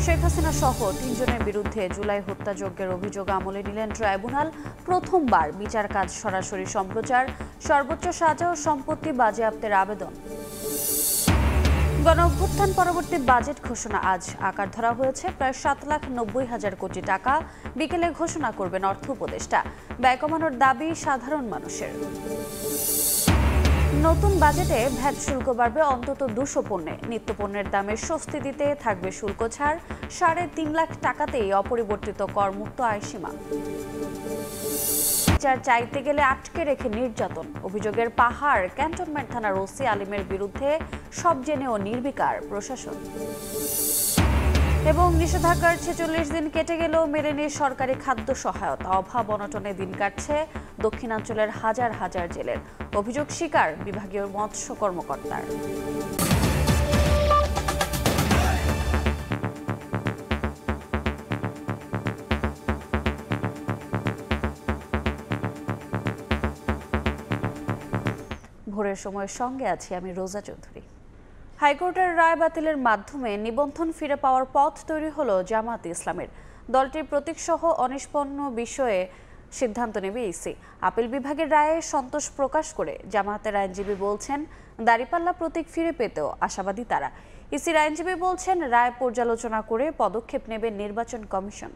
শেখ হাসিনা সহ ৩ জনের বিরুদ্ধে জুলাই হত্যাযজ্ঞের অভিযোগ আমলে নিলেন ট্রাইব্যুনাল। প্রথমবার বিচার কাজ সরাসরি সম্প্রচার, সর্বোচ্চ সাজা ও সম্পত্তি বাজেয়াপ্তের আবেদন। গণঅভ্যুত্থান পরবর্তী বাজেট ঘোষণা আজ। আকার ধরা হয়েছে প্রায় ৭,৯০,০০০ কোটি টাকা। বিকেলে ঘোষণা করবেন অর্থ উপদেষ্টা। ব্যয় কমানোর দাবি সাধারণ মানুষের। নতুন বাজেটে ভ্যাট শুল্ক বাড়বে অন্তত ২০০ পণ্যে। নিত্যপণ্যের দামে স্বস্তি দিতে থাকবে শুল্ক ছাড়। ৩.৫ লাখ টাকাতেই অপরিবর্তিত করমুক্ত আয়সীমা। বিচার চাইতে গেলে আটকে রেখে নির্যাতন, অভিযোগের পাহাড়। ক্যান্টনমেন্ট থানার ওসি আলিমের বিরুদ্ধে সব জেনেও নির্বিকার প্রশাসন। এবং নিষেধাজ্ঞার ৪৬ দিন কেটে গেলেও মেলেনি সরকারি খাদ্য সহায়তা। অভাব অনটনে দিন কাটছে দক্ষিণাঞ্চলের হাজার হাজার জেলের। অভিযোগ স্বীকার বিভাগীয় মৎস্য কর্মকর্তার। ভোরের সময়ের সঙ্গে আছি আমি রোজা চৌধুরী। হাইকোর্টের রায় বাতিলের মাধ্যমে নিবন্ধন ফিরে পাওয়ার পথ তৈরি হলো জামায়াতে ইসলামের। দলটির প্রতীকসহ অনিষ্পন্ন বিষয়ে সিদ্ধান্ত নেবে ইসি। আপিল বিভাগের রায়ে সন্তোষ প্রকাশ করে জামায়াতের আইনজীবী বলছেন, দাঁড়িপাল্লা প্রতীক ফিরে পেতেও আশাবাদী তারা। ইসির আইনজীবী বলছেন, রায় পর্যালোচনা করে পদক্ষেপ নেবে নির্বাচন কমিশন।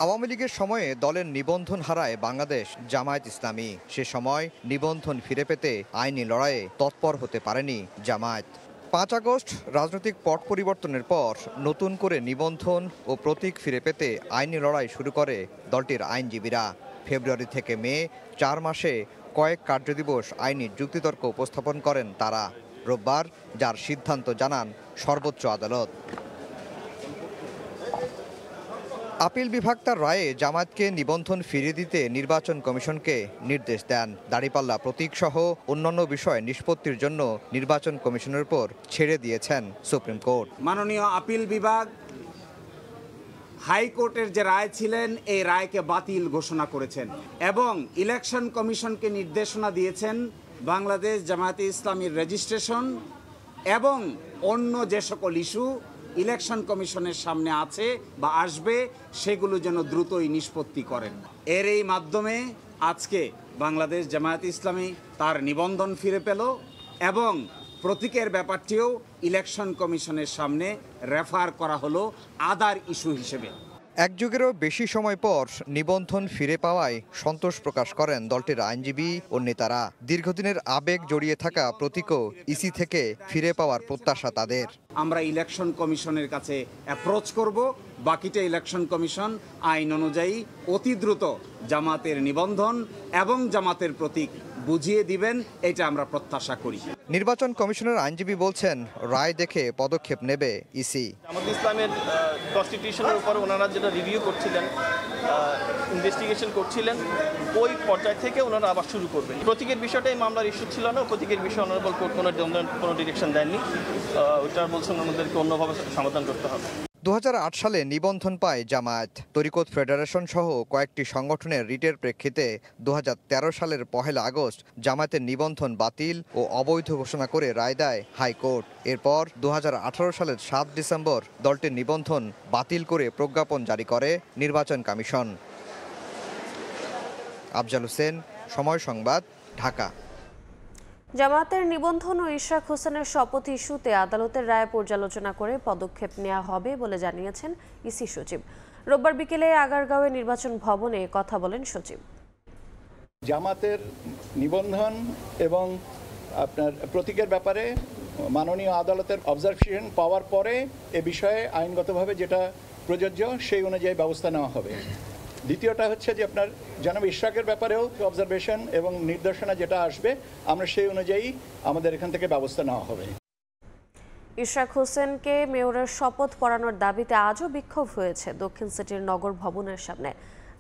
আওয়ামী লীগের সময়ে দলের নিবন্ধন হারায় বাংলাদেশ জামায়াত ইসলামী। সে সময় নিবন্ধন ফিরে পেতে আইনি লড়াইয়ে তৎপর হতে পারেনি জামায়াত। ৫ আগস্ট রাজনৈতিক পট পরিবর্তনের পর নতুন করে নিবন্ধন ও প্রতীক ফিরে পেতে আইনি লড়াই শুরু করে দলটির আইনজীবীরা। ফেব্রুয়ারি থেকে মে ৪ মাসে কয়েক কার্যদিবস আইনি যুক্তিতর্ক উপস্থাপন করেন তারা। রোববার যার সিদ্ধান্ত জানান সর্বোচ্চ আদালত। আপিল বিভাগ তার রায়ে জামায়াতকে নিবন্ধন ফিরিয়ে দিতে নির্বাচন কমিশনকে নির্দেশ দেন। দাঁড়িপাল্লা প্রতীকসহ অন্যান্য বিষয় নিষ্পত্তির জন্য নির্বাচন কমিশনের উপর ছেড়ে দিয়েছেন সুপ্রিম কোর্ট। মাননীয় আপিল বিভাগ হাইকোর্টের যে রায় ছিলেন এই রায়কে বাতিল ঘোষণা করেছেন এবং ইলেকশন কমিশনকে নির্দেশনা দিয়েছেন বাংলাদেশ জামায়াতে ইসলামীর রেজিস্ট্রেশন এবং অন্য যে সকল ইস্যু ইলেকশন কমিশনের সামনে আছে বা আসবে সেগুলো যেন দ্রুতই নিষ্পত্তি করেন। এর এই মাধ্যমে আজকে বাংলাদেশ জামায়াতে ইসলামী তার নিবন্ধন ফিরে পেল এবং প্রতীকের ব্যাপারটিও ইলেকশন কমিশনের সামনে রেফার করা হলো আদার ইস্যু হিসেবে। এক যুগেরও বেশি সময় পর নিবন্ধন ফিরে পাওয়ায় সন্তোষ প্রকাশ করেন দলটির আইনজীবী ও নেতারা। দীর্ঘদিনের আবেগ জড়িয়ে থাকা প্রতীকও ইসি থেকে ফিরে পাওয়ার প্রত্যাশা তাদের। আমরা ইলেকশন কমিশনের কাছে অ্যাপ্রোচ করব, বাকিটা ইলেকশন কমিশন আইন অনুযায়ী অতি দ্রুত জামাতের নিবন্ধন এবং জামাতের প্রতীক বুঝিয়ে দিবেন, এটা আমরা প্রত্যাশা করি। নির্বাচন কমিশনের আইনজীবী বলছেন, রায় দেখে পদক্ষেপ নেবে ইসি। জামাত ইসলামের কনস্টিটিউশনের উপর ওনারা যেটা রিভিউ করছিলেন, ইনভেস্টিগেশন করছিলেন, ওই পর্যায় থেকে ওনারা আবার শুরু করবেন। প্রতীকের বিষয়টাই মামলার ইস্যু ছিল না। প্রতীকের বিষয়ে অনারেবল কোর্ট কোনো ডিরেকশন দেননি। ওইটা বলছেন আমাদেরকে অন্যভাবে সমাধান করতে হবে। ২০০৮ সালে নিবন্ধন পায় জামায়াত। তরিকত ফেডারেশন সহ কয়েকটি সংগঠনের রিটের প্রেক্ষিতে ২০১৩ সালের ১ আগস্ট জামায়াতের নিবন্ধন বাতিল ও অবৈধ ঘোষণা করে রায় দেয় হাইকোর্ট। এরপর ২০১৮ সালের ৭ ডিসেম্বর দলটির নিবন্ধন বাতিল করে প্রজ্ঞাপন জারি করে নির্বাচন কমিশন। আফজাল হোসেন, সময় সংবাদ, ঢাকা। জামায়াতের নিবন্ধন ও ইশরাক হোসেনের শপথ ইস্যুতে আদালতের রায় পর্যালোচনা করে পদক্ষেপ নেওয়া হবে বলে জানিয়েছেন ইসি সচিব। রোববার বিকেলে আগারগাঁওয়ে নির্বাচন ভবনে কথা বলেন সচিব। জামাতের নিবন্ধন এবং আপনার প্রতীকের ব্যাপারে মাননীয় আদালতের অবজারভেশন পাওয়ার পরে এ বিষয়ে আইনগতভাবে যেটা প্রযোজ্য সেই অনুযায়ী ব্যবস্থা নেওয়া হবে। দ্বিতীয়টা হচ্ছে যে আপনার জনাব ইশরাকের ব্যাপারেও অবজারভেশন এবং নির্দেশনা যেটা আসবে আমরা সেই অনুযায়ী আমাদের এখান থেকে ব্যবস্থা নেওয়া হবে। ইশরাক হোসেনকে মেয়রের শপথ পড়ানোর দাবিতে আজও বিক্ষোভ হয়েছে দক্ষিণ সিটির নগর ভবনের সামনে।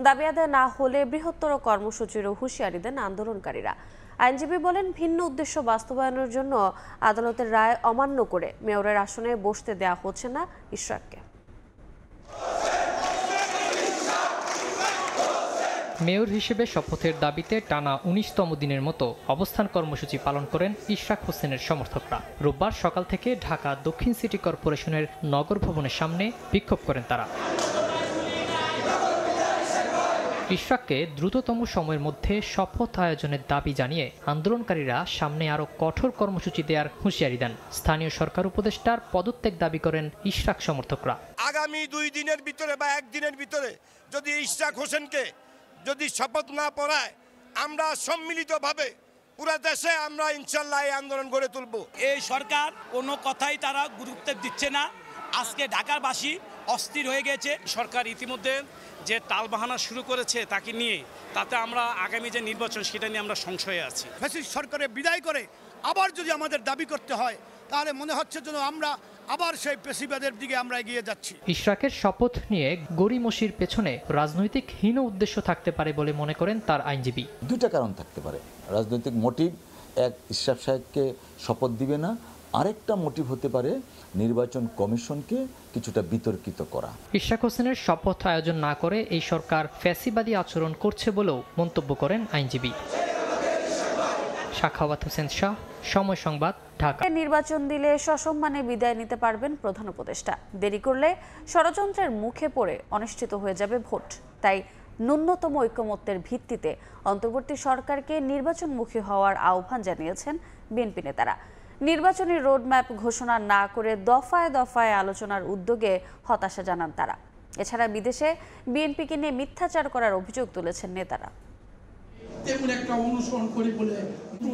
দাবি আদায় না হলে বৃহত্তর কর্মসূচিরও হুঁশিয়ারি দেন আন্দোলনকারীরা। আইনজীবী বলেন, ভিন্ন উদ্দেশ্য বাস্তবায়নের জন্য আদালতের রায় অমান্য করে মেয়রের আসনে বসতে দেওয়া হচ্ছে না ইশরাককে। মেয়র হিসেবে শপথের দাবিতে টানা ১৯তম দিনের মতো অবস্থান কর্মসূচি পালন করেন ইশরাক হোসেনের সমর্থকরা। রোববার সকাল থেকে ঢাকা দক্ষিণ সিটি কর্পোরেশনের নগর ভবনের সামনে বিক্ষোভ করেন তারা। ইশরাককে দ্রুততম সময়ের মধ্যে শপথ আয়োজনের দাবি জানিয়ে আন্দোলনকারীরা সামনে আরও কঠোর কর্মসূচি দেওয়ার হুঁশিয়ারি দেন। স্থানীয় সরকার উপদেষ্টার পদত্যাগ দাবি করেন ইশরাক সমর্থকরা। আগামী 2 দিনের ভিতরে বা 1 দিনের ভিতরে যদি ইশরাক হোসেনকে যদি শপথ না পড়ায়, আমরা সম্মিলিতভাবে পুরো দেশে আমরা ইনশাল্লাহ এই আন্দোলন গড়ে তুলব। এই সরকার কোনো কথাই তারা গুরুত্ব দিচ্ছে না। আজকে ঢাকারবাসী অস্থির হয়ে গেছে। সরকার ইতিমধ্যে যে টালবাহানা শুরু করেছে তাকে নিয়ে, তাতে আমরা আগামী যে নির্বাচন সেটা নিয়ে আমরা সংশয়ে আছি। ফ্যাসিস্ট সরকারে বিদায় করে আবার যদি আমাদের দাবি করতে হয়, তাহলে মনে হচ্ছে যেন আমরা আবার সেই পেশিবাদের দিকে আমরা এগিয়ে যাচ্ছি। ইশরাকের শপথ নিয়ে গড়িমসির পেছনে রাজনৈতিক হীন উদ্দেশ্য থাকতে পারে বলে মনে করেন তার আইনজীবী। দুইটা কারণ থাকতে পারে। রাজনৈতিক মোটিভ, এক ইশরাক সাহেবকে শপথ দিবে না, আরেকটা মোটিভ হতে পারে নির্বাচন কমিশনকে কিছুটা বিতর্কিত করা। ইশরাক হোসেনের শপথ আয়োজন না করে এই সরকার ফ্যাসিবাদী আচরণ করছে বলেও মন্তব্য করেন আইনজীবী। সাখাওয়াত হোসেন শাহ, সময় সংবাদ, ঢাকা। নির্বাচন দিলে সসম্মানে বিদায় নিতে পারবেন প্রধান উপদেষ্টা। দেরি করলে ষড়যন্ত্রের মুখে পড়ে অনুষ্ঠিত হয়ে যাবে ভোট। তাই ন্যূনতম ঐকমত্যের ভিত্তিতে অন্তর্বর্তী সরকারকে নির্বাচনমুখী হওয়ার আহ্বান জানিয়েছেন বিএনপি নেতারা। নির্বাচনী রোডম্যাপ ঘোষণা না করে দফায় দফায় আলোচনার উদ্যোগে হতাশা জানান তারা। এছাড়া বিদেশে বিএনপিকে নিয়ে মিথ্যাচার করার অভিযোগ তুলেছেন নেতারা।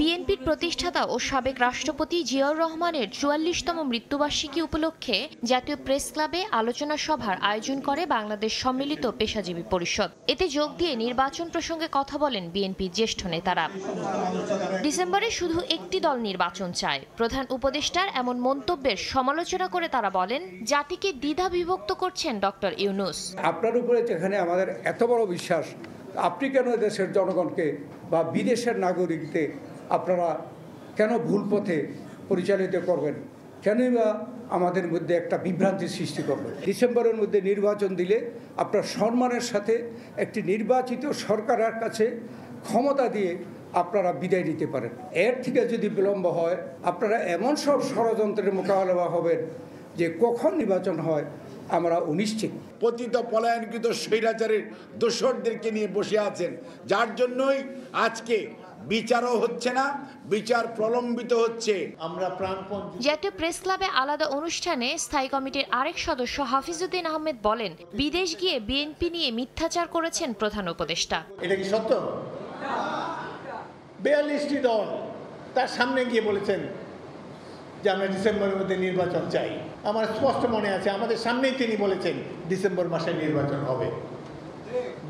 বিএনপির প্রতিষ্ঠাতা ও সাবেক রাষ্ট্রপতি জিয়াউর রহমানের ৪৪তম মৃত্যুবার্ষিকী উপলক্ষে জাতীয় প্রেস ক্লাবে আলোচনা সভার আয়োজন করে বাংলাদেশ সম্মিলিত পেশাজীবী পরিষদ। এতে যোগ দিয়ে নির্বাচন প্রসঙ্গে কথা বলেন বিএনপির জ্যেষ্ঠ নেতারা। ডিসেম্বরে শুধু একটি দল নির্বাচন চায়। প্রধান উপদেষ্টার এমন মন্তব্যের সমালোচনা করে তারা বলেন, জাতিকে দ্বিধা বিভক্ত করছেন ডক্টর ইউনূস। আপনার উপরে যেখানে আমাদের এত বড় বিশ্বাস, আপনি কেন দেশের জনগণকে বা বিদেশের নাগরিকদের আপনারা কেন ভুল পথে পরিচালিত করবেন? কেনই বা আমাদের মধ্যে একটা বিভ্রান্তি সৃষ্টি করবেন? ডিসেম্বরের মধ্যে নির্বাচন দিলে আপনার সম্মানের সাথে একটি নির্বাচিত সরকারের কাছে ক্ষমতা দিয়ে আপনারা বিদায় নিতে পারেন। এর থেকে যদি বিলম্ব হয়, আপনারা এমন সব ষড়যন্ত্রের মোকাবেলা হবেন যে কখন নির্বাচন হয় আমরা অনিশ্চিত। পতিত পলায়নকৃত স্বৈরাচারের দোসরদেরকে নিয়ে বসে আছেন, যার জন্যই আজকে বিচারও হচ্ছে না, বিচার প্রলম্বিত হচ্ছে। আমরা প্রাণপণ জাতীয় প্রেস ক্লাবে আলাদা অনুষ্ঠানে স্থায়ী কমিটির আরেক সদস্য হাফিজউদ্দিন আহমেদ বলেন, বিদেশ গিয়ে বিএনপি নিয়ে মিথ্যাচার করেছেন প্রধান উপদেষ্টা। এটা কি সত্য? 42টি দল তার সামনে গিয়ে বলেছেন যে আমরা ডিসেম্বরের মধ্যে নির্বাচন চাই। আমার স্পষ্ট মনে আছে, আমাদের সামনেই তিনি বলেছেন ডিসেম্বর মাসে নির্বাচন হবে।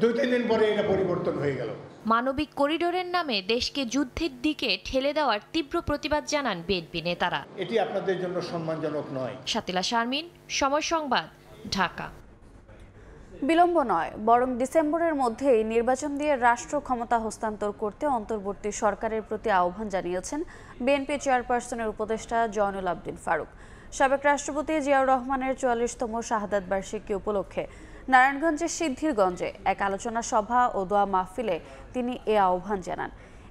2-3 দিন পরে এটা পরিবর্তন হয়ে গেল। মানবিক করিডোরের নামে দেশকে যুদ্ধের দিকে ঠেলে দেওয়ার তীব্র প্রতিবাদ জানান বিএনপি নেতারা। এটি আপনাদের জন্য সম্মানজনক নয়। শাতিলা শারমিন, সময় সংবাদ, ঢাকা। বিলম্ব নয়, বরং ডিসেম্বরের মধ্যেই নির্বাচন দিয়ে রাষ্ট্র ক্ষমতা হস্তান্তর করতে অন্তর্বর্তী সরকারের প্রতি আহ্বান জানিয়েছেন বিএনপি চেয়ারপারসনের উপদেষ্টা জয়নুল আবদিন ফারুক। সাবেক রাষ্ট্রপতি জিয়াউর রহমানের ৪৪তম শাহাদাত বার্ষিকী উপলক্ষে নারায়ণগঞ্জের সিদ্ধিরগঞ্জে এক আলোচনা সভা ও দোয়া মাহফিলে তিনি এ আহ্বান জানান।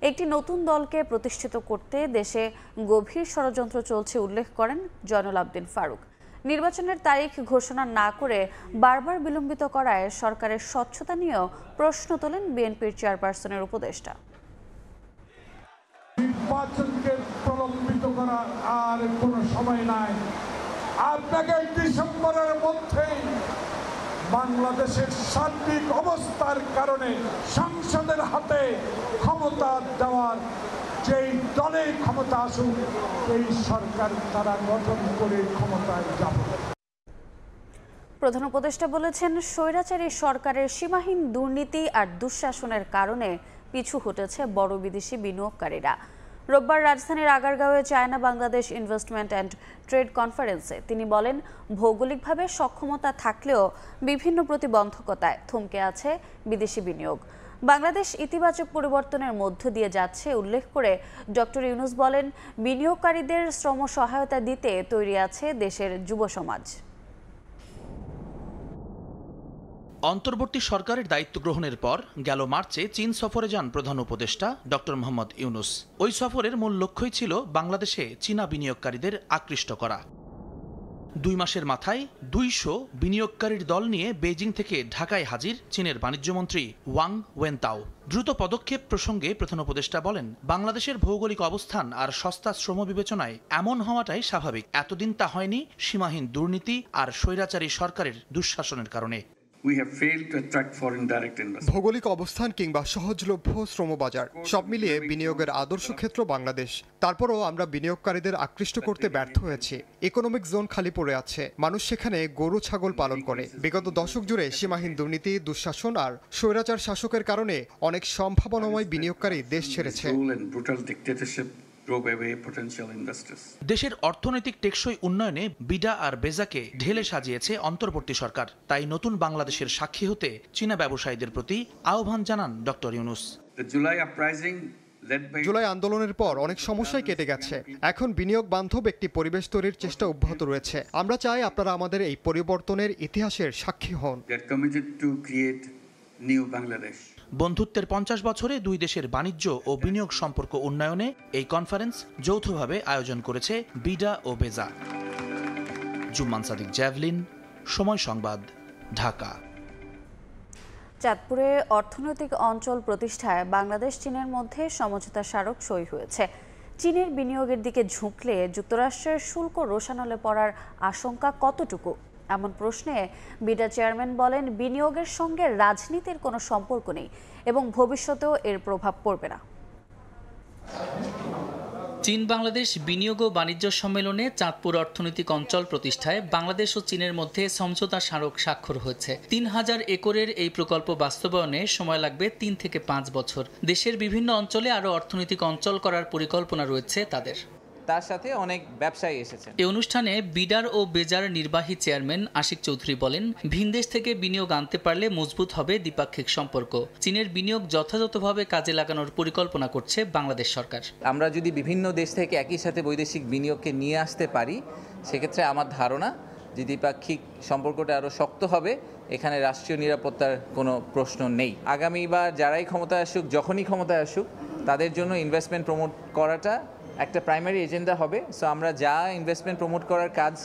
একটি নতুন দলকে প্রতিষ্ঠিত করতে দেশে গভীর ষড়যন্ত্র চলছে উল্লেখ করেন জয়নুল আবদিন ফারুক। নির্বাচনের তারিখ ঘোষণা না করে বারবার বিলম্বিত করায় সরকারের স্বচ্ছতা নিয়েও প্রশ্ন তোলেন বিএনপির চেয়ারপারসনের উপদেষ্টা। নির্বাচনকে প্রলম্বিত করার আর কোনো সময় নাই। আপনাকে ডিসেম্বরের মধ্যেই বাংলাদেশের সার্বিক অবস্থার কারণে সংসদের হাতে ক্ষমতা দেওয়ার যেই দলে ক্ষমতা আসুক, এই সরকার তারা গঠন করে ক্ষমতায় যাবে। প্রধান উপদেষ্টা বলেছেন, স্বৈরাচারী সরকারের সীমাহীন দুর্নীতি আর দুঃশাসনের কারণে পিছু হটেছে বড় বিদেশি বিনিয়োগকারীরা। রোববার রাজধানীর আগারগাঁওয়ে China Bangladesh investment and trade কনফারেন্সে তিনি বলেন, ভৌগোলিকভাবে সক্ষমতা থাকলেও বিভিন্ন প্রতিবন্ধকতায় থমকে আছে বিদেশি বিনিয়োগ। বাংলাদেশ ইতিবাচক পরিবর্তনের মধ্য দিয়ে যাচ্ছে উল্লেখ করে ডক্টর ইউনূস বলেন, বিনিয়োগকারীদের শ্রম সহায়তা দিতে তৈরি আছে দেশের যুব সমাজ। অন্তর্বর্তী সরকারের দায়িত্ব গ্রহণের পর গেল মার্চে চীন সফরে যান প্রধান উপদেষ্টা ডক্টর মোহাম্মদ ইউনূস। ওই সফরের মূল লক্ষ্যই ছিল বাংলাদেশে চীনা বিনিয়োগকারীদের আকৃষ্ট করা। 2 মাসের মাথায় 200 বিনিয়োগকারীর দল নিয়ে বেইজিং থেকে ঢাকায় হাজির চীনের বাণিজ্যমন্ত্রী ওয়াং ওয়েনতাও। দ্রুত পদক্ষেপ প্রসঙ্গে প্রধান উপদেষ্টা বলেন, বাংলাদেশের ভৌগোলিক অবস্থান আর সস্তা শ্রম বিবেচনায় এমন হওয়াটাই স্বাভাবিক। এতদিন তা হয়নি সীমাহীন দুর্নীতি আর স্বৈরাচারী সরকারের দুঃশাসনের কারণে। ভৌগোলিক অবস্থান কিংবা সহজলভ্য শ্রমবাজার সব মিলিয়ে বিনিয়োগের আদর্শ ক্ষেত্র বাংলাদেশ। তারপরও আমরা বিনিয়োগকারীদের আকৃষ্ট করতে ব্যর্থ হয়েছি। ইকোনমিক জোন খালি পড়ে আছে, মানুষ সেখানে গরু ছাগল পালন করে। বিগত দশক জুড়ে সীমাহীন দুর্নীতি, দুঃশাসন আর স্বৈরাচার শাসকের কারণে অনেক সম্ভাবনাময় বিনিয়োগকারী দেশ ছেড়েছে। দেশের অর্থনৈতিক টেকসই উন্নয়নে বিডা আর বেজাকে ঢেলে সাজিয়েছে অন্তর্বর্তী সরকার। তাই নতুন বাংলাদেশের সাক্ষী হতে চীনা ব্যবসায়ীদের প্রতি আহ্বান জানান ডক্টর ইউনূস। জুলাই আন্দোলনের পর অনেক সমস্যাই কেটে গেছে। এখন বিনিয়োগ বান্ধব একটি পরিবেশ তৈরির চেষ্টা অব্যাহত রয়েছে। আমরা চাই আপনারা আমাদের এই পরিবর্তনের ইতিহাসের সাক্ষী হন। বন্ধুত্বের 50 বছরে 2 দেশের বাণিজ্য ও বিনিয়োগ সম্পর্ক উন্নয়নে এই কনফারেন্স যৌথভাবে আয়োজন করেছে বিডা ও বেজা। জুম্মান সাদিক, জ্যাভলিন, সময় সংবাদ, ঢাকা। চাঁদপুরে অর্থনৈতিক অঞ্চল প্রতিষ্ঠায় বাংলাদেশ চীনের মধ্যে সমঝোতা স্মারক সই হয়েছে। চীনের বিনিয়োগের দিকে ঝুঁকলে যুক্তরাষ্ট্রের শুল্ক রোষানলে পড়ার আশঙ্কা কতটুকু? এমন প্রশ্নে বিডা চেয়ারম্যান বলেন, বিনিয়োগের সঙ্গে রাজনীতির কোনো সম্পর্ক নেই এবং ভবিষ্যতেও এর প্রভাব পড়বে না। চীন বাংলাদেশ বিনিয়োগ ও বাণিজ্য সম্মেলনে চাঁদপুর অর্থনৈতিক অঞ্চল প্রতিষ্ঠায় বাংলাদেশ ও চীনের মধ্যে সমঝোতা স্মারক স্বাক্ষর হয়েছে। 3000 একরের এই প্রকল্প বাস্তবায়নে সময় লাগবে 3 থেকে 5 বছর। দেশের বিভিন্ন অঞ্চলে আরও অর্থনৈতিক অঞ্চল করার পরিকল্পনা রয়েছে তাদের। তার সাথে অনেক ব্যবসায়ী এসেছেন। এই অনুষ্ঠানে বিডার ও বেজার নির্বাহী চেয়ারম্যান আশিক চৌধুরী বলেন, ভিনদেশ থেকে বিনিয়োগ আনতে পারলে মজবুত হবে দ্বিপাক্ষিক সম্পর্ক। চীনের বিনিয়োগ যথাযথভাবে কাজে লাগানোর পরিকল্পনা করছে বাংলাদেশ সরকার। আমরা যদি বিভিন্ন দেশ থেকে একই সাথে বৈদেশিক বিনিয়োগকে নিয়ে আসতে পারি, সেক্ষেত্রে আমার ধারণা যে দ্বিপাক্ষিক সম্পর্কটা আরও শক্ত হবে। এখানে রাষ্ট্রীয় নিরাপত্তার কোনো প্রশ্ন নেই। আগামীবার যারাই ক্ষমতায় আসুক, যখনই ক্ষমতায় আসুক, তাদের জন্য ইনভেস্টমেন্ট প্রমোট করাটা একটা প্রাইমারি এজেন্ডা হবে। সো আমরা যা ইনভেস্টমেন্ট প্রমোট করার কাজ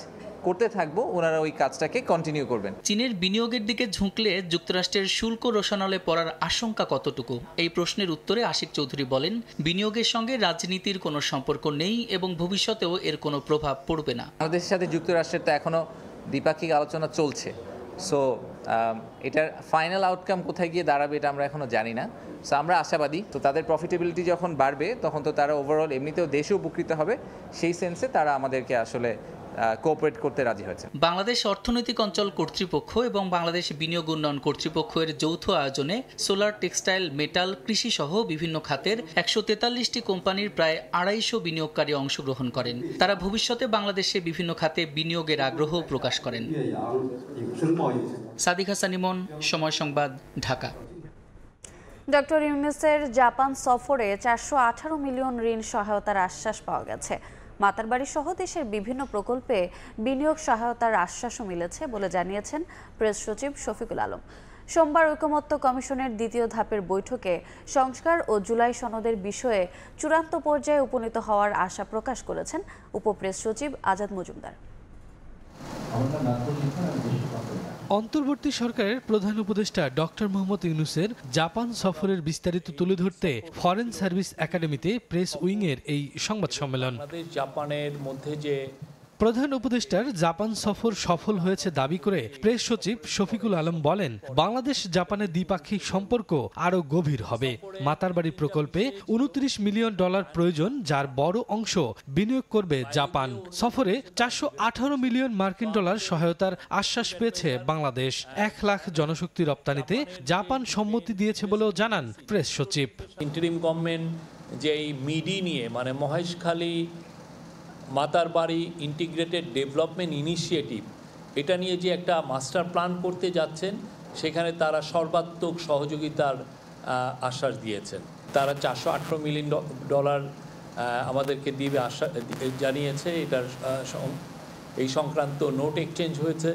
করতে থাকবো, ওনারা ওই কাজটাকে কন্টিনিউ করবেন। চীনের বিনিয়োগের দিকে ঝুঁকলে যুক্তরাষ্ট্রের শুল্ক রোষানলে পড়ার আশঙ্কা কতটুকু? এই প্রশ্নের উত্তরে আশিক চৌধুরী বলেন, বিনিয়োগের সঙ্গে রাজনীতির কোনো সম্পর্ক নেই এবং ভবিষ্যতেও এর কোনো প্রভাব পড়বে না। আমাদের সাথে যুক্তরাষ্ট্রের তো এখনো দ্বিপাক্ষিক আলোচনা চলছে। সো এটার ফাইনাল আউটকাম কোথায় গিয়ে দাঁড়াবে এটা আমরা এখনো জানি না। সো আমরা আশাবাদী। তো তাদের প্রফিটেবিলিটি যখন বাড়বে তখন তো তারা ওভারঅল এমনিতেও দেশও উপকৃত হবে। সেই সেন্সে তারা আমাদেরকে আসলে কোঅপারেট করতে রাজি হয়েছে। বাংলাদেশ অর্থনৈতিক অঞ্চল কর্তৃপক্ষ এবং বাংলাদেশ বিনিয়োগ উন্নয়ন কর্তৃপক্ষের যৌথ আয়োজনে সোলার, টেক্সটাইল, মেটাল, কৃষি সহ বিভিন্ন খাতের 143টি কোম্পানির প্রায় 250 বিনিয়োগকারী অংশগ্রহণ করেন। তারা ভবিষ্যতে বাংলাদেশে বিভিন্ন খাতে বিনিয়োগের আগ্রহ প্রকাশ করেন। সাদিক হাসান ইমন, সময় সংবাদ, ঢাকা। ডক্টর ইউনূসের জাপান সফরে 418 মিলিয়ন ঋণ সহায়তার আশ্বাস পাওয়া গেছে। মাতারবাড়ি সহ দেশের বিভিন্ন প্রকল্পে বিনিয়োগ সহায়তার আশ্বাসও মিলেছে বলে জানিয়েছেন প্রেস সচিব শফিকুল আলম। সোমবার ঐকমত্য কমিশনের 2য় ধাপের বৈঠকে সংস্কার ও জুলাই সনদের বিষয়ে চূড়ান্ত পর্যায়ে উপনীত হওয়ার আশা প্রকাশ করেছেন উপপ্রেস সচিব আজাদ মজুমদার। অন্তর্বর্তী সরকারের প্রধান উপদেষ্টা ডক্টর মোহাম্মদ ইউনূসের জাপান সফরের বিস্তারিত তুলে ধরতে ফরেন সার্ভিস একাডেমিতে প্রেস উইংয়ের এই সংবাদ সম্মেলন। জাপানের মধ্যে যে প্রধান উপদেষ্টার জাপান সফর সফল হয়েছে দাবি করে প্রেস সচিব শফিকুল আলম বলেন, বাংলাদেশ জাপানের দ্বিপাক্ষিক সম্পর্ক আরও গভীর হবে। মাতারবাড়ি প্রকল্পে $29 মিলিয়ন প্রয়োজন, যার বড় অংশ বিনিয়োগ করবে জাপান। সফরে 418 মিলিয়ন মার্কিন ডলার সহায়তার আশ্বাস পেয়েছে বাংলাদেশ। 1 লাখ জনশক্তি রপ্তানিতে জাপান সম্মতি দিয়েছে বলেও জানান প্রেস সচিব। ইন্টারিম গভর্নমেন্ট যে এই মিডি নিয়ে মানে Maheshkhali Matarbari integrated development initiative, এটা নিয়ে যে একটা মাস্টার প্ল্যান করতে যাচ্ছেন, সেখানে তারা সর্বাত্মক সহযোগিতার আশ্বাস দিয়েছেন। তারা $418 মিলিয়ন আমাদেরকে দিবে আশ্বাস জানিয়েছে। এটার এই সংক্রান্ত নোট এক্সচেঞ্জ হয়েছে।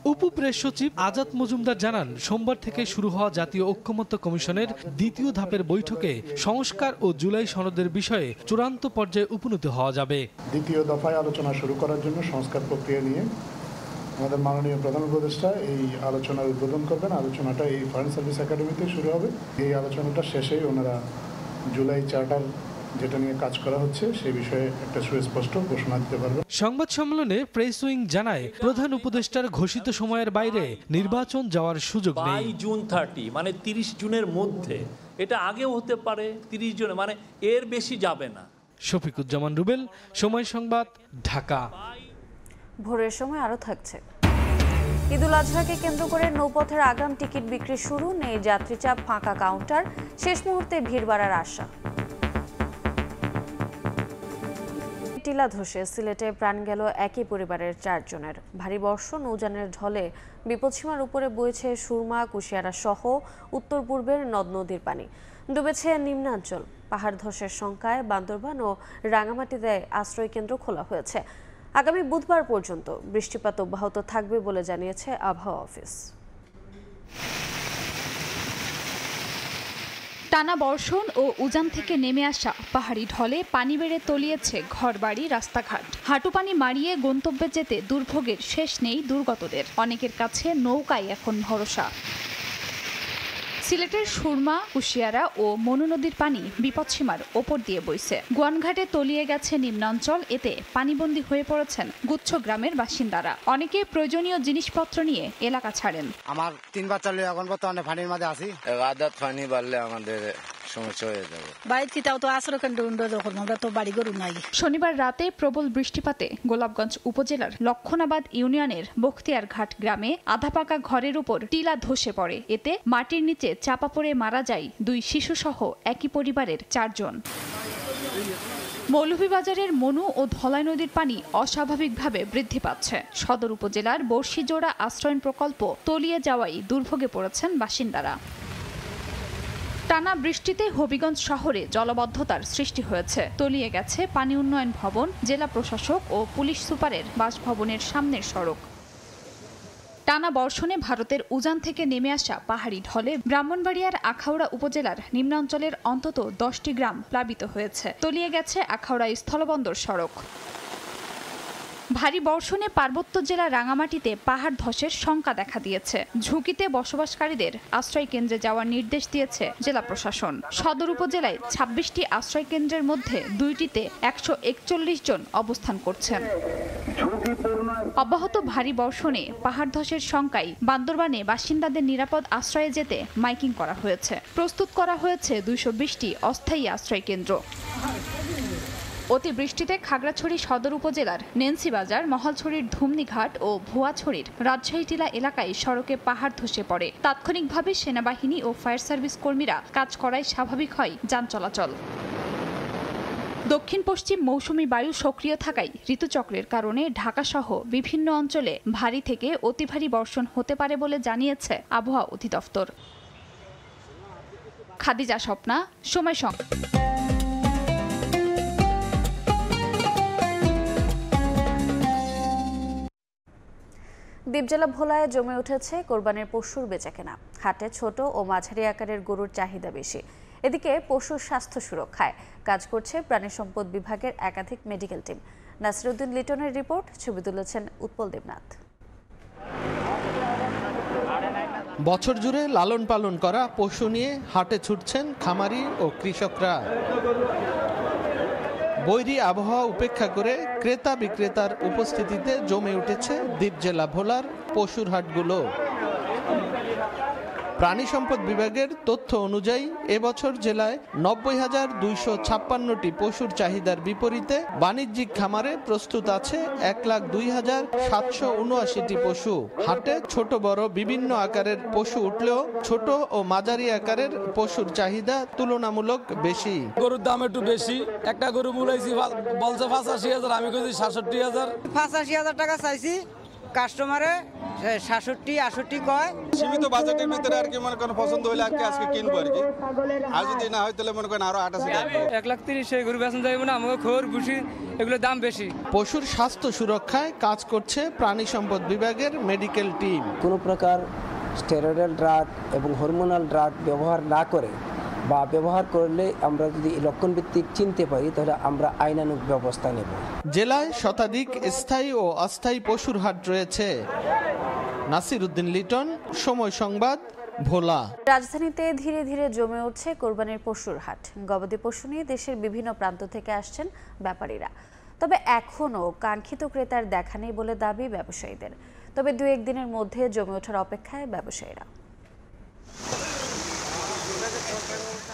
উপপ্রেস সচিব আজাদ মজুমদার জানান, সোমবার থেকে শুরু হওয়া জাতীয় ঐক্যমত্য কমিশনের দ্বিতীয় ধাপের বৈঠকে সংস্কার ও জুলাই সনদের বিষয়ে চূড়ান্ত পর্যায়ে উপনীত হওয়া যাবে। দ্বিতীয় দফায় আলোচনা শুরু করার জন্য সংস্কার প্রক্রিয়া নিয়ে আমাদের মাননীয় প্রধান উপদেষ্টা এই আলোচনার উদ্বোধন করবেন। আলোচনাটা এই ফরেন সার্ভিস একাডেমিতে শুরু হবে। এই আলোচনাটা শেষেই ওনারা জুলাই চার্টার যেটা নিয়ে কাজ করা হচ্ছে সেই বিষয়ে একটা সুস্পষ্ট ঘোষণা দিতে পারবেন। সংবাদ সম্মেলনে প্রেস উইং জানায়, প্রধান উপদেষ্টার ঘোষিত সময়ের বাইরে নির্বাচন যাওয়ার সুযোগ নেই। জুন 30 মানে 30 জুনের মধ্যে, এটা আগেও হতে পারে 30 জুনে, মানে এর বেশি যাবে না। শফিকুজ্জামান রুবেল, সময় সংবাদ, ঢাকা। ভোরের সময় আরও থাকছে। ঈদুল আজহাকে কেন্দ্র করে নৌপথের আগাম টিকিট বিক্রি শুরু, নেই যাত্রীচাপ, ফাঁকা কাউন্টার, শেষ মুহূর্তে ভিড় বাড়ার আশা। টিলা ধসে সিলেটে প্রাণ গেল একই পরিবারের 4 জনের। ভারী বর্ষণ, নৌযানের ঢলে বিপদসীমার উপরে বইছে সুরমা, কুশিয়ারা সহ উত্তর পূর্বের নদ নদীর পানি। ডুবেছে নিম্নাঞ্চল। পাহাড় ধসের শঙ্কায় বান্দরবান ও রাঙামাটিতে আশ্রয়কেন্দ্র খোলা হয়েছে। আগামী বুধবার পর্যন্ত বৃষ্টিপাত অব্যাহত থাকবে বলে জানিয়েছে আবহাওয়া অফিস। টানা বর্ষণ ও উজান থেকে নেমে আসা পাহাড়ি ঢলে পানি বেড়ে তলিয়েছে ঘরবাড়ি, রাস্তাঘাট। হাঁটু পানি মারিয়ে গন্তব্যে যেতে দুর্ভোগের শেষ নেই দুর্গতদের। অনেকের কাছে নৌকাই এখন ভরসা। সিলেটের সুরমা, কুশিয়ারা ও মনু নদীর পানি বিপদসীমার ওপর দিয়ে বইছে। গোয়ানঘাটে তলিয়ে গেছে নিম্নাঞ্চল। এতে পানিবন্দী হয়ে পড়েছেন গুচ্ছ গ্রামের বাসিন্দারা। অনেকে প্রয়োজনীয় জিনিসপত্র নিয়ে এলাকা ছাড়েন। আমার 3 বাচ্চা লই এখন বর্তমানে পানির মধ্যে আছি। আদাত পানি বাড়লে আমাদের সমস্যা হয়ে যাবে। বাইরেও তো আশ্রয়কেন্দ্র যখন আমরা তো বাড়ি গরু নাই। শনিবার রাতে প্রবল বৃষ্টিপাতে গোলাপগঞ্জ উপজেলার লক্ষণাবাদ ইউনিয়নের বখতিয়ার ঘাট গ্রামে আধাপাকা ঘরের উপর টিলা ধসে পড়ে। এতে মাটির নিচে চাপা পড়ে মারা যায় 2 শিশুসহ একই পরিবারের 4 জন। মৌলভীবাজারের মনু ও ধলাই নদীর পানি অস্বাভাবিকভাবে বৃদ্ধি পাচ্ছে। সদর উপজেলার বর্ষিজোড়া আশ্রয়ণ প্রকল্প তলিয়ে যাওয়ায় দুর্ভোগে পড়েছেন বাসিন্দারা। টানা বৃষ্টিতে হবিগঞ্জ শহরে জলবদ্ধতার সৃষ্টি হয়েছে। তলিয়ে গেছে পানি উন্নয়ন ভবন, জেলা প্রশাসক ও পুলিশ সুপারের বাসভবনের সামনের সড়ক। টানা বর্ষণে ভারতের উজান থেকে নেমে আসা পাহাড়ি ঢলে ব্রাহ্মণবাড়িয়ার আখাউড়া উপজেলার নিম্নাঞ্চলের অন্তত 10টি গ্রাম প্লাবিত হয়েছে। তলিয়ে গেছে আখাউড়া স্থলবন্দর সড়ক। ভারী বর্ষণে পার্বত্য জেলা রাঙামাটিতে পাহাড় ধসের শঙ্কা দেখা দিয়েছে। ঝুঁকিতে বসবাসকারীদের আশ্রয় কেন্দ্রে যাওয়ার নির্দেশ দিয়েছে জেলা প্রশাসন। সদর উপজেলায় 26টি আশ্রয় কেন্দ্রের মধ্যে 2টিতে 141 জন অবস্থান করছেন। অব্যাহত ভারী বর্ষণে পাহাড় ধসের শঙ্কায় বান্দরবানে বাসিন্দাদের নিরাপদ আশ্রয়ে যেতে মাইকিং করা হয়েছে। প্রস্তুত করা হয়েছে 220টি অস্থায়ী আশ্রয় কেন্দ্র। অতিবৃষ্টিতে খাগড়াছড়ি সদর উপজেলার নেন্সিবাজার, মহালছড়ির ধুমনিঘাট ও ভুয়াছড়ির রাজশাহী টিলা এলাকায় সড়কে পাহাড় ধসে পড়ে। তাৎক্ষণিকভাবে সেনাবাহিনী ও ফায়ার সার্ভিস কর্মীরা কাজ করায় স্বাভাবিক হয় যান চলাচল। দক্ষিণ পশ্চিম মৌসুমী বায়ু সক্রিয় থাকায় ঋতুচক্রের কারণে ঢাকাসহ বিভিন্ন অঞ্চলে ভারী থেকে অতি ভারী বর্ষণ হতে পারে বলে জানিয়েছে আবহাওয়া অধিদপ্তর। খাদিজা স্বপ্না, সময় সংবাদ। দ্বীপ জেলা ভোলায় জমে উঠেছে কোরবানির পশুর বেচাকেনা। হাটে ছোট ও মাঝারি আকারের গরুর চাহিদা বেশি। এদিকে পশুর স্বাস্থ্য সুরক্ষায় কাজ করছে প্রাণী সম্পদ বিভাগের একাধিক মেডিকেল টিম। নাসিরউদ্দিন লিটনের রিপোর্ট, ছবি তুলেছেন উৎপল দেবনাথ। বছর জুড়ে লালন পালন করা পশু নিয়ে হাটে ছুটছেন খামারি ও কৃষকরা। বৈরী আবহাওয়া উপেক্ষা করে ক্রেতা বিক্রেতার উপস্থিতিতে জমে উঠেছে দ্বীপ জেলা ভোলার পশুর হাটগুলো। প্রাণী সম্পদ বিভাগের তথ্য অনুযায়ী এবছর জেলায় 90,256টি পশুর চাহিদার বিপরীতে বাণিজ্যিক খামারে প্রস্তুত আছে 1,02,779টি পশু। হাটে ছোট বড় বিভিন্ন আকারের পশু উঠলেও ছোট ও মাঝারি আকারের পশুর চাহিদা তুলনামূলক বেশি। গরুর দাম একটু বেশি। একটা গরু মূলাইছি বলছে 85,000, আমি কইছি 67,000। 85,000 টাকা চাইছি, কাস্টমারে 67-68 কয়। সীমিত বাজেটের ভিতরে আর কি মনে করেন পছন্দ হলে আর কি আজকে কিনবো আর কি, আর যদি না হয় তাহলে মনে করেন আরো 88 1,30,000 গরু বেচন যাবে না, আমাকে খোর ভুসি এগুলোর দাম বেশি। পশুর স্বাস্থ্য সুরক্ষায় কাজ করছে প্রাণী সম্পদ বিভাগের মেডিকেল টিম। কোনো প্রকার স্টেরয়েডাল ড্রাগ এবং হরমোনাল ড্রাগ ব্যবহার না করে বা ব্যবহার করলে আমরা যদি লক্ষণভিত্তিক চিনতে পারি তাহলে আমরা আইনানুগ ব্যবস্থা নেব। জেলায় শতাধিক স্থায়ী ও অস্থায়ী পশুর হাট রয়েছে। নাসির উদ্দিন লিটন, সময় সংবাদ, ভোলা। রাজধানীতে ধীরে ধীরে জমে উঠছে কোরবানির পশুর হাট। গবাদি পশু নিয়ে দেশের বিভিন্ন প্রান্ত থেকে আসছেন ব্যাপারীরা। তবে এখনও কাঙ্ক্ষিত ক্রেতার দেখা নেই বলে দাবি ব্যবসায়ীদের। তবে 2-1 দিনের মধ্যে জমে ওঠার অপেক্ষায় ব্যবসায়ীরা।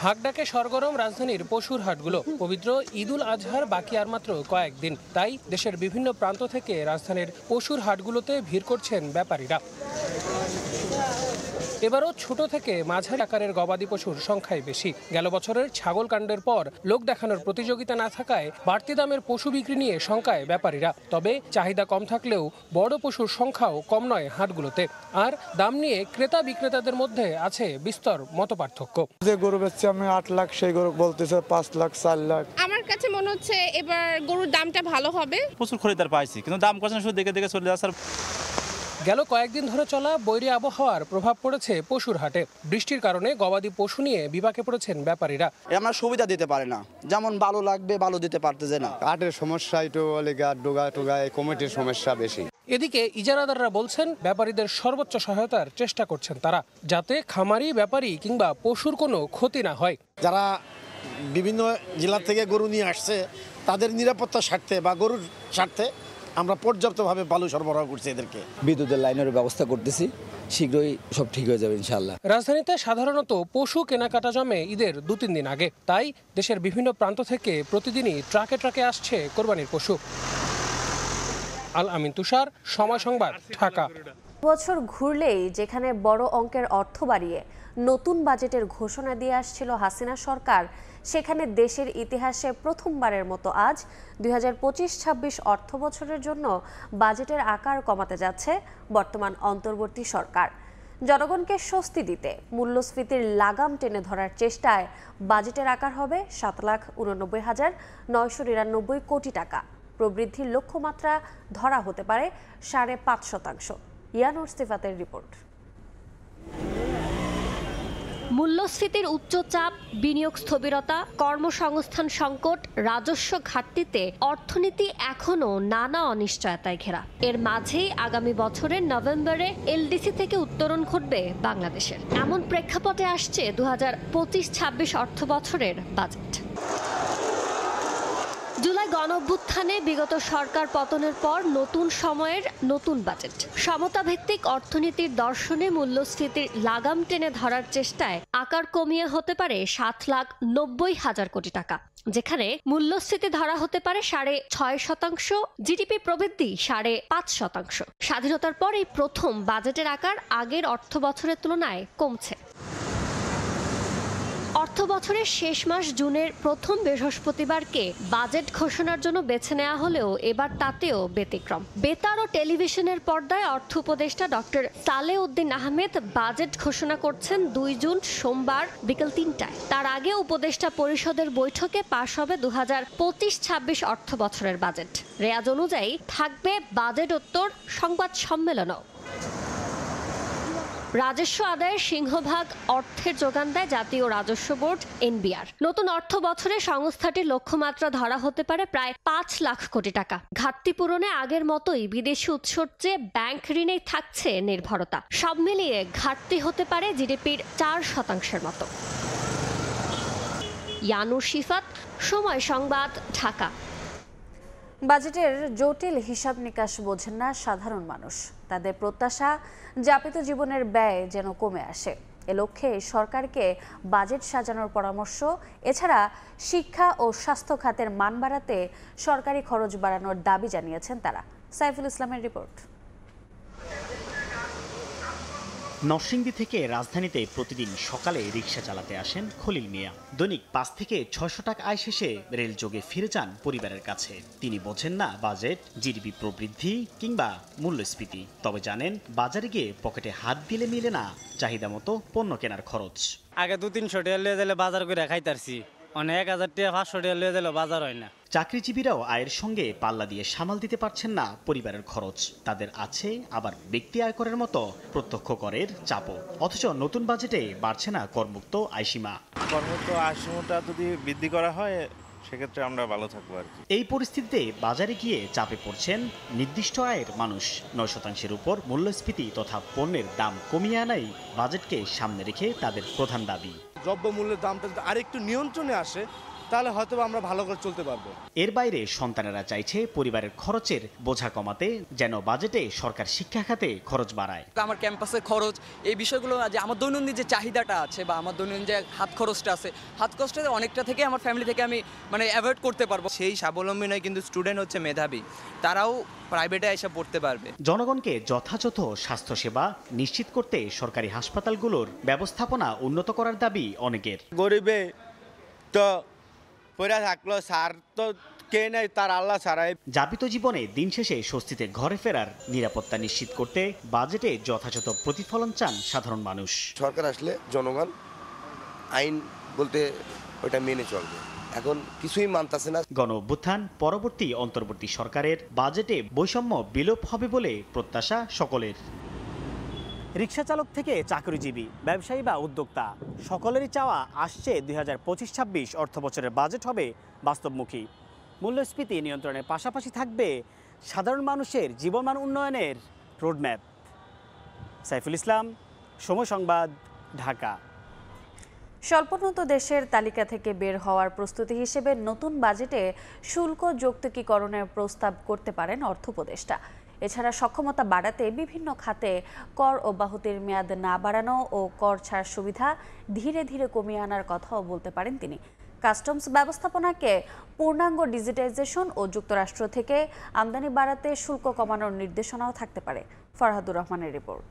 হাকডাকে সরগরম রাজধানীর পশুর হাটগুলো। পবিত্র ঈদুল আজহার বাকি আর মাত্র কয়েকদিন, তাই দেশের বিভিন্ন প্রান্ত থেকে রাজধানীর পশুর হাটগুলোতে ভিড় করছেন ব্যাপারীরা। এবারও ছোট থেকে মাঝারি আকারের গবাদি পশুর সংখ্যাই বেশি। গেল বছরের ছাগল কাণ্ডের পর লোক দেখানোর প্রতিযোগিতা না থাকায় বাড়তি দামের পশু বিক্রি নিয়ে শঙ্কায় ব্যাপারীরা। তবে চাহিদা কম থাকলেও বড় পশুর সংখ্যাও কম নয় হাটগুলোতে। আর দাম নিয়ে ক্রেতা বিক্রেতাদের মধ্যে আছে বিস্তর মতপার্থক্য। যে গরু বেচছে আমি 8 লাখ, সেই গরু বলতেছে 5 লাখ 4 লাখ। আমার কাছে মনে হচ্ছে এবার গরুর দামটা ভালো হবে। প্রচুর খরিদ্দার পাইছি, কিন্তু দাম কষানো শুধু দেখে দেখে চলে যাচ্ছে। গেল কয়েকদিন ধরে চলা বৈরী আবহাওয়ার প্রভাব পড়েছে পশুর হাটে। বৃষ্টির কারণে গবাদি পশু নিয়ে বিপাকে পড়েছেন ব্যাপারীরা। আমরা সুবিধা দিতে পারে না, যেমন ভালো লাগবে ভালো দিতে পারতেছে না। হাটের সমস্যা একটু ডোগা কমিটির সমস্যা বেশি। এদিকে ইজারাদাররা বলছেন ব্যাপারীদের সর্বোচ্চ সহায়তার চেষ্টা করছেন তারা, যাতে খামারি, ব্যাপারী কিংবা পশুর কোনো ক্ষতি না হয়। যারা বিভিন্ন জেলা থেকে গরু নিয়ে আসছে তাদের নিরাপত্তার স্বার্থে বা গরুর স্বার্থে আমরা পর্যাপ্তভাবে বালু সরবরাহ করছি এদেরকে। বিদ্যুতের লাইনের ব্যবস্থা করতেছি, শীঘ্রই সব ঠিক হয়ে যাবে ইনশাআল্লাহ। রাজধানীতে সাধারণত পশু কেনাকাটা জমে ঈদের 2-3 দিন আগে, তাই দেশের বিভিন্ন প্রান্ত থেকে প্রতিদিনই ট্রাকে ট্রাকে আসছে কোরবানির পশু। আল আমিন তুষার, সময় সংবাদ, ঢাকা। বছর ঘুরলেই যেখানে বড় অঙ্কের অর্থ বাড়িয়ে নতুন বাজেটের ঘোষণা দিয়ে আসছিল হাসিনা সরকার, সেখানে দেশের ইতিহাসে প্রথমবারের মতো আজ 2025-26 অর্থ বছরের জন্য বাজেটের আকার কমাতে যাচ্ছে বর্তমান অন্তর্বর্তী সরকার। জনগণকে স্বস্তি দিতে মূল্যস্ফীতির লাগাম টেনে ধরার চেষ্টায় বাজেটের আকার হবে 7,89,999 কোটি টাকা। প্রবৃদ্ধির লক্ষ্যমাত্রা ধরা হতে পারে 5.5%। ইয়ানুর সিফাতের রিপোর্ট। মূল্যস্ফীতির উচ্চ চাপ, বিনিয়োগ স্থবিরতা, কর্মসংস্থান সংকট, রাজস্ব ঘাটতিতে অর্থনীতি এখনো নানা অনিশ্চয়তায় ঘেরা। এর মাঝেই আগামী বছরের নভেম্বরে এলডিসি থেকে উত্তরণ ঘটবে বাংলাদেশের। এমন প্রেক্ষাপটে আসছে 2025-26 অর্থ বছরের বাজেট। জুলাই গণঅভ্যুত্থানে বিগত সরকার পতনের পর নতুন সময়ের নতুন বাজেট। সমতাভিত্তিক অর্থনীতির দর্শনে মূল্যস্ফীতির লাগাম টেনে ধরার চেষ্টায় আকার কমিয়ে হতে পারে 7,90,000 কোটি টাকা, যেখানে মূল্যস্ফীতি ধরা হতে পারে 6.5%, জিডিপি প্রবৃদ্ধি 5.5%। স্বাধীনতার পর এই প্রথম বাজেটের আকার আগের অর্থ বছরের তুলনায় কমছে। অর্থ বছরের শেষ মাস জুনের প্রথম বৃহস্পতিবারকে বাজেট ঘোষণার জন্য বেছে নেওয়া হলেও এবার তাতেও ব্যতিক্রম। বেতার ও টেলিভিশনের পর্দায় অর্থ উপদেষ্টা ডক্টর সালেহ উদ্দিন আহমেদ বাজেট ঘোষণা করছেন 2 জুন সোমবার বিকেল 3টায়। তার আগে উপদেষ্টা পরিষদের বৈঠকে পাশ হবে 2025-26 অর্থ বছরের বাজেট। রেয়াজ অনুযায়ী থাকবে বাজেটোত্তর সংবাদ সম্মেলনও। রাজস্ব আদায়ের সিংহভাগ অর্থের যোগান দেয় জাতীয় রাজস্ব বোর্ড এনবিআর। নতুন অর্থ বছরে সংস্থাটির লক্ষ্যমাত্রা ধরা হতে পারে প্রায় 5 লাখ কোটি টাকা। ঘাটতি পূরণে আগের মতোই বিদেশি উৎসর চেয়ে ব্যাংক ঋণেই থাকছে নির্ভরতা। সব মিলিয়ে ঘাটতি হতে পারে জিডিপির 4% মতো। ইয়ানুর সিফাত, সময় সংবাদ, ঢাকা। বাজেটের জটিল হিসাব নিকাশ বোঝেন না সাধারণ মানুষ। তাদের প্রত্যাশা যাপিত জীবনের ব্যয় যেন কমে আসে। এ লক্ষ্যে সরকারকে বাজেট সাজানোর পরামর্শ, এছাড়া শিক্ষা ও স্বাস্থ্য খাতের মান বাড়াতে সরকারি খরচ বাড়ানোর দাবি জানিয়েছেন তারা। সাইফুল ইসলামের রিপোর্ট। নরসিংদী থেকে রাজধানীতে প্রতিদিন সকালে রিক্সা চালাতে আসেন খলিল মিয়া। দৈনিক 5 থেকে 600 টাকা আয় শেষে রেলযোগে ফিরে যান পরিবারের কাছে। তিনি বোঝেন না বাজেট, জিডিপি প্রবৃদ্ধি কিংবা মূল্যস্ফীতি, তবে জানেন বাজারে গিয়ে পকেটে হাত দিলে মিলে না চাহিদা মতো পণ্য কেনার খরচ। আগে 200-300 টাকা লিয়ে দিলে বাজার করে খাইতারছি, অনেক 1000 টাকা 500 টাকা লিয়ে দিলে বাজার হয় না। চাকরিজীবীরাও আয়ের সঙ্গে পাল্লা দিয়ে সামাল দিতে পারছেন না পরিবারের খরচ। তাদের আছে আবার ব্যক্তি আয়করের মতো প্রত্যক্ষ করের চাপও। অথচ নতুন বাজেটে বাড়ছে না করমুক্ত আয়সীমা। করমুক্ত আয়সীমাটা যদি বৃদ্ধি করা হয় সেক্ষেত্রে আমরা ভালো থাকবো আর কি। এই পরিস্থিতিতে বাজারে গিয়ে চাপে পড়ছেন নির্দিষ্ট আয়ের মানুষ। 9% উপর মূল্যস্ফীতি তথা পণ্যের দাম কমিয়ে আনাই বাজেটকে সামনে রেখে তাদের প্রধান দাবি। দ্রব্যমূল্যের দামটা যদি আরেকটু নিয়ন্ত্রণে আসে তাহলে হয়তো আমরা ভালো করে চলতে পারবো। এর বাইরে সন্তানেরা চাইছে পরিবারের খরচের বোঝা কমাতে যেন বাজেটে সরকার শিক্ষা খাতে খরচ বাড়ায়। আমার ক্যাম্পাসের খরচ, এই বিষয়গুলো যে আমার দৈনন্দিন যে চাহিদাটা আছে বা আমার দৈনন্দিন যে হাত খরচটা আছে, হাত খরচটা অনেকটা থেকে আমার ফ্যামিলি থেকে আমি অ্যাভয়েড করতে পারবো। সেই স্বাবলম্বী নয়, কিন্তু স্টুডেন্ট হচ্ছে মেধাবী, তারাও প্রাইভেটে এসে পড়তে পারবে। জনগণকে যথাযথ স্বাস্থ্যসেবা নিশ্চিত করতে সরকারি হাসপাতালগুলোর ব্যবস্থাপনা উন্নত করার দাবি অনেকের। গরিবে তো পয়রা থাকলো, সার তো কে নেই, তার আল্লাহ ছাড়াই। যাপিত জীবনে দিন শেষে স্বস্তিতে ঘরে ফেরার নিরাপত্তা নিশ্চিত করতে বাজেটে যথাযথ প্রতিফলন চান সাধারণ মানুষ। সরকার আসলে জনগণ আইন বলতে ওটা মেনে চলবে, এখন কিছুই মানতেছে না। গণ অভ্যুত্থান পরবর্তী অন্তর্বর্তী সরকারের বাজেটে বৈষম্য বিলোপ হবে বলে প্রত্যাশা সকলের। রিক্সা চালক থেকে চাকরিজীবী, ব্যবসায়ী বা উদ্যোক্তা সকলেরই চাওয়া আসছে 2025-26 অর্থবছরের বাজেট হবে বাস্তবমুখী। মূল্যস্ফীতি নিয়ন্ত্রণের পাশাপাশি থাকবে সাধারণ মানুষের জীবনমান উন্নয়নের রোডম্যাপ। সাইফুল ইসলাম, সময় সংবাদ, ঢাকা। স্বল্পোন্নত দেশের তালিকা থেকে বের হওয়ার প্রস্তুতি হিসেবে নতুন বাজেটে শুল্ক যৌক্তিকীকরণের প্রস্তাব করতে পারেন অর্থ উপদেষ্টা। এছাড়া সক্ষমতা বাড়াতে বিভিন্ন খাতে কর অব্যাহতির মেয়াদ না বাড়ানো ও কর ছাড় সুবিধা ধীরে ধীরে কমিয়ে আনার কথাও বলতে পারেন তিনি। কাস্টমস ব্যবস্থাপনাকে পূর্ণাঙ্গ ডিজিটাইজেশন ও যুক্তরাষ্ট্র থেকে আমদানি বাড়াতে শুল্ক কমানোর নির্দেশনাও থাকতে পারে। ফরহাদুর রহমানের রিপোর্ট।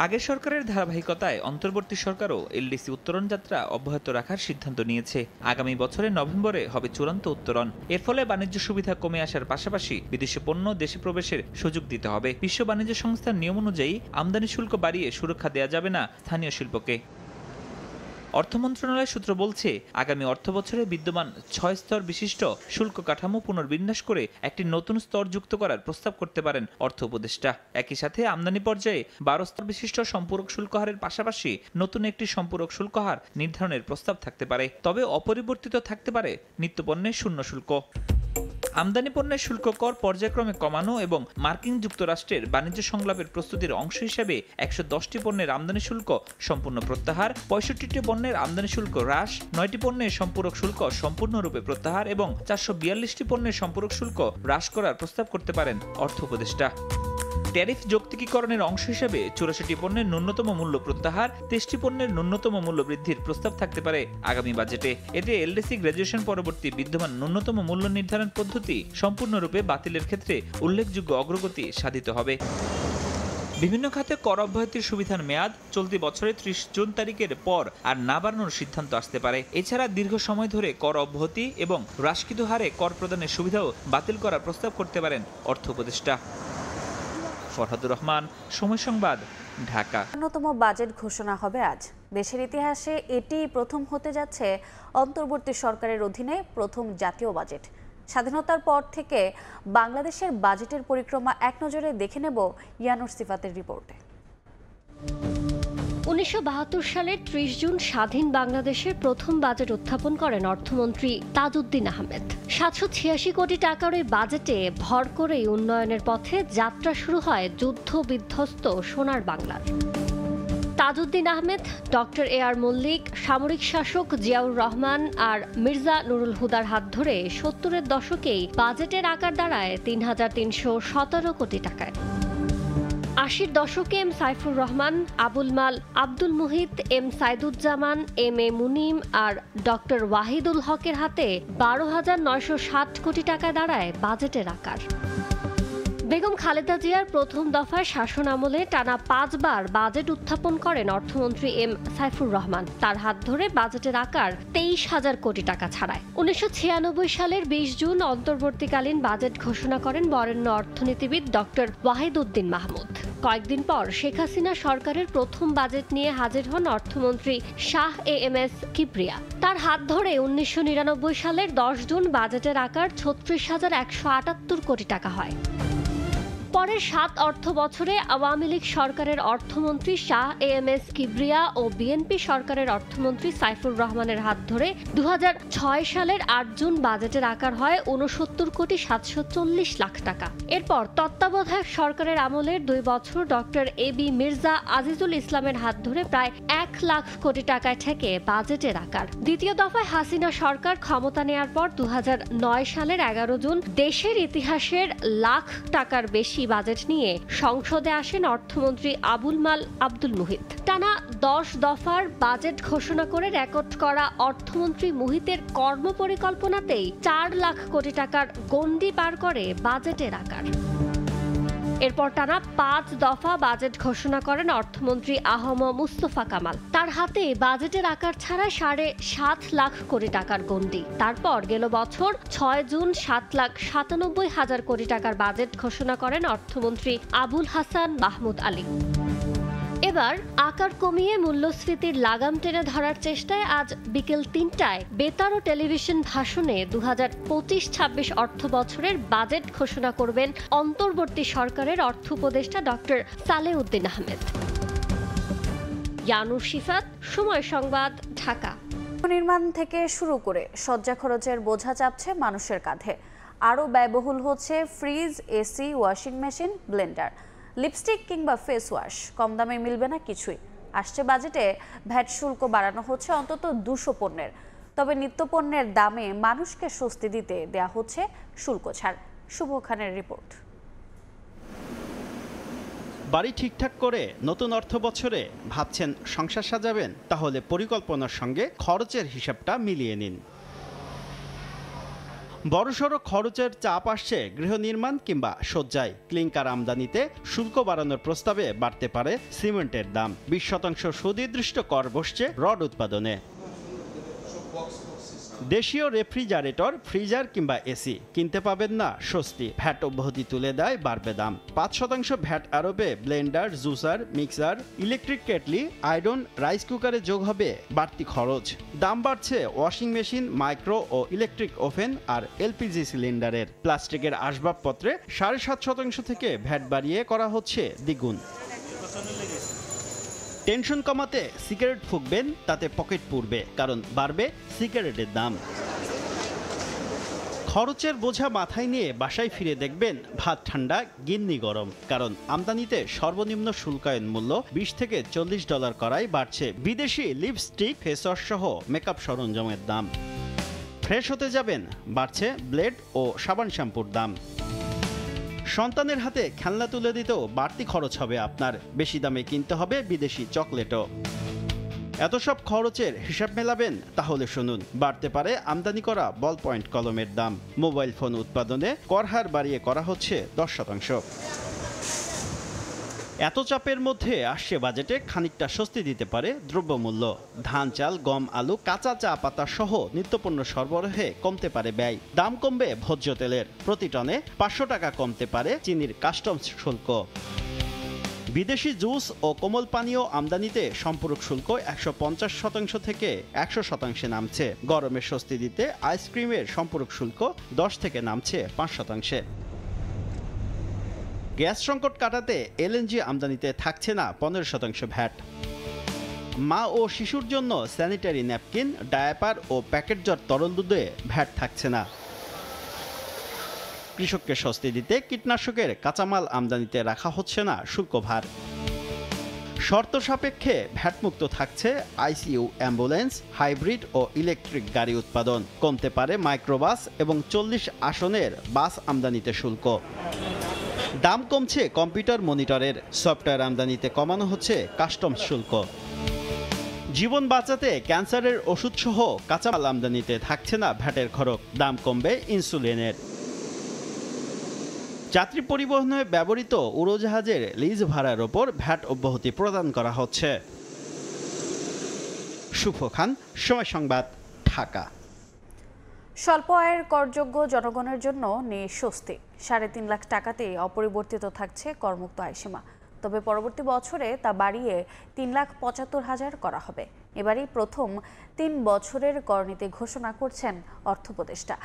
আগের সরকারের ধারাবাহিকতায় অন্তর্বর্তী সরকারও এলডিসি উত্তরণ যাত্রা অব্যাহত রাখার সিদ্ধান্ত নিয়েছে। আগামী বছরের নভেম্বরে হবে চূড়ান্ত উত্তরণ। এর ফলে বাণিজ্য সুবিধা কমে আসার পাশাপাশি বিদেশি পণ্য দেশে প্রবেশের সুযোগ দিতে হবে। বিশ্ব বাণিজ্য সংস্থার নিয়ম অনুযায়ী আমদানি শুল্ক বাড়িয়ে সুরক্ষা দেওয়া যাবে না স্থানীয় শিল্পকে। অর্থ মন্ত্রণালয় সূত্র বলছে, আগামী অর্থবছরে বিদ্যমান 6 স্তর বিশিষ্ট শুল্ক কাঠামো পুনর্বিন্যাস করে একটি নতুন স্তর যুক্ত করার প্রস্তাব করতে পারেন অর্থ উপদেষ্টা। একই সাথে আমদানি পর্যায়ে 12 স্তর বিশিষ্ট সম্পূরক শুল্ক হারের পাশাপাশি নতুন একটি সম্পূরক শুল্ক হার নির্ধারণের প্রস্তাব থাকতে পারে। তবে অপরিবর্তিত থাকতে পারে নিত্যপণ্যের শূন্য শুল্ক। আমদানি পণ্যের শুল্ক কর পর্যায়ক্রমে কমানো এবং মার্কিন যুক্তরাষ্ট্রের বাণিজ্য সংলাপের প্রস্তুতির অংশ হিসেবে 110টি পণ্যের আমদানি শুল্ক সম্পূর্ণ প্রত্যাহার, 65টি পণ্যের আমদানি শুল্ক হ্রাস, 9টি পণ্যের সম্পূরক শুল্ক সম্পূর্ণরূপে প্রত্যাহার এবং 442টি পণ্যের সম্পূরক শুল্ক হ্রাস করার প্রস্তাব করতে পারেন অর্থ উপদেষ্টা। ট্যারিফ যৌক্তিকীকরণের অংশ হিসেবে 84টি পণ্যের ন্যূনতম মূল্য প্রত্যাহার, 23টি পণ্যের ন্যূনতম মূল্য বৃদ্ধির প্রস্তাব থাকতে পারে আগামী বাজেটে। এতে এলডিসি গ্র্যাজুয়েশন পরবর্তী বিদ্যমান ন্যূনতম মূল্য নির্ধারণ পদ্ধতি সম্পূর্ণরূপে বাতিলের ক্ষেত্রে উল্লেখযোগ্য অগ্রগতি সাধিত হবে। বিভিন্ন খাতে কর অব্যাহতির সুবিধার মেয়াদ চলতি বছরের 30 জুন তারিখের পর আর না বাড়ানোর সিদ্ধান্ত আসতে পারে। এছাড়া দীর্ঘ সময় ধরে কর অব্যাহতি এবং হ্রাসকৃত হারে কর প্রদানের সুবিধাও বাতিল করার প্রস্তাব করতে পারেন অর্থ উপদেষ্টা। ফরহাদুর রহমান, সময় সংবাদ, ঢাকা। অন্যতম বাজেট ঘোষণা হবে আজ। দেশের ইতিহাসে এটি প্রথম হতে যাচ্ছে অন্তর্বর্তী সরকারের অধীনে প্রথম জাতীয় বাজেট। স্বাধীনতার পর থেকে বাংলাদেশের বাজেটের পরিক্রমা এক নজরে দেখে নেব ইয়ানুর সিফাতের রিপোর্টে। 1972 সালের 30 জুন স্বাধীন বাংলাদেশের প্রথম বাজেট উত্থাপন করেন অর্থমন্ত্রী তাজউদ্দিন আহমেদ। 786 কোটি টাকার এই বাজেটে ভর করেই উন্নয়নের পথে যাত্রা শুরু হয় যুদ্ধ বিধ্বস্ত সোনার বাংলার। তাজউদ্দিন আহমেদ, ডক্টর এ.আর. মল্লিক, সামরিক শাসক জিয়াউর রহমান আর মির্জা নুরুল হুদার হাত ধরে 70-এর দশকেই বাজেটের আকার দাঁড়ায় 3,317 কোটি টাকায়। 80-র দশকে এম সাইফুর রহমান, আবুল মাল, Abdul Muhith, M Saiduzzaman, M A Munim R doctor Wahidul হকের হাতে 12,960 কোটি টাকা দাঁড়ায় বাজেটের আকার। বেগম খালেদা জিয়ার প্রথম দফার শাসন আমলে টানা 5 বার বাজেট উত্থাপন করেন অর্থমন্ত্রী এম সাইফুর রহমান। তার হাত ধরে বাজেটের আকার 23,000 কোটি টাকা ছাড়ায়। 1996 সালের 20 জুন অন্তর্বর্তীকালীন বাজেট ঘোষণা করেন বরেণ্য অর্থনীতিবিদ ডক্টর ওয়াহিদউদ্দিন মাহমুদ। কয়েকদিন পর শেখ হাসিনা সরকারের প্রথম বাজেট নিয়ে হাজির হন অর্থমন্ত্রী শাহ এএমএস কিবরিয়া। তার হাত ধরে 1999 সালের 10 জুন বাজেটের আকার 36,178 কোটি টাকা হয়। পরের 7 অর্থ বছরে আওয়ামী লীগ সরকারের অর্থমন্ত্রী শাহ এএমএস কিবরিয়া ও বিএনপি সরকারের অর্থমন্ত্রী সাইফুর রহমানের হাত ধরে 2006 সালের 8 জুন বাজেটের আকার হয় 69,740 লাখ টাকা। এরপর তত্ত্বাবধায়ক সরকারের আমলের 2 বছর ডক্টর এবি মির্জা আজিজুল ইসলামের হাত ধরে প্রায় 1 লাখ কোটি টাকায় ঠেকে বাজেটের আকার। দ্বিতীয় দফায় হাসিনা সরকার ক্ষমতা নেয়ার পর 2009 সালের 11 জুন দেশের ইতিহাসের লাখ টাকার বেশি বাজেট নিয়ে সংসদে আসেন অর্থমন্ত্রী আবুল মাল আব্দুল মুহিত। টানা 10 দফার বাজেট ঘোষণা করে রেকর্ড করা অর্থমন্ত্রী মুহিতের কর্মপরিকল্পনাতেই 4 লাখ কোটি টাকার গণ্ডি পার করে বাজেটের আকার। এরপর টানা 5 দফা বাজেট ঘোষণা করেন অর্থমন্ত্রী আহম মুস্তফা কামাল। তার হাতে বাজেটের আকার ছাড়া 7.5 লাখ কোটি টাকার গণ্ডি। তারপর গেল বছর 6 জুন 7,97,000 কোটি টাকার বাজেট ঘোষণা করেন অর্থমন্ত্রী আবুল হাসান মাহমুদ আলী। এবার আকার কমিয়ে মূল্যস্ফীতির লাগাম টেনে ধরার চেষ্টায় আজ বিকেল 3টায় বেতার ও টেলিভিশন ভাষণে 2025-26 অর্থ বছরের বাজেট ঘোষণা করবেন অন্তর্বর্তী সরকারের অর্থ উপদেষ্টা ডক্টর সালেউদ্দিন আহমেদ। ইয়ানুর শিফাত, সময় সংবাদ, ঢাকা। নির্মাণ থেকে শুরু করে শয্যা খরচের বোঝা চাপছে মানুষের কাঁধে। আরও ব্যয়বহুল হচ্ছে fridge, AC, washing machine, Blender, lipstick কিংবা ফেস ওয়াশ। কম দামে মিলবে না কিছুই। আসছে বাজেটে ভ্যাট শুল্ক বাড়ানো হচ্ছে অন্তত 200 পণ্যের। তবে নিত্যপণ্যের দামে মানুষকে স্বস্তি দিতে দেয়া হচ্ছে শুল্ক ছাড়। শুভ খানের রিপোর্ট। বাড়ি ঠিকঠাক করে নতুন অর্থ বছরে ভাবছেন সংসার সাজাবেন? তাহলে পরিকল্পনার সঙ্গে খরচের হিসাবটা মিলিয়ে নিন। বড়সড় খরচের চাপ আসছে গৃহ নির্মাণ কিংবা সজ্জায়। ক্লিংকার আমদানিতে শুল্ক বাড়ানোর প্রস্তাবে বাড়তে পারে সিমেন্টের দাম। 20% সুনির্দিষ্ট কর বসছে রড উৎপাদনে। দেশীয় রেফ্রিজারেটর, ফ্রিজার কিংবা এসি কিনতে পাবেন না স্বস্তি। ভ্যাট অব্যাহতি তুলে দেয়, বাড়বে দাম। 5% ভ্যাট আরোপে blender, juicer, mixer, electric kettle, iron, rice কুকারে যোগ হবে বাড়তি খরচ। দাম বাড়ছে ওয়াশিং মেশিন, মাইক্রো ও ইলেকট্রিক ওভেন আর এলপিজি সিলিন্ডারের। প্লাস্টিকের আসবাবপত্রে 7.5% থেকে ভ্যাট বাড়িয়ে করা হচ্ছে দ্বিগুণ। টেনশন কমাতে সিগারেট ফুঁকবেন, তাতে পকেট পুড়বে, কারণ বাড়বে সিগারেটের দাম। খরচের বোঝা মাথায় নিয়ে বাসায় ফিরে দেখবেন ভাত ঠান্ডা, গিন্নি গরম। কারণ আমদানিতে সর্বনিম্ন শুল্কায়ন মূল্য $20 থেকে $40 করায় বাড়ছে বিদেশি লিপস্টিক, ফেসওয়াশ সহ মেকআপ সরঞ্জামের দাম। ফ্রেশ হতে যাবেন, বাড়ছে ব্লেড ও সাবান শ্যাম্পুর দাম। সন্তানের হাতে খেলনা তুলে দিতেও বাড়তি খরচ হবে আপনার। বেশি দামে কিনতে হবে বিদেশি চকলেটও। এত সব খরচের হিসাব মেলাবেন? তাহলে শুনুন। বাড়তে পারে আমদানি করা বল পয়েন্ট কলমের দাম। মোবাইল ফোন উৎপাদনে কর হার বাড়িয়ে করা হচ্ছে 10%। এত চাপের মধ্যে আসছে বাজেটে খানিকটা স্বস্তি দিতে পারে দ্রব্যমূল্য। ধান, চাল, গম, আলু, কাঁচা চা পাতা সহ নিত্যপণ্য সরবরাহে কমতে পারে ব্যয়। দাম কমবে ভোজ্য তেলের। প্রতি টনে 500 টাকা কমতে পারে চিনির কাস্টমস শুল্ক। বিদেশি জুস ও কোমল পানীয় আমদানিতে সম্পূরক শুল্ক 150% থেকে 100% নামছে। গরমে স্বস্তি দিতে আইসক্রিমের সম্পূরক শুল্ক 10 থেকে নামছে 5%। গ্যাস সংকট কাটাতে এলএনজি আমদানিতে থাকছে না 15% ভ্যাট। মা ও শিশুর জন্য স্যানিটারি ন্যাপকিন, ডায়াপার ও প্যাকেটজাত তরল দুধে ভ্যাট থাকছে না। কৃষককে স্বস্তি দিতে কীটনাশকের কাঁচামাল আমদানিতে রাখা হচ্ছে না শুল্কভার। শর্ত সাপেক্ষে ভ্যাটমুক্ত থাকছে আইসিইউ, অ্যাম্বুলেন্স, হাইব্রিড ও ইলেকট্রিক গাড়ি উৎপাদন। কমতে পারে মাইক্রোবাস এবং 40 আসনের বাস আমদানিতে শুল্ক। দাম কমছে কম্পিউটার মনিটরের। সফটওয়্যার আমদানিতে কমানো হচ্ছে কাস্টমস শুল্ক। জীবন বাঁচাতে ক্যান্সারের ওষুধসহ কাঁচামাল আমদানিতে থাকছে না ভ্যাটের খরচ। দাম কমবে ইনসুলিনের। যাত্রী পরিবহনে ব্যবহৃত উড়োজাহাজের লিজ ভাড়ার ওপর ভ্যাট অব্যাহতি প্রদান করা হচ্ছে। শুভ খান, সময় সংবাদ, ঢাকা। স্বল্প আয়ের করযোগ্য জনগণের জন্য নেই স্বস্তি। ৩.৫ লাখ টাকাতেই অপরিবর্তিত থাকছে করমুক্ত আয়সীমা। তবে পরবর্তী বছরে তা বাড়িয়ে ৩,৭৫,০০০ করা হবে। এবারই প্রথম ৩ বছরের করনীতি ঘোষণা করছেন অর্থ উপদেষ্টা,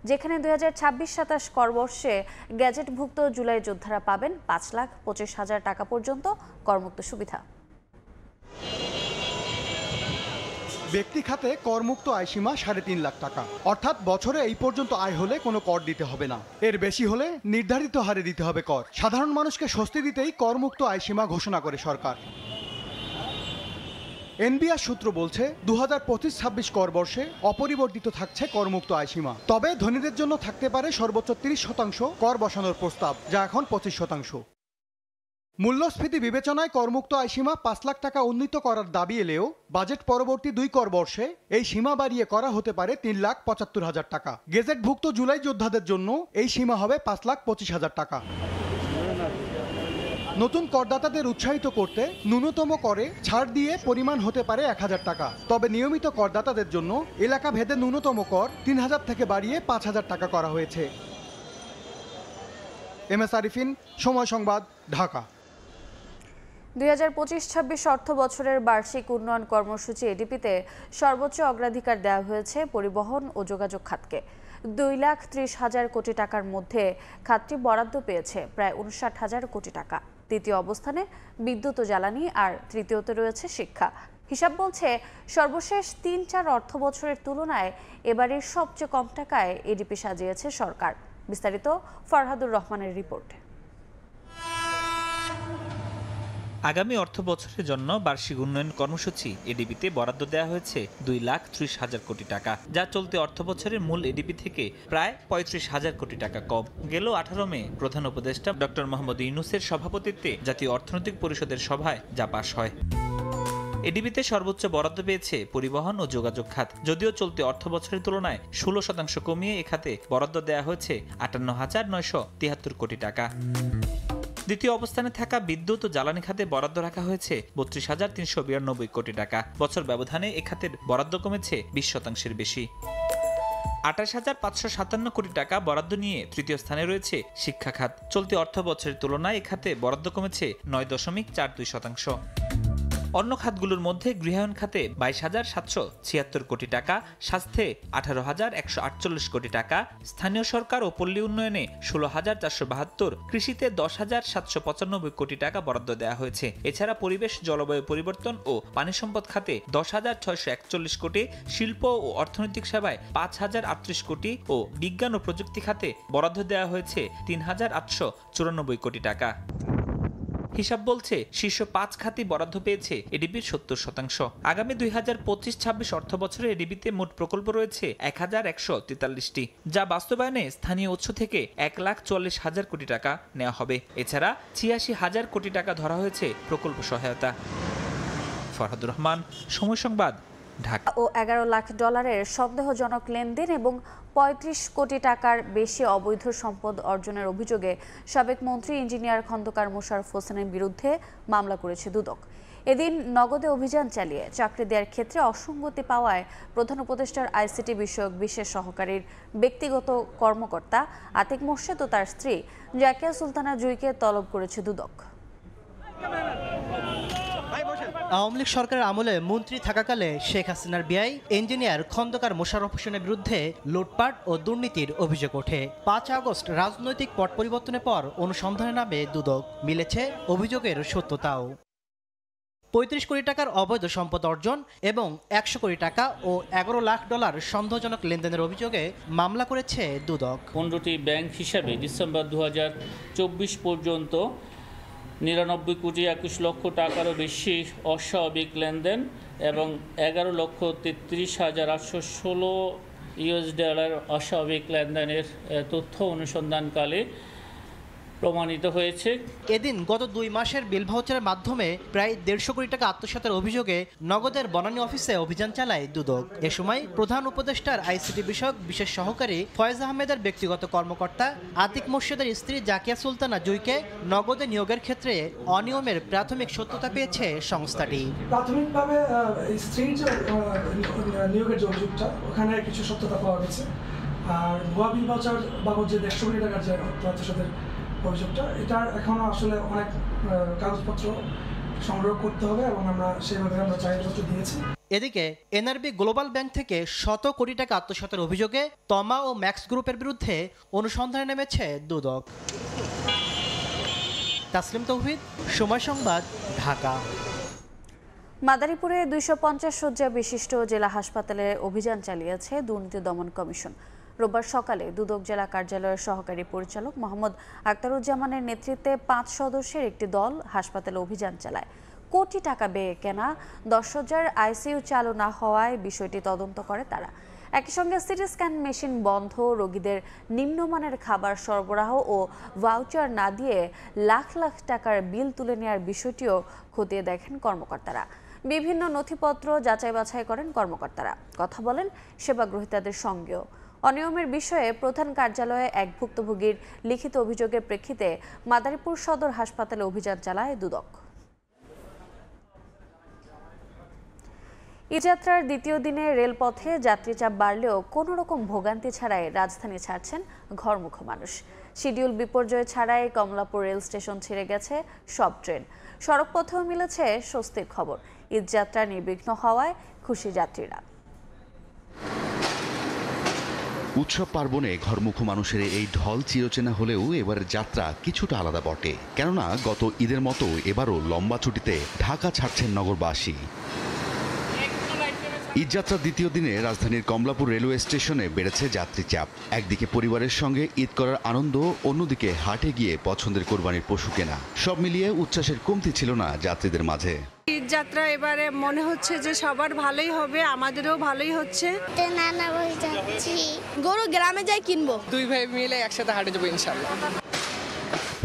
যেখানে ২০২৬-২৭ করবর্ষে গ্যাজেটভুক্ত জুলাই যোদ্ধারা পাবেন ৫,২৫,০০০ টাকা পর্যন্ত করমুক্ত সুবিধা। ব্যক্তি খাতে করমুক্ত আয়সীমা ৩.৫ লাখ টাকা, অর্থাৎ বছরে এই পর্যন্ত আয় হলে কোনো কর দিতে হবে না। এর বেশি হলে নির্ধারিত হারে দিতে হবে কর। সাধারণ মানুষকে স্বস্তি দিতেই করমুক্ত আয়সীমা ঘোষণা করে সরকার। এনবিআর সূত্র বলছে ২০২৫-২৬ করবর্ষে অপরিবর্তিত থাকছে করমুক্ত আয়সীমা। তবে ধনীদের জন্য থাকতে পারে সর্বোচ্চ ৩০% কর বসানোর প্রস্তাব, যা এখন 25%। মূল্যস্ফীতি বিবেচনায় করমুক্ত আয়সীমা ৫ লাখ টাকা উন্নীত করার দাবি এলেও বাজেট পরবর্তী ২ করবর্ষে এই সীমা বাড়িয়ে করা হতে পারে ৩,৭৫,০০০ টাকা। গেজেটভুক্ত জুলাই যোদ্ধাদের জন্য এই সীমা হবে ৫,২৫,০০০ টাকা। নতুন করদাতাদের উৎসাহিত করতে ন্যূনতম করে ছাড় দিয়ে পরিমাণ হতে পারে ১,০০০ টাকা। তবে নিয়মিত করদাতাদের জন্য এলাকা ভেদে ন্যূনতম কর ৩,০০০ থেকে বাড়িয়ে ৫,০০০ টাকা করা হয়েছে। MS আরিফিন, সময় সংবাদ, ঢাকা। ২০২৫-২৬ অর্থ বছরের বার্ষিক উন্নয়ন কর্মসূচি এডিপিতে সর্বোচ্চ অগ্রাধিকার দেওয়া হয়েছে পরিবহন ও যোগাযোগ খাতকে। ২,৩০,০০০ কোটি টাকার মধ্যে খাতটি বরাদ্দ পেয়েছে প্রায় ৫৯,০০০ কোটি টাকা। দ্বিতীয় অবস্থানে বিদ্যুৎ ও জ্বালানি, আর তৃতীয়তে রয়েছে শিক্ষা। হিসাব বলছে সর্বশেষ ৩-৪ অর্থ বছরের তুলনায় এবারের সবচেয়ে কম টাকায় এডিপি সাজিয়েছে সরকার। বিস্তারিত ফরহাদুর রহমানের রিপোর্টে। আগামী অর্থ বছরের জন্য বার্ষিক উন্নয়ন কর্মসূচি এডিবিতে বরাদ্দ দেওয়া হয়েছে ২,৩০,০০০ কোটি টাকা, যা চলতি অর্থ বছরের মূল এডিবি থেকে প্রায় ৩৫,০০০ কোটি টাকা কম। গেল ১৮ মে প্রধান উপদেষ্টা ডক্টর মোহাম্মদ ইউনূসের সভাপতিত্বে জাতীয় অর্থনৈতিক পরিষদের সভায় যা পাশ হয়। এডিবিতে সর্বোচ্চ বরাদ্দ পেয়েছে পরিবহন ও যোগাযোগ খাত। যদিও চলতি অর্থ বছরের তুলনায় ১৬% কমিয়ে এ খাতে বরাদ্দ দেওয়া হয়েছে ৫৮,৯৭৩ কোটি টাকা। দ্বিতীয় অবস্থানে থাকা বিদ্যুৎ ও জ্বালানি খাতে বরাদ্দ রাখা হয়েছে ৩২,৩৯২ কোটি টাকা। বছর ব্যবধানে এ খাতের বরাদ্দ কমেছে ২০% বেশি। ২৮,৫৫৭ কোটি টাকা বরাদ্দ নিয়ে তৃতীয় স্থানে রয়েছে শিক্ষা খাত। চলতি অর্থ বছরের তুলনায় এ খাতে বরাদ্দ কমেছে ৯.৪২%। অন্য খাতগুলোর মধ্যে গৃহায়ণ খাতে ২২,৭৭৬ কোটি টাকা, স্বাস্থ্যে ১৮,১৪৮ কোটি টাকা, স্থানীয় সরকার ও পল্লী উন্নয়নে ১৬,৪৭২, কৃষিতে ১০,৭৯৫ কোটি টাকা বরাদ্দ দেওয়া হয়েছে। এছাড়া পরিবেশ, জলবায়ু পরিবর্তন ও পানি সম্পদ খাতে ১০,৬৪১ কোটি, শিল্প ও অর্থনৈতিক সেবায় ৫,০৩৮ কোটি ও বিজ্ঞান ও প্রযুক্তি খাতে বরাদ্দ দেওয়া হয়েছে ৩,৮৯৪ কোটি টাকা। হিসাব বলছে শীর্ষ ৫ খাতই বরাদ্দ পেয়েছে এডিবির ৭০%। আগামী ২০২৫-২৬ অর্থ বছরে এডিবিতে মোট প্রকল্প রয়েছে ১,১৪৩টি, যা বাস্তবায়নে স্থানীয় উৎস থেকে ১,৪৪,০০০ কোটি টাকা নেওয়া হবে। এছাড়া ৮৬,০০০ কোটি টাকা ধরা হয়েছে প্রকল্প সহায়তা। ফরহাদুর রহমান, সময় সংবাদ, ঢাকা। ও $11 লাখ সন্দেহজনক লেনদেন এবং ৩৫ কোটি টাকার বেশি অবৈধ সম্পদ অর্জনের অভিযোগে সাবেক মন্ত্রী ইঞ্জিনিয়ার খন্দকার মোশাররফ হোসেনের বিরুদ্ধে মামলা করেছে দুদক। এদিন নগদে অভিযান চালিয়ে চাকরি দেওয়ার ক্ষেত্রে অসঙ্গতি পাওয়ায় প্রধান উপদেষ্টার আইসিটি বিষয়ক বিশেষ সহকারীর ব্যক্তিগত কর্মকর্তা আতিক মোর্শেদ ও তার স্ত্রী জাকিয়া সুলতানা জুঁইকে তলব করেছে দুদক। আওয়ামী লীগ সরকারের আমলে মন্ত্রী থাকাকালে শেখ হাসিনার বিআই ইঞ্জিনিয়ার খন্দকার মোশাররফ হোসেনের বিরুদ্ধে লুটপাট ও দুর্নীতির অভিযোগ ওঠে। ৫ আগস্ট রাজনৈতিক পট পরিবর্তনের পর অনুসন্ধানে নামে দুদক। মিলেছে অভিযোগের সত্যতাও। ৩৫ কোটি টাকার অবৈধ সম্পদ অর্জন এবং ১০০ কোটি টাকা ও $11 লাখ সন্দেহজনক লেনদেনের অভিযোগে মামলা করেছে দুদক। ১৫টি ব্যাংক হিসাবে ডিসেম্বর ২০২৪ পর্যন্ত ৯৯ কোটি ২১ লক্ষ টাকারও বেশি অস্বাভাবিক লেনদেন এবং $11,33,৮১৬ অস্বাভাবিক লেনদেনের তথ্য অনুসন্ধানকালে প্রমাণিত হয়েছে। এদিন গত 2 মাসের বিল ভাউচারের মাধ্যমে প্রায় 150 কোটি টাকা আত্মসাতের অভিযোগে নগদের বনানী অফিসে অভিযান চালায় দুদক। এ সময় প্রধান উপদেষ্টার আইসিটি বিষয়ক বিশেষ সহকারী ফয়েজ আহমেদের ব্যক্তিগত কর্মকর্তা আতিক মোর্শেদের স্ত্রী জাকিয়া সুলতানা জুইকে নগদে নিয়োগের ক্ষেত্রে অনিয়মের প্রাথমিক সত্যতা পেয়েছে সংস্থাটি। প্রাথমিকভাবে স্ত্রীর যে নিয়োগের যে অভিযোগটা ওখানে কিছু সত্যতা পাওয়া গেছে। আর ভুয়া বিল ভাউচার বাবদ যে 150 কোটি টাকার যে আত্মসাতের অভিযোগটা, এটার এখনো আসলে অনেক কাগজপত্র সংগ্রহ করতে হবে এবং আমরা সেভাবে চাহিদাপত্র দিয়েছি। এদিকে এনআরবি গ্লোবাল ব্যাংক থেকে 100 কোটি টাকা আত্মসাতের অভিযোগে তমা ও ম্যাক্স গ্রুপের বিরুদ্ধে অনুসন্ধানে নেমেছে দুদক। তাসলিম তৌহিদ, সময় সংবাদ, ঢাকা। মাদারীপুরে 250 শয্যা বিশিষ্ট জেলা হাসপাতালে অভিযান চালিয়েছে দুর্নীতি দমন কমিশন। রোববার সকালে দুদক জেলা কার্যালয়ের সহকারী পরিচালক মোহাম্মদ আক্তারুজ্জামানের নেতৃত্বে 5 সদস্যের একটি দল হাসপাতালে অভিযান চালায়। কোটি টাকা ব্যয়ে কেনা 10 শয্যার আইসিইউ চালু না হওয়ায় বিষয়টি তদন্ত করে তারা। একই সঙ্গে সিটি স্ক্যান মেশিন বন্ধ, রোগীদের নিম্নমানের খাবার সরবরাহ ও ভাউচার না দিয়ে লাখ লাখ টাকার বিল তুলে নেওয়ার বিষয়টিও খতিয়ে দেখেন কর্মকর্তারা। বিভিন্ন নথিপত্র যাচাই বাছাই করেন কর্মকর্তারা, কথা বলেন সেবাগ্রহীতাদের সঙ্গেও। অনিয়মের বিষয়ে প্রধান কার্যালয়ে এক ভুক্তভোগীর লিখিত অভিযোগের প্রেক্ষিতে মাদারীপুর সদর হাসপাতালে অভিযান চালায় দুদক। ঈদযাত্রার দ্বিতীয় দিনে রেলপথে যাত্রী চাপ বাড়লেও কোনো রকম ভোগান্তি ছাড়াই রাজধানী ছাড়ছেন ঘরমুখো মানুষ। শিডিউল বিপর্যয় ছাড়াই কমলাপুর রেল স্টেশন ছেড়ে গেছে সব ট্রেন। সড়কপথেও মিলেছে স্বস্তির খবর। ঈদযাত্রা নির্বিঘ্ন হওয়ায় খুশি যাত্রীরা। উৎসব পার্বণে ঘরমুখো মানুষের এই ঢল চিরচেনা হলেও এবারের যাত্রা কিছুটা আলাদা বটে। কেননা গত ঈদের মতো এবারও লম্বা ছুটিতে ঢাকা ছাড়ছেন নগরবাসী। ঈদযাত্রার দ্বিতীয় দিনে রাজধানীর কমলাপুর রেলওয়ে স্টেশনে বেড়েছে যাত্রী চাপ। একদিকে পরিবারের সঙ্গে ঈদ করার আনন্দ, অন্যদিকে হাটে গিয়ে পছন্দের কোরবানির পশু কেনা। সব মিলিয়ে উচ্ছ্বাসের কমতি ছিল না যাত্রীদের মাঝে। ঈদযাত্রা এবারে মনে হচ্ছে যে সবার ভালোই হবে, আমাদেরও ভালোই হচ্ছে। গরু গ্রামে যাই কিনবো, 2 ভাই মিলে একসাথে হাটে যাবো ইনশাআল্লাহ।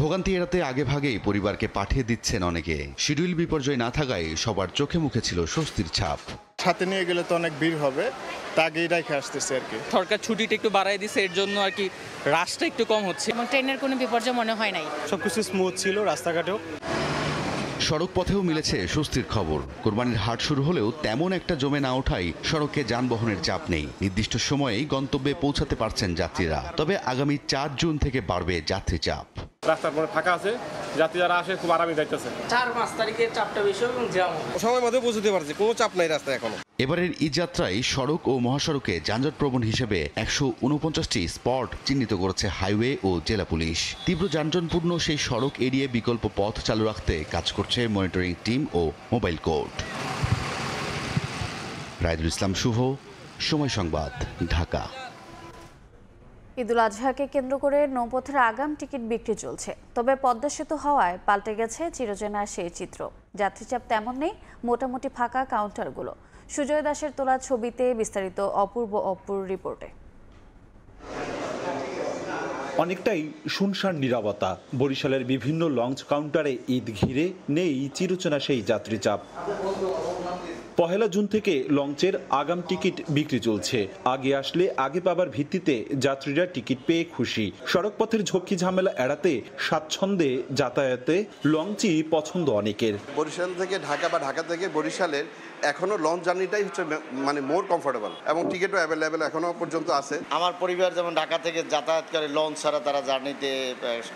ভোগান্তি এড়াতে আগে ভাগেই পরিবারকে পাঠিয়ে দিচ্ছেন অনেকে। শিডিউল বিপর্যয় না থাকায় সবার চোখে মুখে ছিল স্বস্তির ছাপ। সাথে নিয়ে গেলে তো অনেক ভিড় হবে, তা আগেই রেখে আসতেছে আর কি। সরকার ছুটিটা একটু বাড়াই দিছে, এর জন্য আর কি রাশটা একটু কম হচ্ছে। ট্রেনের কোনো বিপর্যয় মনে হয় নাই, সবকিছু স্মুথ ছিল রাস্তাঘাটেও। সড়ক পথেও মিলেছে স্বস্তির খবর। কোরবানির হাট শুরু হলেও তেমন একটা জমে না ওঠায় সড়কে যানবাহনের চাপ নেই। নির্দিষ্ট সময়েই গন্তব্যে পৌঁছাতে পারছেন যাত্রীরা। তবে আগামী 4 জুন থেকে বাড়বে যাত্রী চাপ। রাস্তার পরে ফাঁকা আছে, যাত্রী যারা আসে খুব আরামে যাইতেছে। 4-5 তারিখে চাপটা বেশি এবং জ্যাম সময় মধ্যে পৌঁছতে পারছে, কোনো চাপ নাই রাস্তায় এখনো। এবারের ঈদযাত্রায় সড়ক ও মহাসড়কে যানজটপ্রবণ হিসেবে 149টি স্পট চিহ্নিত করেছে হাইওয়ে ও জেলা পুলিশ। তীব্র যানজটপূর্ণ সেই সড়ক এড়িয়ে বিকল্প পথ চালু রাখতে কাজ করছে মনিটরিং টিম ও মোবাইল কোর্ট। রায়দুল ইসলাম শুভ, সময় সংবাদ, ঢাকা। ঈদুল আজহাকে কেন্দ্র করে নৌপথের আগাম টিকিট বিক্রি চলছে। তবে পদ্মা সেতু হওয়ায় পাল্টে গেছে চিরচেনা সেই চিত্র। যাত্রীচাপ তেমন নেই, মোটামুটি ফাঁকা কাউন্টারগুলো। সুজয় দাসের তোলা ছবিতে বিস্তারিত অপূর রিপোর্টে। অনেকটাই শুনশান নীরবতা। বরিশালের বিভিন্ন লঞ্চ কাউন্টারে ঈদ ঘিরে নেই চিরচেনা সেই যাত্রী চাপ। 1 জুন থেকে লঞ্চের আগাম টিকিট বিক্রি চলছে। আগে আসলে আগে পাবার ভিত্তিতে যাত্রীরা টিকিট পেয়ে খুশি। সড়কপথের ঝক্কি ঝামেলা এড়াতে স্বাচ্ছন্দ্যে যাতায়াতে লঞ্চই পছন্দ অনেকের। বরিশাল থেকে ঢাকা বা ঢাকা থেকে বরিশালের এখনো লঞ্চ জার্নিটাই হচ্ছে মানে মোর কমফোর্টেবল এবং টিকিটও অ্যাভেলেবেল এখনো পর্যন্ত আছে। আমার পরিবার যেমন ঢাকা থেকে যাতায়াত করে, লঞ্চ ছাড়া তারা জার্নিতে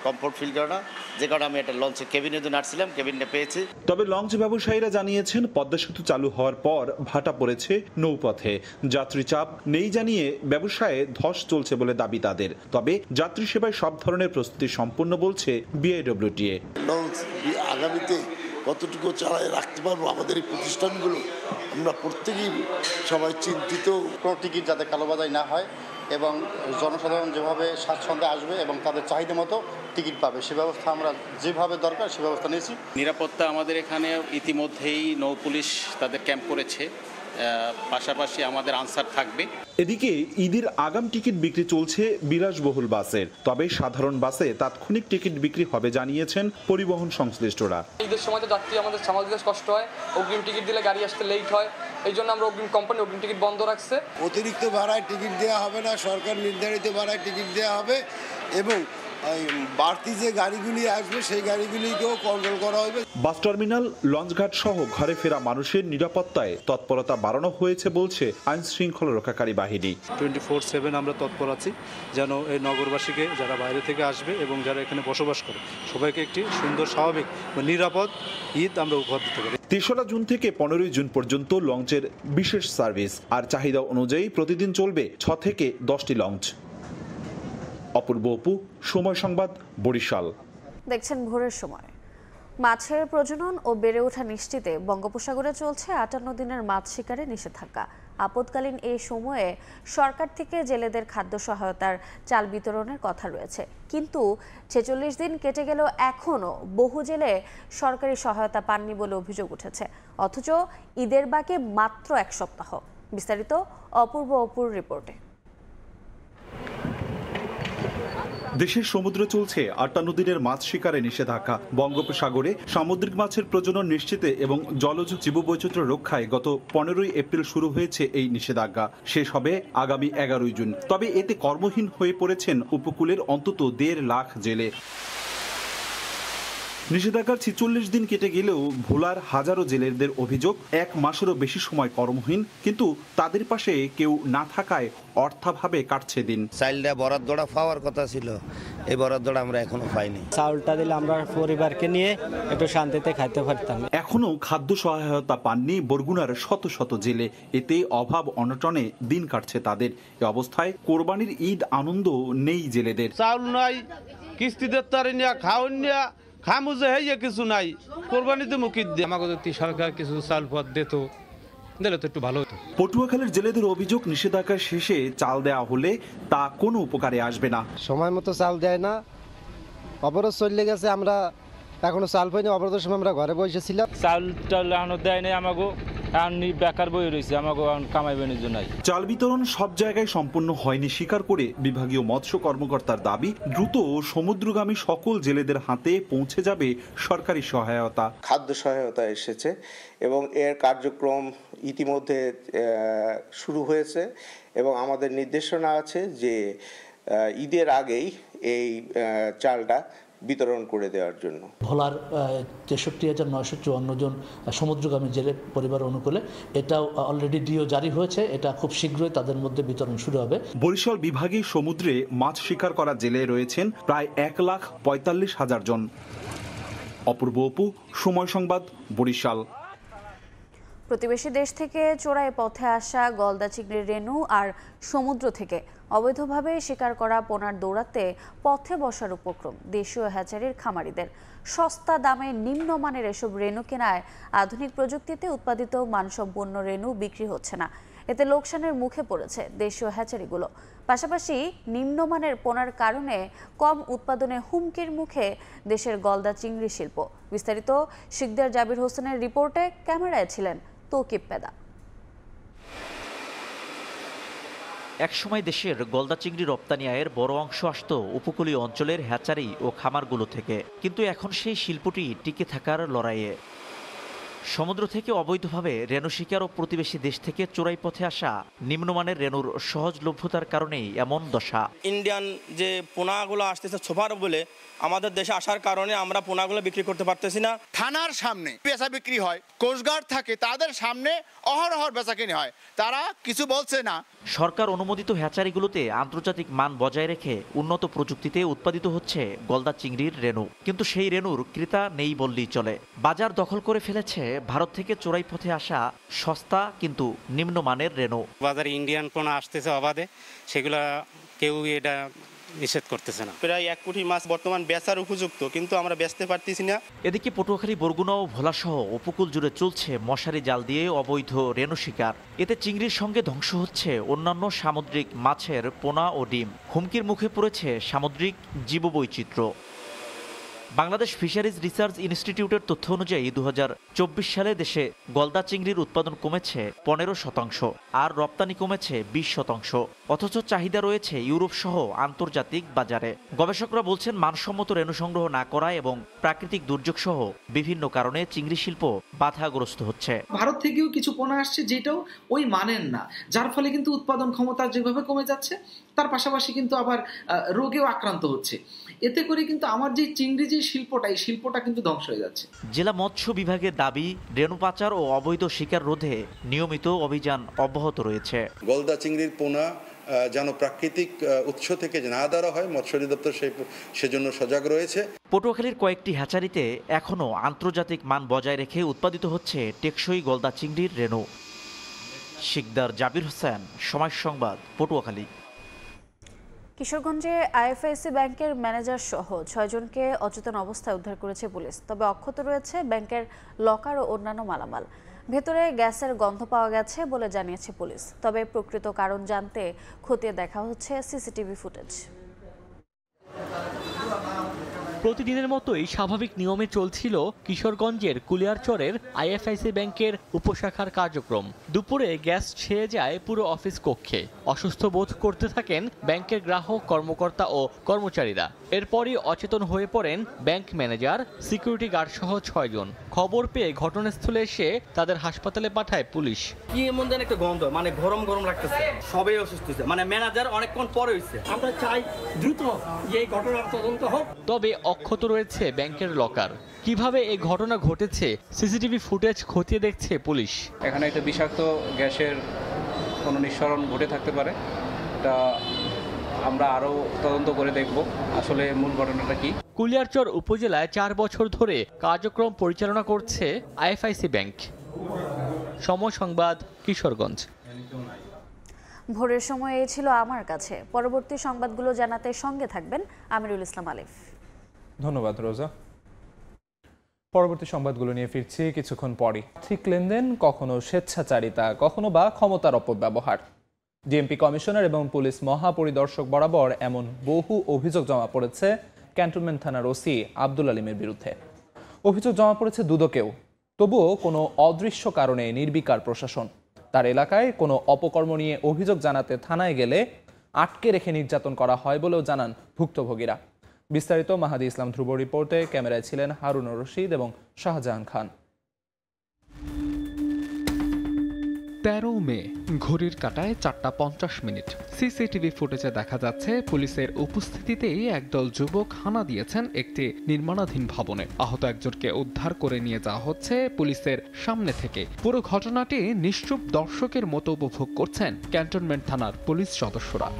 কমফোর্ট ফিল করে না, যে কারণে আমি একটা লঞ্চে কেবিনে আসছিলাম, কেবিনে পেয়েছি। তবে লঞ্চ ব্যবসায়ীরা জানিয়েছেন পদ্মা সেতু চালু হওয়ার পর ভাটা পড়েছে নৌপথে। যাত্রী চাপ নেই জানিয়ে ব্যবসায়ে ধস চলছে বলে দাবি তাদের। তবে যাত্রী সেবায় সব ধরনের প্রস্তুতি সম্পূর্ণ বলছে বিআইডব্লিউটিএ। লঞ্চ আগামীতে কতটুকু চালায় রাখতে পারবো আমাদের এই প্রতিষ্ঠানগুলো, আমরা প্রত্যেকেই সবাই চিন্তিত। কোনো টিকিট যাতে কালোবাজারি না হয় এবং জনসাধারণ যেভাবে স্বাচ্ছন্দ্যে আসবে এবং তাদের চাহিদা মতো টিকিট পাবে, সে ব্যবস্থা আমরা যেভাবে দরকার সে ব্যবস্থা নিয়েছি। নিরাপত্তা আমাদের এখানে ইতিমধ্যেই নৌ পুলিশ তাদের ক্যাম্প করেছে পাশাপাশি আমাদের আনসার থাকবে। এদিকে ঈদের আগাম টিকিট বিক্রি চলছে বিলাসবহুল বাসের, তবে সাধারণ বাসে তাৎক্ষণিক টিকিট বিক্রি হবে জানিয়েছেন পরিবহন সংশ্লিষ্টরা। ঈদের সময় তো যাত্রী আমাদের সামাল দিতে কষ্ট হয়, অগ্রিম টিকিট দিলে গাড়ি আসতে লেট হয়, এই জন্য আমরা অগ্রিম টিকিট বন্ধ রাখছে। অতিরিক্ত ভাড়ায় টিকিট দেওয়া হবে না, সরকার নির্ধারিত ভাড়ায় টিকিট দেওয়া হবে এবং বাড়তি যে গাড়িগুলি আসবে সেই গাড়িগুলিকেও কন্ট্রোল করা হবে। বাস টার্মিনাল, লঞ্চঘাট সহ ঘরে ফেরা মানুষের নিরাপত্তায় তৎপরতা বাড়ানো হয়েছে বলছে আইন শৃঙ্খলা রক্ষাকারী বাহিনী। 24/7 আমরা তৎপর আছি যেন এই নগরবাসীকে যারা বাইরে থেকে আসবে এবং যারা এখানে বসবাস করে সবাইকে একটি সুন্দর, স্বাভাবিক বা নিরাপদ ঈদ আমরা উপহার দিতে পারি। ৩রা জুন থেকে 15ই জুন পর্যন্ত লঞ্চের বিশেষ সার্ভিস, আর চাহিদা অনুযায়ী প্রতিদিন চলবে 6 থেকে 10টি লঞ্চ। অপূর্ব অপু, সময় সংবাদ, বরিশাল। দেখছেন ভোরের সময়। মাছের প্রজনন ও বেড়ে ওঠা নিশ্চিতে বঙ্গোপসাগরে চলছে 58 দিনের মাছ শিকারে নিষেধাজ্ঞা। আপদকালীন এই সময়ে সরকার থেকে জেলেদের খাদ্য সহায়তার চাল বিতরণের কথা রয়েছে, কিন্তু 46 দিন কেটে গেলেও এখনও বহু জেলে সরকারি সহায়তা পাননি বলে অভিযোগ উঠেছে, অথচ ঈদের বাকি মাত্র 1 সপ্তাহ। বিস্তারিত অপূর্ব অপুর রিপোর্টে। দেশের সমুদ্রে চলছে 58 দিনের মাছ শিকারে নিষেধাজ্ঞা। বঙ্গোপসাগরে সামুদ্রিক মাছের প্রজনন নিশ্চিতে এবং জলজ জীববৈচিত্র্য রক্ষায় গত 15ই এপ্রিল শুরু হয়েছে এই নিষেধাজ্ঞা। শেষ হবে আগামী 11ই জুন। তবে এতে কর্মহীন হয়ে পড়েছেন উপকূলের অন্তত 1.5 লাখ জেলে। নিষেধাজ্ঞার 46 দিন কেটে গেলেও ভোলার হাজারো জেলেদের অভিযোগ 1 মাসেরও বেশি সময় কর্মহীন, কিন্তু তাদের পাশে কেউ না থাকায় অর্থাভাবে কাটছে দিন। চাইলটা বরাদ্দটা পাওয়ার কথা ছিল, এই বরাদ্দটা আমরা এখনো পাইনি। চাউলটা দিলে আমরা পরিবারকে নিয়ে একটু শান্তিতে খাইতে পারতাম। এখনো খাদ্য সহায়তা পাননি বরগুনার শত শত জেলে। এতে অভাব অনটনে দিন কাটছে তাদের। এ অবস্থায় কোরবানির ঈদ আনন্দ নেই জেলেদের। চাউল নাই, কিস্তিতে তারি নিয়া খাওয়ান নিয়া খামুজে হইয়া কিছু নাই, কোরবানিতে মুখি দিয়ে আমাকে যদি সরকার কিছু চাল পথ দিত দিলে তো একটু ভালো হতো। পটুয়াখালীর জেলেদের অভিযোগ, নিষেধাজ্ঞার শেষে চাল দেওয়া হলে তা কোনো উপকারে আসবে না। সময় মতো চাল দেয় না, অবরোধ চলে গেছে, আমরা এখনো চাল পাইনি। অবরোধের সময় আমরা ঘরে বসেছিলাম। চাল টাল এখনো দেয় নাই আমাকে, বেকার বই রয়েছে, আমাকে কামাই বাণিজ্য নাই। চাল বিতরণ সব জায়গায় সম্পূর্ণ হয়নি স্বীকার করে বিভাগীয় মৎস্য কর্মকর্তার দাবি, দ্রুত সমুদ্রগামী সকল জেলেদের হাতে পৌঁছে যাবে সরকারি সহায়তা। খাদ্য সহায়তা এসেছে এবং এর কার্যক্রম ইতিমধ্যে শুরু হয়েছে এবং আমাদের নির্দেশনা আছে যে ঈদের আগেই এই চালটা বিতরণ করে দেওয়ার জন্য। ভোলার 63,954 জন সমুদ্রগামী জেলে পরিবার অনুকূলে এটাও অলরেডি ডিও জারি হয়েছে, এটা খুব শীঘ্রই তাদের মধ্যে বিতরণ শুরু হবে। বরিশাল বিভাগে সমুদ্রে মাছ শিকার করা জেলে রয়েছেন প্রায় 1,45,000 জন। অপূর্ব অপু, সময় সংবাদ, বরিশাল। প্রতিবেশী দেশ থেকে চোরাই পথে আসা গলদা চিংড়ির রেণু আর সমুদ্র থেকে অবৈধভাবে শিকার করা পোনার দৌড়াতে পথে বসার উপক্রম দেশীয় হ্যাচারির খামারিদের। সস্তা দামে নিম্নমানের এসব রেণু কেনায় আধুনিক প্রযুক্তিতে উৎপাদিত মানসম্পন্ন রেণু বিক্রি হচ্ছে না। এতে লোকসানের মুখে পড়েছে দেশীয় হ্যাচারিগুলো। পাশাপাশি নিম্নমানের পোনার কারণে কম উৎপাদনে হুমকির মুখে দেশের গলদা চিংড়ি শিল্প। বিস্তারিত শিকদার জাবির হোসেনের রিপোর্টে, ক্যামেরায় ছিলেন তৌকিব পেদা। একসময় দেশের গলদা চিংড়ি রপ্তানি আয়ের বড় অংশ আসত উপকূলীয় অঞ্চলের হ্যাচারি ও খামারগুলো থেকে, কিন্তু এখন সেই শিল্পটি টিকে থাকার লড়াইয়ে। সমুদ্র থেকে অবৈধভাবে রেণু শিকার ও প্রতিবেশী দেশ থেকে চোরাই পথে আসা নিম্নমানের রেণুর সহজলভ্যতার কারণেই এমন দশা। ইন্ডিয়ান যে পোনাগুলো আসতেছে ছোপার বলে আমাদের দেশে আসার কারণে আমরা পোনাগুলো বিক্রি করতে পারতেছি না। থানার সামনে বেচা বিক্রি হয়, কোস্টগার্ড থাকে, তাদের সামনে অহরহর বেচাকেনি হয়, তারা কিছু বলছে না। সরকার অনুমোদিত হ্যাচারিগুলোতে আন্তর্জাতিক মান বজায় রেখে উন্নত প্রযুক্তিতে উৎপাদিত হচ্ছে গলদা চিংড়ির রেণু, কিন্তু সেই রেণুর ক্রেতা নেই বললেই চলে। বাজার দখল করে ফেলেছে ভারত থেকে চোরাই পথে আসা সস্তা কিন্তু নিম্নমানের রেণু। বাজারে ইন্ডিয়ান পোনা আসতেছে অবাধে, সেগুলা কেউ এটা নিষেধ করতেছে না। প্রায় 1 কোটি মাছ বর্তমান বেচার উপযুক্ত, কিন্তু আমরা বেচতে পারতেছি না। এদিকে পটুয়াখালী, বরগুনা ও ভোলা সহ উপকূল জুড়ে চলছে মশারি জাল দিয়ে অবৈধ রেণু শিকার। এতে চিংড়ির সঙ্গে ধ্বংস হচ্ছে অন্যান্য সামুদ্রিক মাছের পোনা ও ডিম। হুমকির মুখে পড়েছে সামুদ্রিক জীববৈচিত্র্য। বাংলাদেশ ফিশারিজ রিসার্চ ইনস্টিটিউটের তথ্য অনুযায়ী 2024 সালে দেশে গলদা চিংড়ির উৎপাদন কমেছে 15%, আর রপ্তানি কমেছে 20%। অথচ চাহিদা রয়েছে ইউরোপ সহ আন্তর্জাতিক বাজারে। গবেষকরা বলছেন, মানসম্মত রেণু সংগ্রহ না করা এবং প্রাকৃতিক দুর্যোগ সহ বিভিন্ন কারণে চিংড়ি শিল্প বাধাগ্রস্ত হচ্ছে। ভারত থেকেও কিছু পোনা আসছে যেটাও ওই মানের না, যার ফলে কিন্তু উৎপাদন ক্ষমতা যেভাবে কমে যাচ্ছে, তার পাশাপাশি কিন্তু আবার রোগেও আক্রান্ত হচ্ছে। এতে করে কিন্তু আমার যে চিংড়ি যে শিল্পটা, এই শিল্পটা কিন্তু ধ্বংস হয়ে যাচ্ছে। জেলা মৎস্য বিভাগের দাবি, রেণু পাচার ও অবৈধ শিকার রোধে নিয়মিত অভিযান অব্যাহত রয়েছে। গলদা চিংড়ির পোনা যেন প্রাকৃতিক উৎস থেকে না ধরা হয়, মৎস্য অধিদপ্তর সেজন্য সজাগ রয়েছে। পটুয়াখালীর কয়েকটি হ্যাচারিতে এখনও আন্তর্জাতিক মান বজায় রেখে উৎপাদিত হচ্ছে টেকসই গলদা চিংড়ির রেণু। শিকদার জাবির হোসেন, সময় সংবাদ, পটুয়াখালী। কিশোরগঞ্জে আইএফআইসি ব্যাংকের ম্যানেজার সহ 6 জনকে অচেতন অবস্থায় উদ্ধার করেছে পুলিশ। তবে অক্ষত রয়েছে ব্যাংকের লকার ও অন্যান্য মালামাল। ভেতরে গ্যাসের গন্ধ পাওয়া গেছে বলে জানিয়েছে পুলিশ। তবে প্রকৃত কারণ জানতে খতিয়ে দেখা হচ্ছে সিসিটিভি ফুটেজ। প্রতিদিনের মতোই স্বাভাবিক নিয়মে চলছিল কিশোরগঞ্জের কুলিয়ারচরের আইএফআইসি ব্যাংকের উপশাখার কার্যক্রম। দুপুরে গ্যাস ছেয়ে যায় পুরো অফিস কক্ষে। অসুস্থ বোধ করতে থাকেন ব্যাংকের গ্রাহক, কর্মকর্তা ও কর্মচারীরা। এরপরই অচেতন হয়ে পড়েন ব্যাংক ম্যানেজার, সিকিউরিটি গার্ড সহ 6 জন। খবর পেয়ে ঘটনাস্থলে এসে তাদের হাসপাতালে পাঠায় পুলিশ। কি এমন যেন একটা গন্ধ, মানে গরম গরম লাগতেছে, সবাই অসুস্থ হয়েছে, মানে ম্যানেজার অনেকক্ষণ পরে হয়েছে। আমরা চাই দ্রুত এই ঘটনার তদন্ত হোক। তবে অক্ষত রয়েছে ব্যাংকের লকার। কিভাবে এই ঘটনা ঘটেছে সিসিটিভি ফুটেজ খতিয়ে দেখছে পুলিশ। এখানে একটা বিষাক্ত গ্যাসের কোনো নিঃসরণ ঘটে থাকতে পারে, এটা আমরা আরও তদন্ত করে দেখব আসলে মূল ঘটনাটা কি। কুলিয়ারচর উপজেলায় 4 বছর ধরে কার্যক্রম পরিচালনা করছে আইএফআইসি ব্যাংক। সময় সংবাদ, কিশোরগঞ্জ। ভোরের সময় এই ছিল আমার কাছে। পরবর্তী সংবাদগুলো জানাতে সঙ্গে থাকবেন আমিরুল ইসলাম আলিফ। ধন্যবাদ রোজা। পরবর্তী সংবাদগুলো নিয়ে ফিরছি কিছুক্ষণ পরই। ঠিক লেনদেন, কখনো স্বেচ্ছাচারিতা, কখনো বা ক্ষমতার অপব্যবহার। ডিএমপি কমিশনার এবং পুলিশ মহাপরিদর্শক বরাবর এমন বহু অভিযোগ জমা পড়েছে ক্যান্টনমেন্ট থানার ওসি আব্দুল আলিমের বিরুদ্ধে। অভিযোগ জমা পড়েছে দুদকেও। তবুও কোনো অদৃশ্য কারণে নির্বিকার প্রশাসন। তার এলাকায় কোনো অপকর্ম নিয়ে অভিযোগ জানাতে থানায় গেলে আটকে রেখে নির্যাতন করা হয় বলেও জানান ভুক্তভোগীরা। বিস্তারিত মাহাদি ইসলাম ধ্রুব রিপোর্টে। ক্যামেরায় ছিলেন হারুনুর রশিদ এবং শাহজাহান খান। 13 মে ঘড়ির কাঁটায় 4:50। সিসিটিভি ফুটেজে দেখা যাচ্ছে পুলিশের উপস্থিতিতেই একদল যুবক হানা দিয়েছেন একটি নির্মাণাধীন ভবনে। আহত একজনকে উদ্ধার করে নিয়ে যাওয়া হচ্ছে পুলিশের সামনে থেকে। পুরো ঘটনাটি নিশ্চুপ দর্শকের মতো উপভোগ করছেন ক্যান্টনমেন্ট থানার পুলিশ সদস্যরা।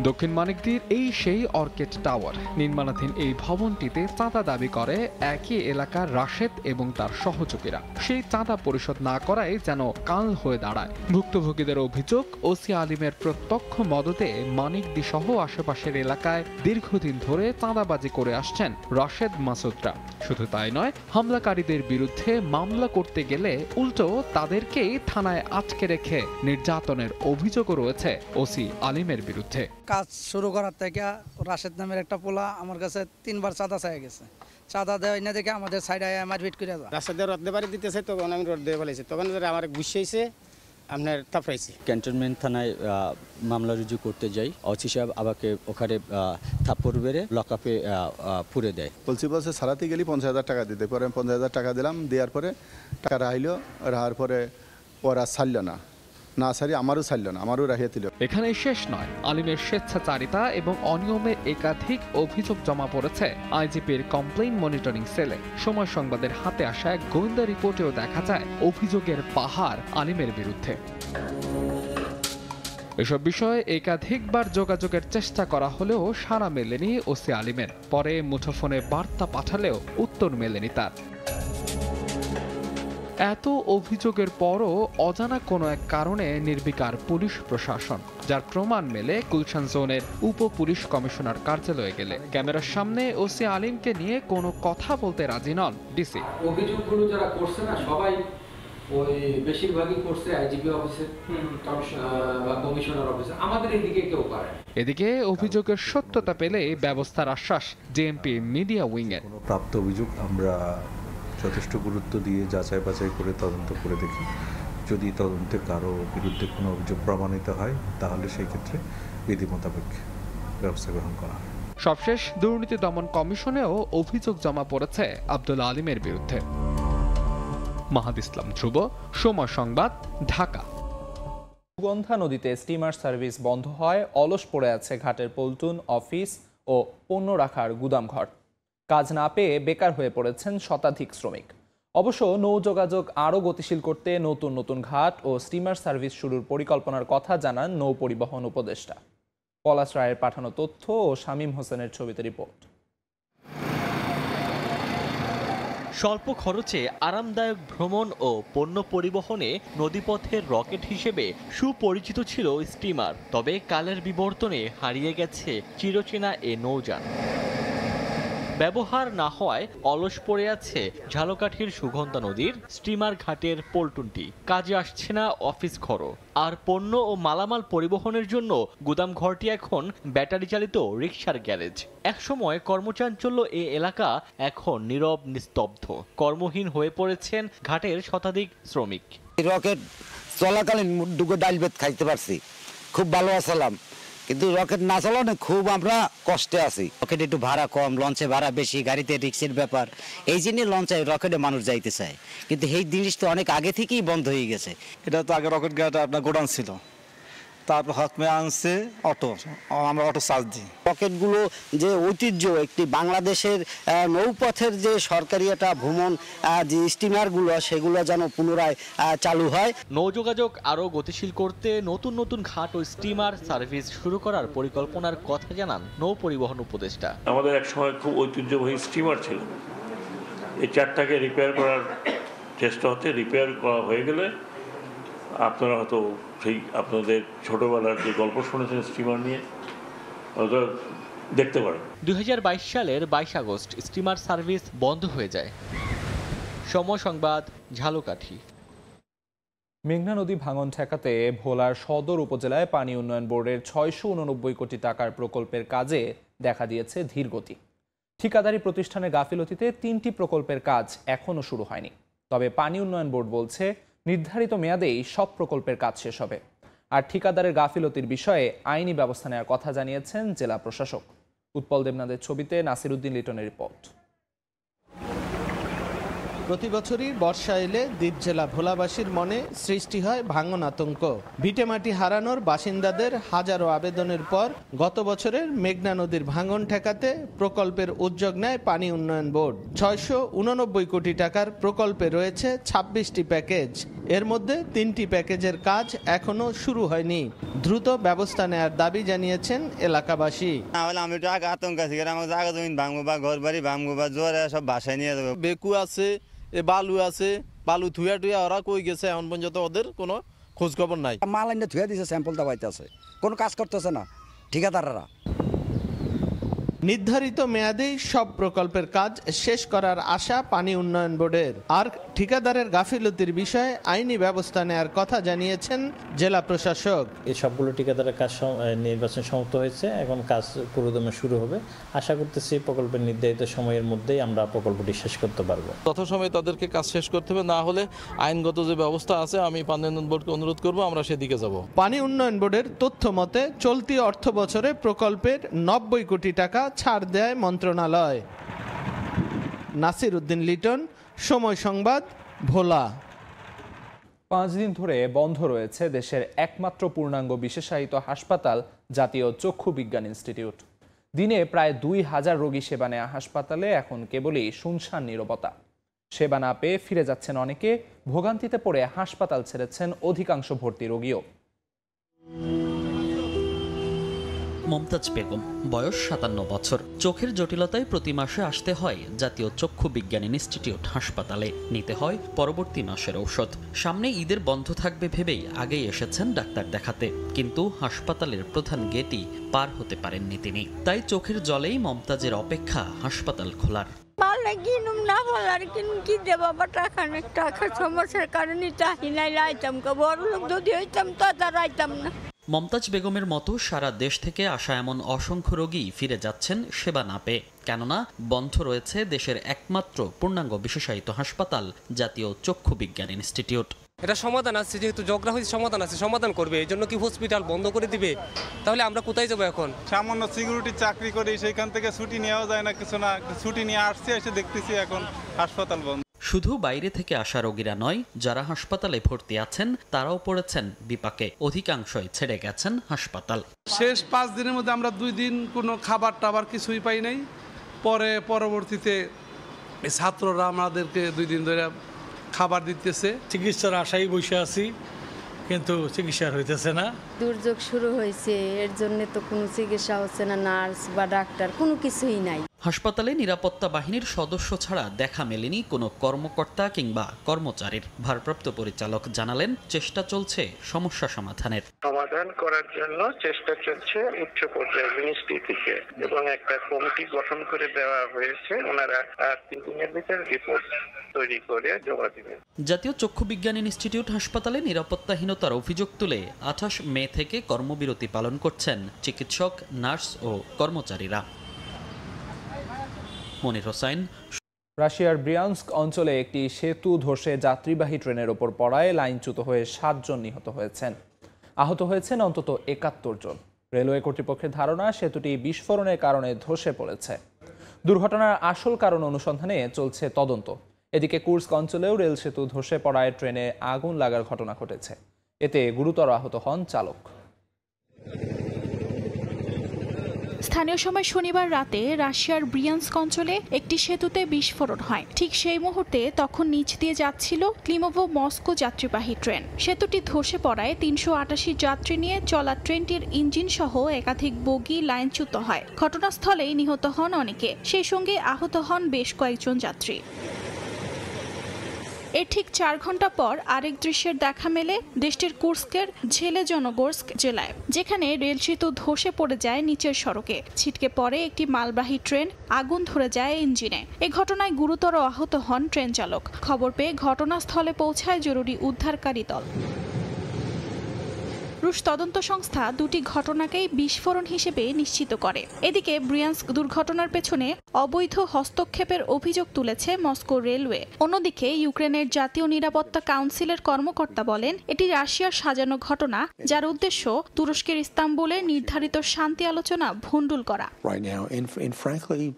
দক্ষিণ মানিকদির এই সেই অর্কিড টাওয়ার। নির্মাণাধীন এই ভবনটিতে চাঁদা দাবি করে একই এলাকার রাশেদ এবং তার সহযোগীরা। সেই চাঁদা পরিশোধ না করায় যেন কাল হয়ে দাঁড়ায়। ভুক্তভোগীদের অভিযোগ, ওসি আলিমের প্রত্যক্ষ মদতে মানিকদি সহ আশেপাশের এলাকায় দীর্ঘদিন ধরে চাঁদাবাজি করে আসছেন রাশেদ মাসুদরা। শুধু তাই নয়, হামলাকারীদের বিরুদ্ধে মামলা করতে গেলে উল্টো তাদেরকেই থানায় আটকে রেখে নির্যাতনের অভিযোগও রয়েছে ওসি আলিমের বিরুদ্ধে। কাজ শুরু করার থেকে রাশেদ নামের একটা পোলা আমার কাছে 3 বার চাঁদা চাই গেছে। চাঁদা দেওয়া না দেখে আমাদের সাইডে মারপিট করে যায়। রাশেদের রদ দেবারে দিতেছে, তখন আমি রদ দিয়ে ফেলেছি, তখন আমার গুছিয়েছে আপনার থাপড়াইছি। ক্যান্টনমেন্ট থানায় মামলা রুজু করতে যাই, অসি সাহেব আমাকে ওখানে থাপ্পড় বেড়ে লকআপে পুরে দেয়। বলছে সারাতে গেলি 50,000 টাকা দিতে, পরে 50,000 টাকা দিলাম। দেওয়ার পরে টাকা রাহিল, রাহার পরে ওরা ছাড়ল না, সারি আমারও ছাড়ল না, আমারও রাহিয়ে দিল। এখানে শেষ নয়, আলিমের স্বেচ্ছাচারিতা এবং অনিয়মের একাধিক অভিযোগ জমা পড়েছে আইজিপির কমপ্লেইন মনিটরিং সেলে। সময় সংবাদের হাতে আসা এক গোয়েন্দা রিপোর্টেও দেখা যায় অভিযোগের পাহাড় আলিমের বিরুদ্ধে। এসব বিষয়ে একাধিকবার যোগাযোগের চেষ্টা করা হলেও সাড়া মেলেনি ওসি আলিমের। পরে মুঠোফোনে বার্তা পাঠালেও উত্তর মেলেনি তার। এত অভিযোগের পরও অজানা কোনো এক কারণে নির্বিকার পুলিশ প্রশাসন, যার প্রমাণ মেলে গুলশান জোনের উপ পুলিশ কমিশনার কার্যালয়ে গেলে। ক্যামেরার সামনে ওসি আলিমকে নিয়ে কোনো কথা বলতে রাজি নন ডিসি। অভিযোগগুলো যারা করছে না, সবাই ওই বেশিরভাগই করছে আইজিপি অফিসে বা কমিশনার অফিসে, আমাদের এদিকে কেউ পারে। এদিকে অভিযোগের সত্যতা পেলে ব্যবস্থার আশ্বাস জেএমপি মিডিয়া উইংয়ের। প্রাপ্ত অভিযোগ আমরা যথেষ্ট গুরুত্ব দিয়ে যাচাই বাছাই করে তদন্ত করে দেখি। যদি তদন্তে কারো বিরুদ্ধে কোনো অভিযোগ প্রমাণিত হয় তাহলে সেই ক্ষেত্রে বিধি মোতাবেক ব্যবস্থা গ্রহণ করা হয়। সবশেষ দুর্নীতি দমন কমিশনেও অভিযোগ জমা পড়েছে আব্দুল আলিমের বিরুদ্ধে। মাহাদ ইসলাম ধ্রুব, সময় সংবাদ, ঢাকা। সুগন্ধা নদীতে স্টিমার সার্ভিস বন্ধ হয়, অলস পড়ে আছে ঘাটের পল্টন, অফিস ও পণ্য রাখার গুদামঘর। কাজ না পেয়ে বেকার হয়ে পড়েছেন শতাধিক শ্রমিক। অবশ্য নৌ যোগাযোগ আরও গতিশীল করতে নতুন নতুন ঘাট ও স্টিমার সার্ভিস শুরুর পরিকল্পনার কথা জানান নৌ পরিবহন উপদেষ্টা। পলাশ রায়ের পাঠানো তথ্য ও শামীম হোসেনের ছবিতে রিপোর্ট। স্বল্প খরচে আরামদায়ক ভ্রমণ ও পণ্য পরিবহনে নদীপথের রকেট হিসেবে সুপরিচিত ছিল স্টিমার। তবে কালের বিবর্তনে হারিয়ে গেছে চিরচেনা এ নৌযান। ব্যবহার না হওয়ায় অলস পড়ে আছে ঝালকাঠির সুগন্ধা নদীর স্টিমার ঘাটের পল্টনটি। কাজে আসছে না অফিস ঘরও। আর পণ্য ও মালামাল পরিবহনের জন্য গুদাম ঘরটি এখন ব্যাটারি চালিত রিকশার গ্যারেজ। একসময় কর্মচাঞ্চল্য এ এলাকা এখন নীরব নিস্তব্ধ। কর্মহীন হয়ে পড়েছেন ঘাটের শতাধিক শ্রমিক। রকেট চলাকালীন দুটো ডাল ভাত খাইতে পারছি, খুব ভালো আছিলাম, কিন্তু রকেট না চালানো খুব আমরা কষ্টে আছি। রকেট একটু ভাড়া কম, লঞ্চে ভাড়া বেশি, গাড়িতে রিক্সের ব্যাপার, এই জন্য লঞ্চে রকেটে মানুষ যাইতে চায়, কিন্তু এই জিনিস তো অনেক আগে থেকেই বন্ধ হয়ে গেছে। এটা তো আগে রকেট গাড়িটা আপনার গোডাউন ছিল, তারপর হকমে আনছে অটো, আমরা অটো চার্জ দিই। রকেটগুলো যে ঐতিহ্য, একটি বাংলাদেশের নৌপথের যে সরকারি একটা ভ্রমণ যে স্টিমারগুলো, সেগুলো যেন পুনরায় চালু হয়। নৌযোগাযোগ আরও গতিশীল করতে নতুন নতুন ঘাট ও স্টিমার সার্ভিস শুরু করার পরিকল্পনার কথা জানান নৌ পরিবহন উপদেষ্টা। আমাদের একসময় খুব ঐতিহ্যবাহী স্টিমার ছিল, এই চারটাকে রিপেয়ার করার চেষ্টা হচ্ছে। রিপেয়ার করা হয়ে গেলে আপনারা হয়তো সেই আপনাদের ছোটবেলার যে গল্প শুনেছেন স্টিমার নিয়ে হয়তো দেখতে পারেন। 2022 সালের 22 আগস্ট স্টিমার সার্ভিস বন্ধ হয়ে যায়। সময় সংবাদ, ঝালকাঠি। মেঘনা নদী ভাঙন ঠেকাতে ভোলার সদর উপজেলায় পানি উন্নয়ন বোর্ডের 689 কোটি টাকার প্রকল্পের কাজে দেখা দিয়েছে ধীরগতি। ঠিকাদারি প্রতিষ্ঠানের গাফিলতিতে 3টি প্রকল্পের কাজ এখনও শুরু হয়নি। তবে পানি উন্নয়ন বোর্ড বলছে নির্ধারিত মেয়াদেই সব প্রকল্পের কাজ শেষ হবে। আর ঠিকাদারের গাফিলতির বিষয়ে আইনি ব্যবস্থা নেওয়ার কথা জানিয়েছেন জেলা প্রশাসক। উৎপল দেবনাথের ছবিতে নাসিরউদ্দিন লিটনের রিপোর্ট। প্রতি বছরই বর্ষা এলে দ্বীপ জেলা ভোলাবাসীর মনে সৃষ্টি হয় ভাঙন আতঙ্ক। ভিটেমাটি হারানোর বাসিন্দাদের হাজারো আবেদনের পর গত বছরের মেঘনা নদীর ভাঙন ঠেকাতে প্রকল্পের উদ্যোগ নেয় পানি উন্নয়ন বোর্ড। 689 কোটি টাকার প্রকল্পে রয়েছে 26টি প্যাকেজ। এর মধ্যে 3টি প্যাকেজের কাজ এখনো শুরু হয়নি। দ্রুত ব্যবস্থা নেওয়ার দাবি জানিয়েছেন এলাকাবাসী। আমি তো আগে আতঙ্ক আছি, আমার জায়গা জমি ভাঙবো বা ঘর বাড়ি ভাঙবো বা জোয়ারে সব বাসায় নিয়ে যাবো। বেকু আছে, বালু আছে, বালু থুয়া টুয়া ওরা কই গেছে এখন পর্যন্ত ওদের কোনো খোঁজ খবর নাই। মাল আইনে থুয়া দিছে, স্যাম্পল দাবাইতে আছে, কোনো কাজ করতেছে না ঠিকাদাররা। নির্ধারিত মেয়াদেই সব প্রকল্পের কাজ শেষ করার আশা পানি উন্নয়ন বোর্ডের। আর ঠিকাদারের গাফিলতির বিষয়ে আইনি ব্যবস্থা নেওয়ার কথা জানিয়েছেন জেলা প্রশাসক। এই সবগুলো ঠিকাদারের কাজ নির্বাচন সমাপ্ত হয়েছে, এখন কাজ পুরোদমে শুরু হবে। আশা করতেছি প্রকল্পের নির্ধারিত সময়ের মধ্যেই আমরা প্রকল্পটি শেষ করতে পারবো। যথাসময়ে তাদেরকে কাজ শেষ করতে হবে, না হলে আইনগত যে ব্যবস্থা আছে আমি পানি উন্নয়ন বোর্ডকে অনুরোধ করবো, আমরা সেদিকে যাব। পানি উন্নয়ন বোর্ডের তথ্য মতে চলতি অর্থ বছরে প্রকল্পের 90 কোটি টাকা ছাড় দেয় মন্ত্রণালয়। নাসিরউদ্দিন লিটন, সময় সংবাদ, ভোলা। 5 দিন ধরে বন্ধ রয়েছে দেশের একমাত্র পূর্ণাঙ্গ বিশেষায়িত হাসপাতাল জাতীয় চক্ষু বিজ্ঞান ইনস্টিটিউট। দিনে প্রায় 2000 রোগী সেবা নেওয়া হাসপাতালে এখন কেবলই শুনশান নীরবতা। সেবা না পেয়ে ফিরে যাচ্ছেন অনেকে, ভোগান্তিতে পড়ে হাসপাতাল ছেড়েছেন অধিকাংশ ভর্তি রোগীও। মমতাজ বেগম, বয়স 57 বছর। চোখের জটিলতায় প্রতি মাসে আসতে হয় জাতীয় চক্ষু বিজ্ঞান ইনস্টিটিউট হাসপাতালে, নিতে হয় পরবর্তী মাসের ঔষধ। সামনে ঈদের বন্ধ থাকবে ভেবেই আগেই এসেছেন ডাক্তার দেখাতে, কিন্তু হাসপাতালের প্রধান গেটই পার হতে পারেননি তিনি। তাই চোখের জলেই মমতাজের অপেক্ষা হাসপাতাল খোলার। পারলে না কিনুম না বলার কি দেব আবার টাকার সমস্যার কারণে চাহি নাই আইতাম বড় লোক যদি হইতাম তো তার আইতাম না। মমতাজ বেগমের মতো সারা দেশ থেকে আসা এমন অসংখ্য রোগী ফিরে যাচ্ছেন সেবা না পেয়ে, কেননা বন্ধ রয়েছে দেশের একমাত্র পূর্ণাঙ্গ বিশেষায়িত হাসপাতাল, জাতীয় চক্ষু বিজ্ঞান ইনস্টিটিউট। এটা সমাধান আছে, যেহেতু জিওগ্রাফি সমাধান আছে, সমাধান করবে। এই জন্য কি হসপিটাল বন্ধ করে দিবে? তাহলে আমরা কোথায় যাবো এখন? সামান্য সিকিউরিটি চাকরি করি, সেইখান থেকে ছুটি নেওয়া যায় না, কিছু না, ছুটি নিয়ে আসছি, এসে দেখতেছি এখন হাসপাতাল বন্ধ। শুধু বাইরে থেকে আসা রোগীরা নয়, যারা হাসপাতালে ভর্তি আছেন তারাও পড়েছেন বিপাকে, অধিকাংশই ছেড়ে গেছেন হাসপাতাল। শেষ 5 দিনের মধ্যে আমরা 2 দিন কোনো খাবার টাবার কিছুই পাই নাই। পরবর্তীতে ছাত্ররা আমাদেরকে 2 দিন ধরে খাবার দিতেছে। চিকিৎসার আশায় বসে আছি, কিন্তু চিকিৎসা হইতেছে না। দুর্যোগ শুরু হয়েছে, এর জন্য তো কোনো চিকিৎসা হচ্ছে না, নার্স বা ডাক্তার কোনো কিছুই নাই। হাসপাতালে নিরাপত্তা বাহিনীর সদস্য ছাড়া দেখা মেলেনি কোনো কর্মকর্তা কিংবা কর্মচারীর। ভারপ্রাপ্ত পরিচালক জানালেন, চেষ্টা চলছে সমস্যা সমাধানের। সমাধান করার জন্য চেষ্টা চলছে উচ্চ পর্যায়ের মিনিস্ট্রি থেকে, এবং একটা কমিটি গঠন করে দেওয়া হয়েছে। ওনারা 3 দিনের ভিতরে রিপোর্ট তৈরি করে জমা দিবেন। জাতীয় চক্ষু বিজ্ঞান ইনস্টিটিউট হাসপাতালে নিরাপত্তাহীনতার অভিযোগ তুলে 28 মে থেকে কর্মবিরতি পালন করছেন চিকিৎসক, নার্স ও কর্মচারীরা। মনির হোসেন। রাশিয়ার ব্রিয়ানস্ক অঞ্চলে একটি সেতু ধসে যাত্রীবাহী ট্রেনের ওপর পড়ায় লাইনচ্যুত হয়ে 7 জন নিহত হয়েছেন। আহত হয়েছেন অন্তত 71 জন। রেলওয়ে কর্তৃপক্ষের ধারণা, সেতুটি বিস্ফোরণের কারণে ধসে পড়েছে। দুর্ঘটনার আসল কারণ অনুসন্ধানে চলছে তদন্ত। এদিকে কুর্স্ক অঞ্চলেও রেল সেতু ধসে পড়ায় ট্রেনে আগুন লাগার ঘটনা ঘটেছে। এতে গুরুতর আহত হন চালক। স্থানীয় সময় শনিবার রাতে রাশিয়ার ব্রিয়ানস্ক অঞ্চলে একটি সেতুতে বিস্ফোরণ হয়। ঠিক সেই মুহূর্তে তখন নিচ দিয়ে যাচ্ছিল ক্লিমোভো মস্কো যাত্রীবাহী ট্রেন। সেতুটি ধসে পড়ায় 388 যাত্রী নিয়ে চলা ট্রেনটির ইঞ্জিন সহ একাধিক বগি লাইনচ্যুত হয়। ঘটনাস্থলেই নিহত হন অনেকে, সেই সঙ্গে আহত হন বেশ কয়েকজন যাত্রী। এর ঠিক 4 ঘন্টা পর আরেক দৃশ্যের দেখা মেলে দেশটির কুর্স্কের ঝেলেজনগোর্স্ক জেলায়, যেখানে রেল সেতু ধসে পড়ে যায় নিচের সড়কে। ছিটকে পড়ে একটি মালবাহী ট্রেন, আগুন ধরে যায় ইঞ্জিনে। এ ঘটনায় গুরুতর আহত হন ট্রেন চালক। খবর পেয়ে ঘটনাস্থলে পৌঁছায় জরুরি উদ্ধারকারী দল। রুশ তদন্ত সংস্থা 2টি ঘটনাকেই বিস্ফোরণ হিসেবে নিশ্চিত করে। এদিকে ব্রিয়ানস্ক দুর্ঘটনার পেছনে অবৈধ হস্তক্ষেপের অভিযোগ তুলেছে মস্কো রেলওয়ে। অন্যদিকে ইউক্রেনের জাতীয় নিরাপত্তা কাউন্সিলের কর্মকর্তা বলেন, এটি রাশিয়ার সাজানো ঘটনা, যার উদ্দেশ্য তুরস্কের ইস্তাম্বুলে নির্ধারিত শান্তি আলোচনা ভণ্ডুল করা।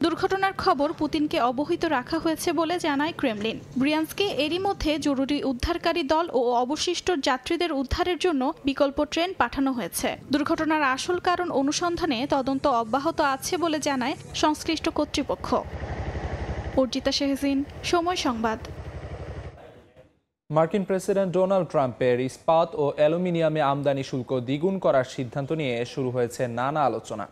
দুর্ঘটনার খবর পুতিনকে অবহিত রাখা হয়েছে বলে জানায় ক্রেমলিন। ব্রিয়ানস্কে এরই মধ্যে জরুরি উদ্ধারকারী দল ও অবশিষ্ট যাত্রীদের উদ্ধারের জন্য বিকল্প ট্রেন পাঠানো হয়েছে। দুর্ঘটনার আসল কারণ অনুসন্ধানে তদন্ত অব্যাহত আছে বলে জানায় সংশ্লিষ্ট কর্তৃপক্ষ। অর্জিতা শেহজিন, সময় সংবাদ। মার্কিন প্রেসিডেন্ট ডোনাল্ড ট্রাম্পের ইস্পাত ও অ্যালুমিনিয়ামে আমদানি শুল্ক দ্বিগুণ করার সিদ্ধান্ত নিয়ে শুরু হয়েছে নানা আলোচনা।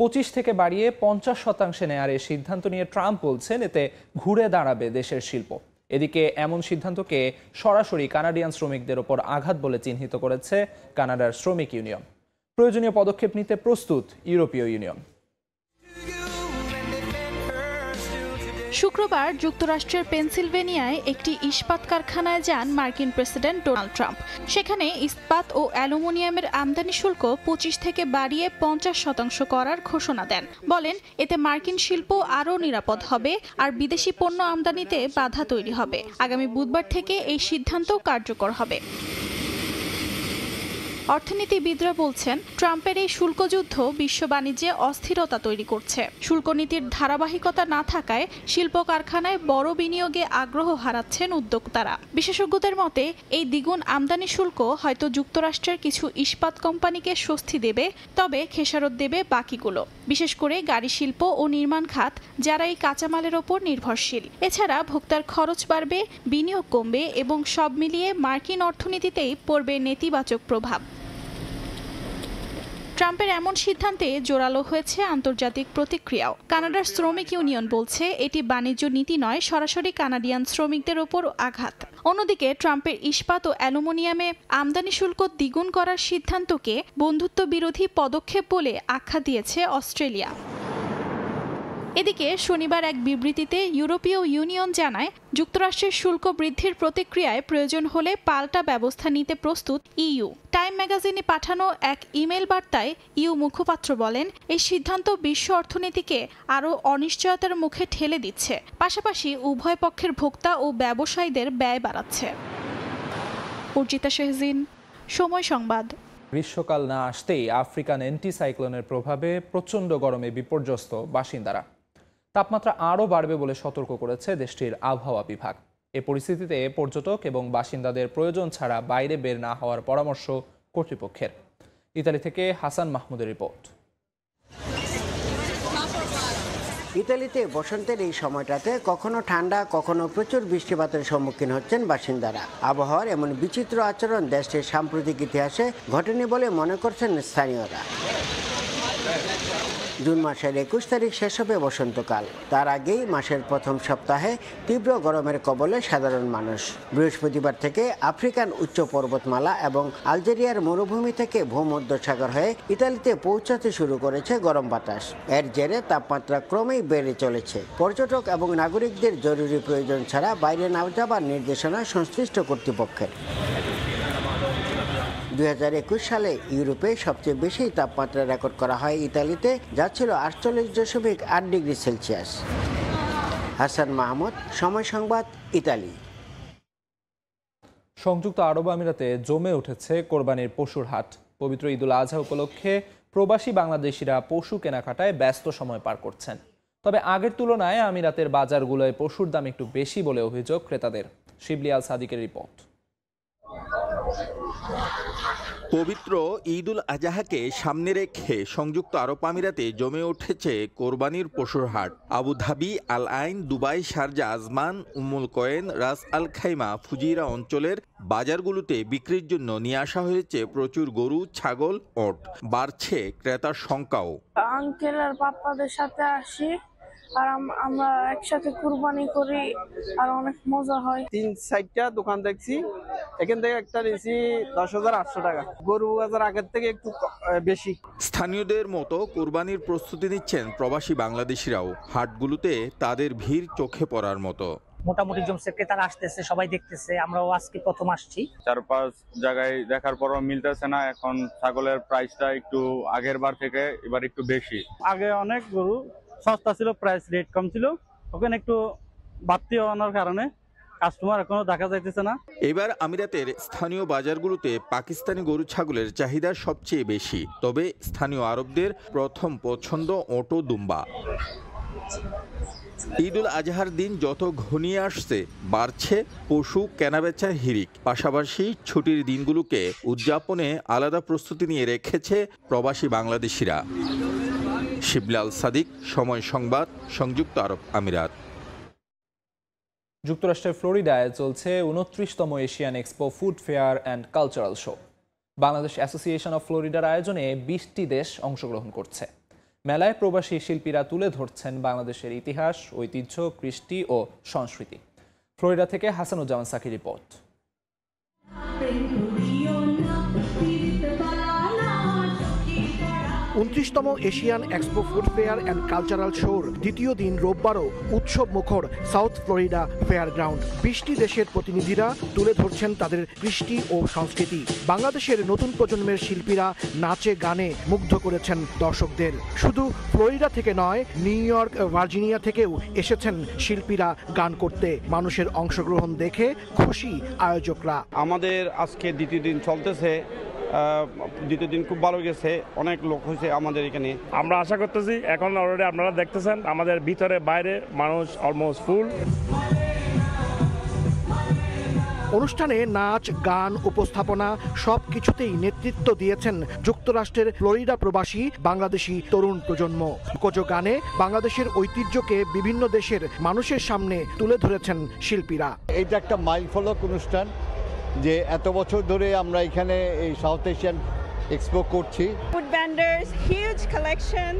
25 থেকে বাড়িয়ে 50% নেয়ার এই সিদ্ধান্ত নিয়ে ট্রাম্প বলছেন, এতে ঘুরে দাঁড়াবে দেশের শিল্প। এদিকে এমন সিদ্ধান্তকে সরাসরি কানাডিয়ান শ্রমিকদের ওপর আঘাত বলে চিহ্নিত করেছে কানাডার শ্রমিক ইউনিয়ন। প্রয়োজনীয় পদক্ষেপ নিতে প্রস্তুত ইউরোপীয় ইউনিয়ন। শুক্রবার যুক্তরাষ্ট্রের পেনসিলভেনিয়ায় একটি ইস্পাত কারখানায় যান মার্কিন প্রেসিডেন্ট ডোনাল্ড ট্রাম্প। সেখানে ইস্পাত ও অ্যালুমিনিয়ামের আমদানি শুল্ক 25 থেকে বাড়িয়ে 50% করার ঘোষণা দেন। বলেন, এতে মার্কিন শিল্প আরও নিরাপদ হবে আর বিদেশি পণ্য আমদানিতে বাধা তৈরি হবে। আগামী বুধবার থেকে এই সিদ্ধান্ত কার্যকর হবে। অর্থনীতিবিদরা বলছেন, ট্রাম্পের এই শুল্কযুদ্ধ বিশ্ব বাণিজ্যে অস্থিরতা তৈরি করছে। শুল্ক নীতির ধারাবাহিকতা না থাকায় শিল্প কারখানায় বড় বিনিয়োগে আগ্রহ হারাচ্ছেন উদ্যোক্তারা। বিশেষজ্ঞদের মতে, এই দ্বিগুণ আমদানি শুল্ক হয়তো যুক্তরাষ্ট্রের কিছু ইস্পাত কোম্পানিকে স্বস্তি দেবে, তবে খেসারত দেবে বাকিগুলো, বিশেষ করে গাড়ি শিল্প ও নির্মাণ খাত, যারা এই কাঁচামালের ওপর নির্ভরশীল। এছাড়া ভোক্তার খরচ বাড়বে, বিনিয়োগ কমবে এবং সব মিলিয়ে মার্কিন অর্থনীতিতেই পড়বে নেতিবাচক প্রভাব। ট্রাম্পের এমন সিদ্ধান্তে জোরালো হয়েছে আন্তর্জাতিক প্রতিক্রিয়াও। কানাডার শ্রমিক ইউনিয়ন বলছে, এটি বাণিজ্য নীতি নয়, সরাসরি কানাডিয়ান শ্রমিকদের ওপর আঘাত। অন্যদিকে ট্রাম্পের ইস্পাত ও অ্যালুমিনিয়ামে আমদানি শুল্ক দ্বিগুণ করার সিদ্ধান্তকে বন্ধুত্ব বিরোধী পদক্ষেপ বলে আখ্যা দিয়েছে অস্ট্রেলিয়া। এদিকে শনিবার এক বিবৃতিতে ইউরোপীয় ইউনিয়ন জানায় যুক্তরাষ্ট্রের শুল্ক বৃদ্ধির প্রতিক্রিয়ায় প্রয়োজন হলে পাল্টা ব্যবস্থা নিতে প্রস্তুত ইইউ। টাইম ম্যাগাজিনে পাঠানো এক ইমেল বার্তায় ইইউ মুখপাত্র বলেন, এই সিদ্ধান্ত বিশ্ব অর্থনীতিকে আরও অনিশ্চয়তার মুখে ঠেলে দিচ্ছে, পাশাপাশি উভয় পক্ষের ভোক্তা ও ব্যবসায়ীদের ব্যয় বাড়াচ্ছে। অর্জিতা শেহজিন, সময় সংবাদ। গ্রীষ্মকাল না আসতেই আফ্রিকান অ্যান্টিসাইক্লোনের প্রভাবে প্রচণ্ড গরমে বিপর্যস্ত বাসিন্দারা। তাপমাত্রা আরও বাড়বে বলে সতর্ক করেছে দেশটির আবহাওয়া বিভাগ। এ পরিস্থিতিতে পর্যটক এবং বাসিন্দাদের প্রয়োজন ছাড়া বাইরে বের না হওয়ার পরামর্শ কর্তৃপক্ষের। ইতালি থেকে হাসান মাহমুদের রিপোর্ট। ইতালিতে বসন্তের এই সময়টাতে কখনো ঠান্ডা কখনো প্রচুর বৃষ্টিপাতের সম্মুখীন হচ্ছেন বাসিন্দারা। আবহাওয়ার এমন বিচিত্র আচরণ দেশটির সাম্প্রতিক ইতিহাসে ঘটেনি বলে মনে করছেন স্থানীয়রা। জুন মাসের 21 তারিখ শেষ হবে বসন্তকাল। তার আগেই মাসের প্রথম সপ্তাহে তীব্র গরমের কবলে সাধারণ মানুষ। বৃহস্পতিবার থেকে আফ্রিকান উচ্চ পর্বতমালা এবং আলজেরিয়ার মরুভূমি থেকে ভূমধ্যসাগর হয়ে ইতালিতে পৌঁছাতে শুরু করেছে গরম বাতাস। এর জেরে তাপমাত্রা ক্রমেই বেড়ে চলেছে। পর্যটক এবং নাগরিকদের জরুরি প্রয়োজন ছাড়া বাইরে না যাবার নির্দেশনা সংশ্লিষ্ট কর্তৃপক্ষের। 2021 সালে ইউরোপে সবচেয়ে বেশি তাপমাত্রা রেকর্ড করা হয় ইতালিতে, যা ছিল 48.8 ডিগ্রি সেলসিয়াস। হাসান মাহমুদ, সময় সংবাদ, ইতালি। সংযুক্ত আরব আমিরাতে জমে উঠেছে কোরবানির পশুর হাট। পবিত্র ঈদুল আজহা উপলক্ষে প্রবাসী বাংলাদেশিরা পশু কেনাকাটায় ব্যস্ত সময় পার করছেন। তবে আগের তুলনায় আমিরাতের বাজারগুলোয় পশুর দাম একটু বেশি বলে অভিযোগ ক্রেতাদের। শিবলি আল সাদিকের রিপোর্ট। পবিত্র ঈদুল আজহাকে সামনে রেখে সংযুক্ত আরব আমিরাতে জমে উঠেছে কোরবানির পশুর হাট। আবুধাবি, আল আইন, দুবাই, শারজা, আজমান, উম্মুল কোয়েন, রাস আল খাইমা, ফুজিরা অঞ্চলের বাজারগুলোতে বিক্রির জন্য নিয়ে আসা হয়েছে প্রচুর গরু, ছাগল, ওট। বাড়ছে ক্রেতার সংখ্যাও। আঙ্কেল আর পাপ্পাদের সাথে আসি আর আমরা একসাথে কুরবানি করি আর অনেক মজা হয়। 3-4টা দোকান দেখছি, এখান থেকে একটা নিয়েছি 10,800 টাকা। গরু বাজার আগের থেকে একটু বেশি। স্থানীয়দের মতো কুরবানির প্রস্তুতি নিচ্ছেন প্রবাসী বাংলাদেশিরাও। হাটগুলোতে তাদের ভিড় চোখে পড়ার মতো। মোটামুটি জমছে, ক্রেতারা আসতেছে, সবাই দেখতেছে। আমরাও আজকে প্রথম আসছি। 4-5 জায়গায় দেখার পরও মিলতেছে না। এখন ছাগলের প্রাইসটা একটু আগের বার থেকে এবার একটু বেশি। আগে অনেক গরু সস্তা ছিল, প্রাইস রেট কম ছিল, ওখানে একটু বাড়তি হওয়ার কারণে কাস্টমার এখনো দেখা যাইতেছে না। এবার আমিরাতের স্থানীয় বাজারগুলোতে পাকিস্তানি গরু ছাগলের চাহিদা সবচেয়ে বেশি। তবে স্থানীয় আরবদের প্রথম পছন্দ ওট, দুম্বা। ঈদুল আজহার দিন যত ঘনিয়ে আসছে বাড়ছে পশু কেনাবেচার হিড়িক। পাশাপাশি ছুটির দিনগুলোকে উদযাপনে আলাদা প্রস্তুতি নিয়ে রেখেছে প্রবাসী বাংলাদেশিরা। শিবলাল সাদিক, সময় সংবাদ, সংযুক্ত আরব আমিরাত। যুক্তরাষ্ট্রের ফ্লোরিডায় চলছে 29তম Asian expo food fair and cultural show. Bangladesh association of ফ্লোরিডার আয়োজনে 20টি দেশ অংশগ্রহণ করছে। মেলায় প্রবাসী শিল্পীরা তুলে ধরছেন বাংলাদেশের ইতিহাস, ঐতিহ্য, কৃষ্টি ও সংস্কৃতি। ফ্লোরিডা থেকে হাসানুজ্জামান সাকির রিপোর্ট। 29তম Asian expo food fair and cultural শোর দ্বিতীয় দিন রোববারও উৎসব মুখর সাউথ ফ্লোরিডা ফেয়ার গ্রাউন্ড। 20টি দেশের প্রতিনিধিরা তুলে ধরছেন তাদের কৃষ্টি ও সংস্কৃতি। বাংলাদেশের নতুন প্রজন্মের শিল্পীরা নাচে গানে মুগ্ধ করেছেন দর্শকদের। শুধু ফ্লোরিডা থেকে নয়, নিউ ইয়র্ক, ভার্জিনিয়া থেকেও এসেছেন শিল্পীরা গান করতে। মানুষের অংশগ্রহণ দেখে খুশি আয়োজকরা। আমাদের আজকে দ্বিতীয় দিন চলতেছে, দ্বিতীয় দিন খুব ভালো গেছে, অনেক লোক হয়েছে আমাদের এখানে। আমরা আশা করতেছি এখন অলরেডি আপনারা দেখতেছেন আমাদের ভিতরে বাইরে মানুষ অলমোস্ট ফুল। অনুষ্ঠানে নাচ, গান, উপস্থাপনা সব কিছুতেই নেতৃত্ব দিয়েছেন যুক্তরাষ্ট্রের ফ্লোরিডা প্রবাসী বাংলাদেশি তরুণ প্রজন্ম। কোজো গানে বাংলাদেশের ঐতিহ্যকে বিভিন্ন দেশের মানুষের সামনে তুলে ধরেছেন শিল্পীরা। এটা একটা মাইলফলক অনুষ্ঠান যে এত বছর ধরে আমরা এখানে এই সাউথ এশিয়ান এক্সপো করছি। Food vendors, huge collection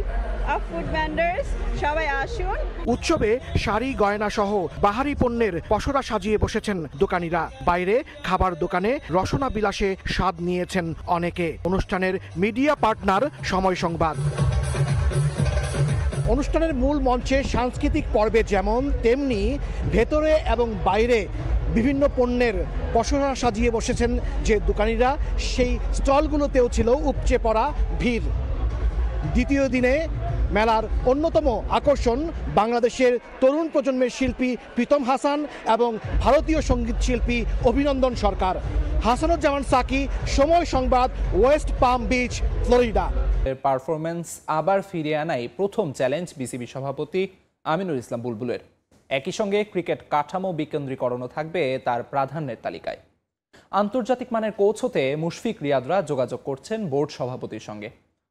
of food vendors, সবাই আসুন। উৎসবে শাড়ি, গয়না সহ বাহারি পণ্যের পসরা সাজিয়ে বসেছেন দোকানিরা। বাইরে খাবার দোকানে রসনা বিলাসে স্বাদ নিয়েছেন অনেকে। অনুষ্ঠানের মিডিয়া পার্টনার সময় সংবাদ। অনুষ্ঠানের মূল মঞ্চে সাংস্কৃতিক পর্বে যেমন তেমনি ভেতরে এবং বাইরে বিভিন্ন পণ্যের পসরা সাজিয়ে বসেছেন যে দোকানিরা, সেই স্টলগুলোতেও ছিল উপচে পড়া ভিড়। দ্বিতীয় দিনে মেলার অন্যতম আকর্ষণ বাংলাদেশের তরুণ প্রজন্মের শিল্পী প্রীতম হাসান এবং ভারতীয় সঙ্গীত শিল্পী অভিনন্দন সরকার। হাসানুজ্জামান সাকি, সময় সংবাদ, ওয়েস্ট পাম বিচ, ফ্লোরিডা। পারফরমেন্স আবার ফিরিয়ে আনাই প্রথম চ্যালেঞ্জ বিসিবি সভাপতি আমিনুল ইসলাম বুলবুলের। একই সঙ্গে ক্রিকেট কাঠামো বিকেন্দ্রীকরণও থাকবে তার প্রাধান্যের তালিকায়। আন্তর্জাতিক মানের কোচ হতে মুশফিক রিয়াদরা যোগাযোগ করছেন বোর্ড সভাপতির সঙ্গে।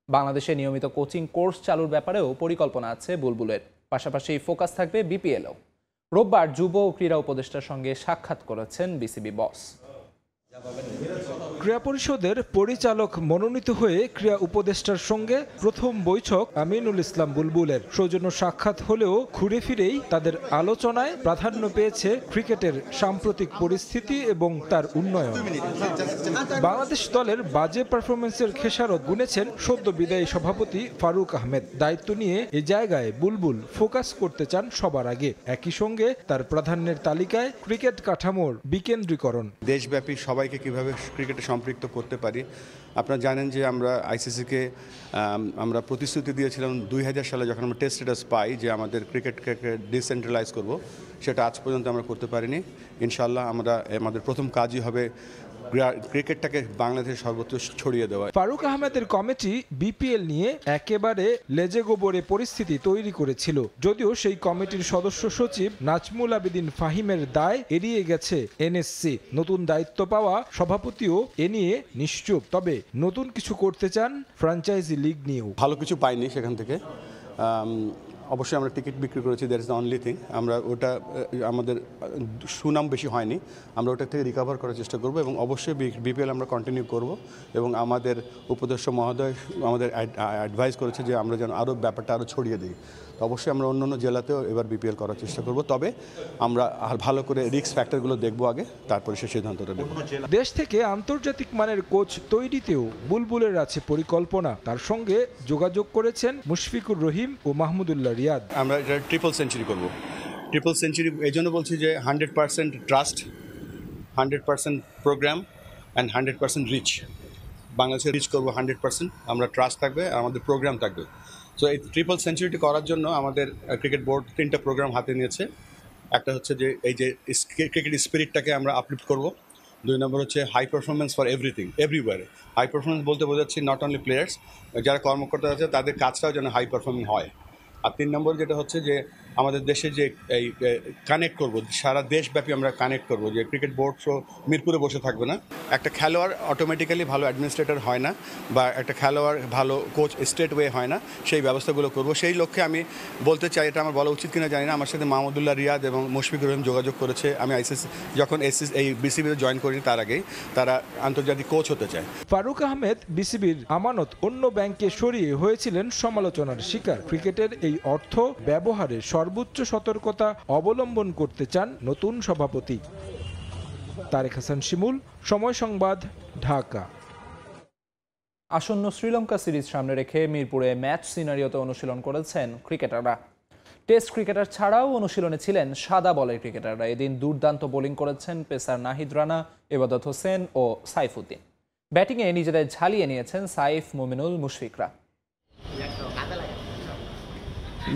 বাংলাদেশে নিয়মিত কোচিং কোর্স চালুর ব্যাপারেও পরিকল্পনা আছে বুলবুলের। পাশাপাশি ফোকাস থাকবে বিপিএলও। রোববার যুব ও ক্রীড়া উপদেষ্টার সঙ্গে সাক্ষাৎ করেছেন বিসিবি বস। ক্রীড়া পরিষদের পরিচালক মনোনীত হয়ে ক্রীড়া উপদেষ্টার সঙ্গে প্রথম বৈঠক আমিনুল ইসলাম বুলবুলের। সৌজন্য সাক্ষাৎ হলেও ঘুরে ফিরেই তাদের আলোচনায় প্রাধান্য পেয়েছে ক্রিকেটের সাম্প্রতিক পরিস্থিতি এবং তার উন্নয়ন। বাংলাদেশ দলের বাজে পারফরমেন্সের খেসারত গুনেছেন সদ্য বিদায়ী সভাপতি ফারুক আহমেদ। দায়িত্ব নিয়ে এই জায়গায় বুলবুল ফোকাস করতে চান সবার আগে। একই সঙ্গে তার প্রাধান্যের তালিকায় ক্রিকেট কাঠামোর বিকেন্দ্রীকরণ। দেশব্যাপী সবাইকে কিভাবে ক্রিকেটে সম্পৃক্ত করতে পারি। আপনারা জানেন যে আমরা আইসিসিকে আমরা প্রতিশ্রুতি দিয়েছিলাম 2000 সালে যখন আমরা টেস্ট স্ট্যাটাস পাই যে আমাদের ক্রিকেটকে ডিসেন্ট্রালাইজ করব, সেটা আজ পর্যন্ত আমরা করতে পারিনি। ইনশাআল্লাহ আমাদের প্রথম কাজই হবে ক্রিকেটটাকে বাংলাদেশের সর্বত্র ছড়িয়ে দেওয়া। ফারুক আহমেদের কমিটি বিপিএল নিয়ে একেবারে লেজে গোবরে পরিস্থিতি তৈরি করেছিল, যদিও সেই কমিটির সদস্য সচিব নাজমুল আবেদিন ফাহিমের দায় এড়িয়ে গেছে এনএসসি। নতুন দায়িত্ব পাওয়া সভাপতিও এ নিয়ে নিশ্চুপ, তবে নতুন কিছু করতে চান ফ্র্যাঞ্চাইজি লিগ নিয়েও। ভালো কিছু পাইনি সেখান থেকে। অবশ্যই আমরা টিকিট বিক্রি করেছি, that is the only thing. আমরা ওটা আমাদের সুনাম বেশি হয়নি, আমরা ওটা থেকে রিকভার করার চেষ্টা করব এবং অবশ্যই বিপিএল আমরা কন্টিনিউ করব। এবং আমাদের উপদেষ্য মহোদয় আমাদের অ্যাডভাইস করেছে যে আমরা যেন আরও ব্যাপারটা আরও ছড়িয়ে দিই। তো অবশ্যই আমরা অন্য জেলাতেও এবার বিপিএল করার চেষ্টা করব, তবে আমরা আর ভালো করে রিস্ক ফ্যাক্টরগুলো দেখবো আগে, তারপরে সে সিদ্ধান্তটা নেব। দেশ থেকে আন্তর্জাতিক মানের কোচ তৈরিতেও বুলবুলের আছে পরিকল্পনা। তার সঙ্গে যোগাযোগ করেছেন মুশফিকুর রহিম ও মাহমুদুল্লাহ রিয়াদ। আমরা এটা ট্রিপল সেঞ্চুরি করব। ট্রিপল সেঞ্চুরি এই জন্য বলছি যে 100% ট্রাস্ট, 100% প্রোগ্রাম অ্যান্ড 100% রিচ। বাংলাদেশে রিচ করবো 100%, আমরা ট্রাস্ট থাকবে, আমাদের প্রোগ্রাম থাকবে। সো এই ট্রিপল সেঞ্চুরিটি করার জন্য আমাদের ক্রিকেট বোর্ড 3টা প্রোগ্রাম হাতে নিয়েছে। একটা হচ্ছে যে এই যে ক্রিকেট স্পিরিটটাকে আমরা আপলিফ্ট করব। 2 নম্বর হচ্ছে high performance for everything, everywhere. High performance বলতে বোঝাচ্ছি নট অনলি প্লেয়ার্স, যারা কর্মকর্তা আছে তাদের কাজটাও যেন হাই পারফর্মিং হয়। আর 3 নম্বর যেটা হচ্ছে যে আমাদের দেশে যে এই কানেক্ট করব, সারা দেশব্যাপী আমরা কানেক্ট করব, যে ক্রিকেট বোর্ড তো মিরপুরে বসে থাকবে না। একটা খেলোয়াড় অটোমেটিক্যালি ভালো অ্যাডমিনিস্ট্রেটর হয় না, বা একটা খেলোয়াড় ভালো কোচ স্ট্রেট ওয়ে হয় না, সেই ব্যবস্থাগুলো করব। সেই লক্ষ্যে আমি বলতে চাই, এটা আমার বলা উচিত কিনা জানি না, আমার সাথে মাহমুদুল্লাহ রিয়াদ এবং মুশফিকুর রহিম যোগাযোগ করেছে। আমি আইসিসি যখন এই বিসিবিতে জয়েন করিনি তার আগেই তারা আন্তর্জাতিক কোচ হতে চায়। ফারুক আহমেদ বিসিবির আমানত অন্য ব্যাংকে সরিয়ে হয়েছিলেন সমালোচনার শিকার। ক্রিকেটের এই অর্থ ব্যবহারে সর্বোচ্চ সতর্কতা অবলম্বন করতে চান নতুন সভাপতি। তারেক হাসান শিমুল, সময় সংবাদ, ঢাকা। আসন্ন শ্রীলঙ্কা সিরিজ সামনে রেখে মিরপুরে ম্যাচ সিনারিওতে অনুশীলন করেছেন ক্রিকেটাররা। টেস্ট ক্রিকেটার ছাড়াও অনুশীলনে ছিলেন সাদা বলের ক্রিকেটাররা। এদিন দুর্দান্ত বোলিং করেছেন পেসার নাহিদ রানা, ইবাদত হোসেন ও সাইফুদ্দিন। ব্যাটিংয়ে নিজেদের ঝালিয়ে নিয়েছেন সাইফ, মুমিনুল, মুশফিকরা।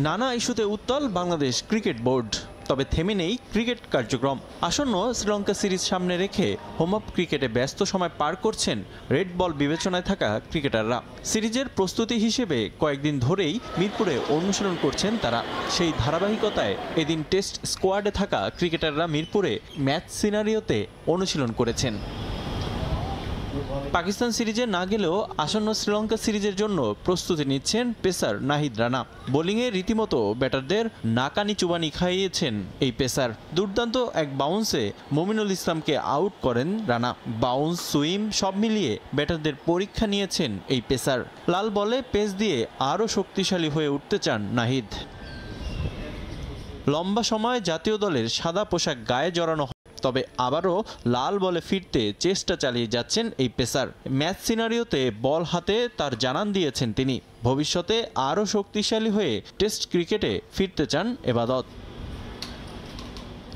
নানা ইস্যুতে উত্তাল বাংলাদেশ ক্রিকেট বোর্ড, তবে থেমে নেই ক্রিকেট কার্যক্রম। আসন্ন শ্রীলঙ্কা সিরিজ সামনে রেখে হোম অফ ক্রিকেটে ব্যস্ত সময় পার করছেন রেড বল বিবেচনায় থাকা ক্রিকেটাররা। সিরিজের প্রস্তুতি হিসেবে কয়েকদিন ধরেই মিরপুরে অনুশীলন করছেন তারা। সেই ধারাবাহিকতায় এদিন টেস্ট স্কোয়াডে থাকা ক্রিকেটাররা মিরপুরে ম্যাচ সিনারিওতে অনুশীলন করেছেন। পাকিস্তান সিরিজে না গেলেও আসন্ন শ্রীলঙ্কা সিরিজের জন্য প্রস্তুতি নিচ্ছেন পেসার নাহিদ রানা। বোলিংয়ে রীতিমতো ব্যাটারদের নাকানি চুবানি খাইয়েছেন এই পেসার। দুর্দান্ত এক বাউন্সে মুমিনুল ইসলামকে আউট করেন রানা। বাউন্স, সুইম সব মিলিয়ে ব্যাটারদের পরীক্ষা নিয়েছেন এই পেসার। লাল বলে পেস দিয়ে আরও শক্তিশালী হয়ে উঠতে চান নাহিদ। লম্বা সময় জাতীয় দলের সাদা পোশাক গায়ে জড়ানো তবে আবারও লাল বলে ফিরতে চেষ্টা চালিয়ে যাচ্ছেন এই পেসার। ম্যাচ সিনারিওতে বল হাতে তার জানান দিয়েছেন তিনি ভবিষ্যতে আরও শক্তিশালী হয়ে টেস্ট ক্রিকেটে ফিরতে চান এবাদত।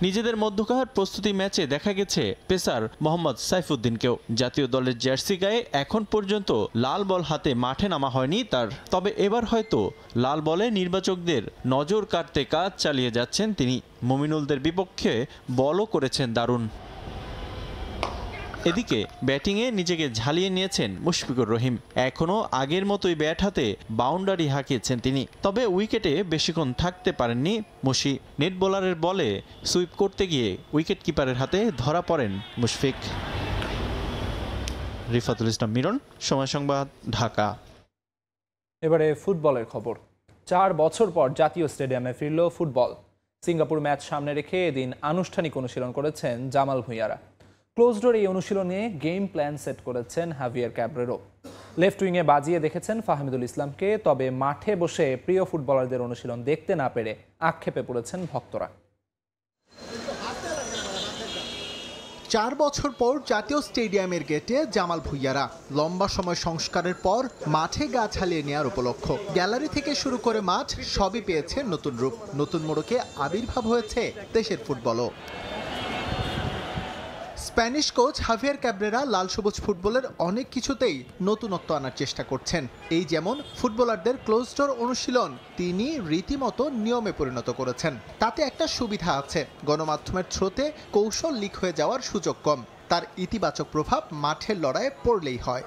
নিজেদের মধ্যকার প্রস্তুতি ম্যাচে দেখা গেছে পেসার মোহাম্মদ সাইফুদ্দিনকেও জাতীয় দলের জার্সি গায়ে এখন পর্যন্ত লাল বল হাতে মাঠে নামা হয়নি তার। তবে এবার হয়তো লাল বলে নির্বাচকদের নজর কাটতে কাজ চালিয়ে যাচ্ছেন তিনি। মুমিনুলদের বিপক্ষে বলও করেছেন দারুণ। এদিকে ব্যাটিংয়ে নিজেকে ঝালিয়ে নিয়েছেন মুশফিকুর রহিম। এখনও আগের মতোই ব্যাট হাতে বাউন্ডারি হাঁকিয়েছেন তিনি। তবে উইকেটে বেশিক্ষণ থাকতে পারেননি মুশি। নেট বোলারের বলে সুইপ করতে গিয়ে উইকেট কিপারের হাতে ধরা পড়েন মুশফিক। রিফাতুল ইসলাম মিরন, সময় সংবাদ, ঢাকা। এবারে ফুটবলের খবর। 4 বছর পর জাতীয় স্টেডিয়ামে ফিরল ফুটবল। সিঙ্গাপুর ম্যাচ সামনে রেখে এদিন আনুষ্ঠানিক অনুশীলন করেছেন জামাল ভুঁইয়ারা। ক্লোজ ডোর এই অনুশীলনে গেম প্ল্যান সেট করেছেন হাভিয়ার ক্যাব্রেরো। লেফট উইংয়ে বাজিয়ে দেখেছেন ফাহমিদুল ইসলামকে। তবে মাঠে বসে প্রিয় ফুটবলারদের অনুশীলন দেখতে না পেরে আক্ষেপে পড়েছেন ভক্তরা। 4 বছর পর জাতীয় স্টেডিয়ামের গেটে জামাল ভুঁইয়ারা। লম্বা সময় সংস্কারের পর মাঠে গা ছালিয়ে নেওয়ার উপলক্ষ। গ্যালারি থেকে শুরু করে মাঠ সবই পেয়েছে নতুন রূপ। নতুন মোড়কে আবির্ভাব হয়েছে দেশের ফুটবলও। স্প্যানিশ কোচ হাভিয়ার ক্যাব্রেরা লাল সবুজ ফুটবলের অনেক কিছুতেই নতুনত্ব আনার চেষ্টা করছেন। এই যেমন ফুটবলারদের ক্লোজ ডোর অনুশীলন তিনি রীতিমতো নিয়মে পরিণত করেছেন। তাতে একটা সুবিধা আছে, গণমাধ্যমের থ্রোতে কৌশল লিক হয়ে যাওয়ার সুযোগ কম। তার ইতিবাচক প্রভাব মাঠের লড়াইয়ে পড়লেই হয়।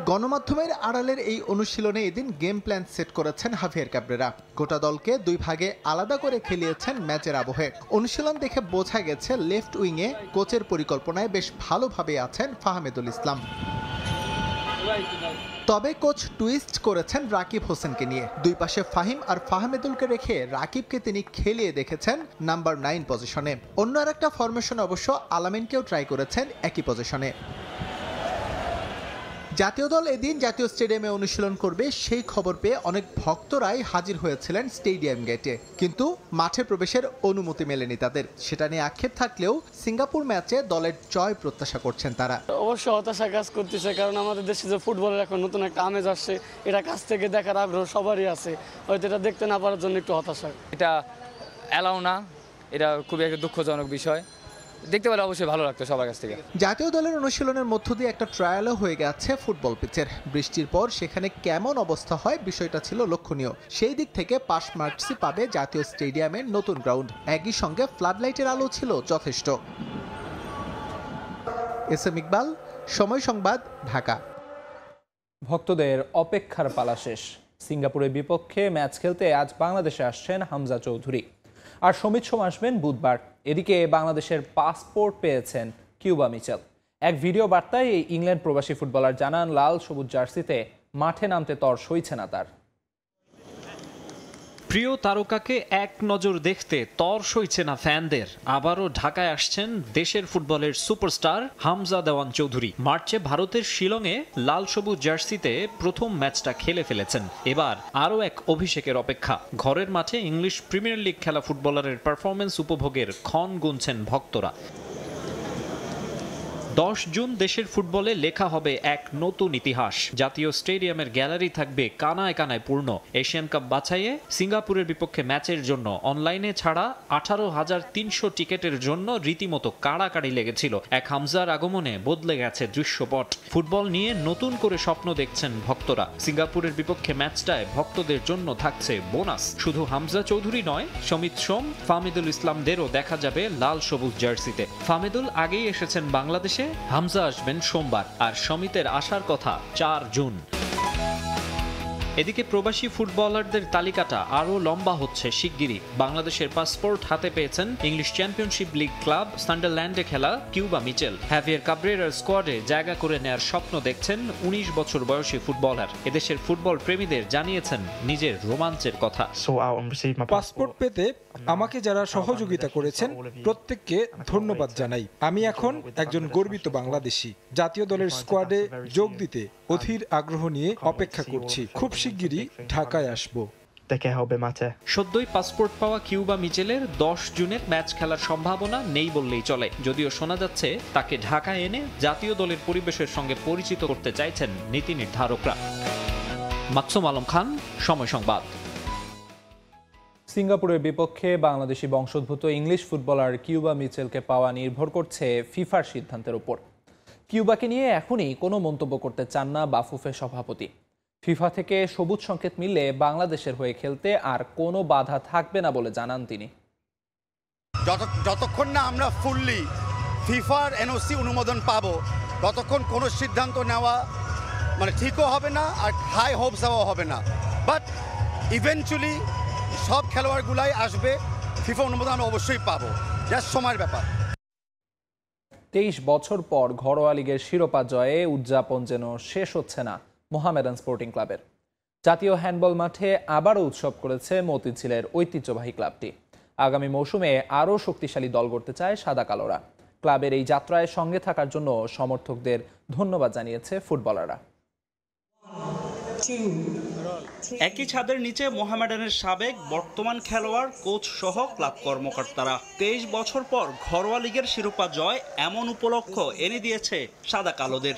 গণমাধ্যমের আড়ালের এই অনুশীলনে এদিন গেম প্ল্যান সেট করেছেন হাভিয়ার ক্যাব্রেরা। গোটা দলকে 2 ভাগে আলাদা করে খেলিয়েছেন ম্যাচের আবহে। অনুশীলন দেখে বোঝা গেছে লেফট উইংয়ে কোচের পরিকল্পনায় বেশ ভালোভাবে আছেন ফাহমিদুল ইসলাম। তবে কোচ টুইস্ট করেছেন রাকিব হোসেনকে নিয়ে। 2 পাশে ফাহিম আর ফাহমিদুলকে রেখে রাকিবকে তিনি খেলিয়ে দেখেছেন নাম্বার 9 পজিশনে। অন্য আরেকটা ফরমেশনে অবশ্য আলামিনকেও ট্রাই করেছেন একই পজিশনে। জাতীয় দল এদিন জাতীয় স্টেডিয়ামে অনুশীলন করবে সেই খবর পেয়ে অনেক ভক্তরাই হাজির হয়েছিলেন স্টেডিয়াম গেটে, কিন্তু মাঠে প্রবেশের অনুমতি মেলেনি তাদের। সেটা নিয়ে আক্ষেপ থাকলেও সিঙ্গাপুর ম্যাচে দলের জয় প্রত্যাশা করছেন তারা। অবশ্য হতাশা কাজ করতেছে, কারণ আমাদের দেশে যে ফুটবলের এখন নতুন একটা আমেজ আসছে, এটা কাছ থেকে দেখার আগ্রহ সবারই আছে। হয়তো এটা দেখতে না পারার জন্য একটু হতাশা। এটা অ্যালাউ না, এটা খুবই একটা দুঃখজনক বিষয়। দেখতে পেলে অবশ্যই ভালো লাগতো সবার কাছ থেকে। জাতীয় দলের অনুশীলনের মধ্য দিয়ে একটা ট্রায়ালও হয়ে গেছে ফুটবল পিচের। বৃষ্টির পর সেখানে কেমন অবস্থা হয় বিষয়টা ছিল লক্ষণীয়। সেই দিক থেকে পাস মার্কসই পাবে জাতীয় স্টেডিয়ামের নতুন গ্রাউন্ড। একই সঙ্গে ফ্লাডলাইটের আলো ছিল যথেষ্ট। এস এম ইকবাল, সময় সংবাদ, ঢাকা। ভক্তদের অপেক্ষার পালা শেষ। সিঙ্গাপুরের বিপক্ষে ম্যাচ খেলতে আজ বাংলাদেশে আসছেন হামজা চৌধুরী, আর সমিত সোম আসবেন বুধবার। এদিকে বাংলাদেশের পাসপোর্ট পেয়েছেন কিউবা মিচেল। এক ভিডিও বার্তায় এই ইংল্যান্ড প্রবাসী ফুটবলার জানান লাল সবুজ জার্সিতে মাঠে নামতে তর সইছে না তার। প্রিয় তারকাকে এক নজর দেখতে তর সইছে না ফ্যানদের। আবারও ঢাকায় আসছেন দেশের ফুটবলের সুপারস্টার হামজা দেওয়ান চৌধুরী। মার্চে ভারতের শিলংয়ে লাল সবুজ জার্সিতে প্রথম ম্যাচটা খেলে ফেলেছেন। এবার আরও এক অভিষেকের অপেক্ষা। ঘরের মাঠে ইংলিশ প্রিমিয়ার লিগ খেলা ফুটবলারের পারফরমেন্স উপভোগের ক্ষণ গুনছেন ভক্তরা। 10 জুন দেশের ফুটবলে লেখা হবে এক নতুন ইতিহাস। জাতীয় স্টেডিয়ামের গ্যালারি থাকবে কানায় কানায় পূর্ণ। এশিয়ান কাপ বাছাইয়ে সিঙ্গাপুরের বিপক্ষে ম্যাচের জন্য অনলাইনে ছাড়া 18,300 টিকেটের জন্য রীতিমতো কাড়াকাড়ি লেগেছিল। এক হামজার আগমনে বদলে গেছে দৃশ্যপট। ফুটবল নিয়ে নতুন করে স্বপ্ন দেখছেন ভক্তরা। সিঙ্গাপুরের বিপক্ষে ম্যাচটায় ভক্তদের জন্য থাকছে বোনাস। শুধু হামজা চৌধুরী নয়, সমিত সোম, ফাহমিদুল ইসলামদেরও দেখা যাবে লাল সবুজ জার্সিতে। ফাহমিদুল আগেই এসেছেন বাংলাদেশে, হামজা আসবেন সোমবার, আর সমিতের আসার কথা 4 জুন। এদিকে প্রবাসী ফুটবলারদের তালিকাটা আরও লম্বা হচ্ছে শিগগিরই। বাংলাদেশের পাসপোর্ট হাতে পেয়েছেন ইংলিশ চ্যাম্পিয়নশিপ লিগ ক্লাব সান্ডারল্যান্ডে খেলা কিউবা মিচেল। হাভিয়ার ক্যাব্রেরার স্কোয়াডে জায়গা করে নেয়ার স্বপ্ন দেখছেন 19 বছর বয়সী ফুটবলার। এদেশের ফুটবল প্রেমীদের জানিয়েছেন নিজের রোমাঞ্চের কথা। পাসপোর্ট পেতে আমাকে যারা সহযোগিতা করেছেন প্রত্যেককে ধন্যবাদ জানাই। আমি এখন একজন গর্বিত বাংলাদেশি। জাতীয় দলের স্কোয়াডে যোগ দিতে অধীর আগ্রহ নিয়ে অপেক্ষা করছি। খুব শিগগিরই ঢাকায় আসব। দেখা হবে মাঠে। সদ্যই পাসপোর্ট পাওয়া কিউবা মিচেলের 10 জুনের ম্যাচ খেলার সম্ভাবনা নেই বললেই চলে, যদিও শোনা যাচ্ছে তাকে ঢাকায় এনে জাতীয় দলের পরিবেশের সঙ্গে পরিচিত করতে চাইছেন নীতি নির্ধারকরা। মাকসুম আলম খান, সময় সংবাদ। সিঙ্গাপুরের বিপক্ষে বাংলাদেশি বংশোদ্ভূত ইংলিশ ফুটবলার কিউবা মিচেলকে পাওয়া নির্ভর করছে ফিফার সিদ্ধান্তের উপর। কিউবাকে নিয়ে এখনই কোনো মন্তব্য করতে চান না বাফুফে সভাপতি। ফিফা থেকে সবুজ সংকেত মিললে বাংলাদেশের হয়ে খেলতে আর কোনো বাধা থাকবে না বলে জানান তিনি। যতক্ষণ না আমরা ফুললি ফিফার এনওসি অনুমোদন পাবো ততক্ষণ কোনো সিদ্ধান্ত নেওয়া ঠিকও হবে না আর হাই হোপস দেওয়া হবে না। বাট ইভেনচুয়ালি সব খেলোয়াড়গুলাই আসবে, ফিফা অনুমোদন আমরা অবশ্যই পাবো, জাস্ট সময়ের ব্যাপার। 23 বছর পর ঘরোয়া লিগের শিরোপা জয়ে উদযাপন যেন শেষ হচ্ছে না মোহামেডান স্পোর্টিং ক্লাবের। জাতীয় হ্যান্ডবল মাঠে আবারও উৎসব করেছে মতিঝিলের ঐতিহ্যবাহী ক্লাবটি। আগামী মৌসুমে আরও শক্তিশালী দল গড়তে চায় সাদা কালোরা। ক্লাবের এই যাত্রায় সঙ্গে থাকার জন্য সমর্থকদের ধন্যবাদ জানিয়েছে ফুটবলাররা। একই ছাদের নিচে মোহামেডানের সাবেক বর্তমান খেলোয়াড়, কোচ সহ ক্লাব কর্মকর্তারা 23 বছর পর ঘরোয়া লিগের শিরোপা জয় এমন উপলক্ষ এনে দিয়েছে সাদা কালোদের।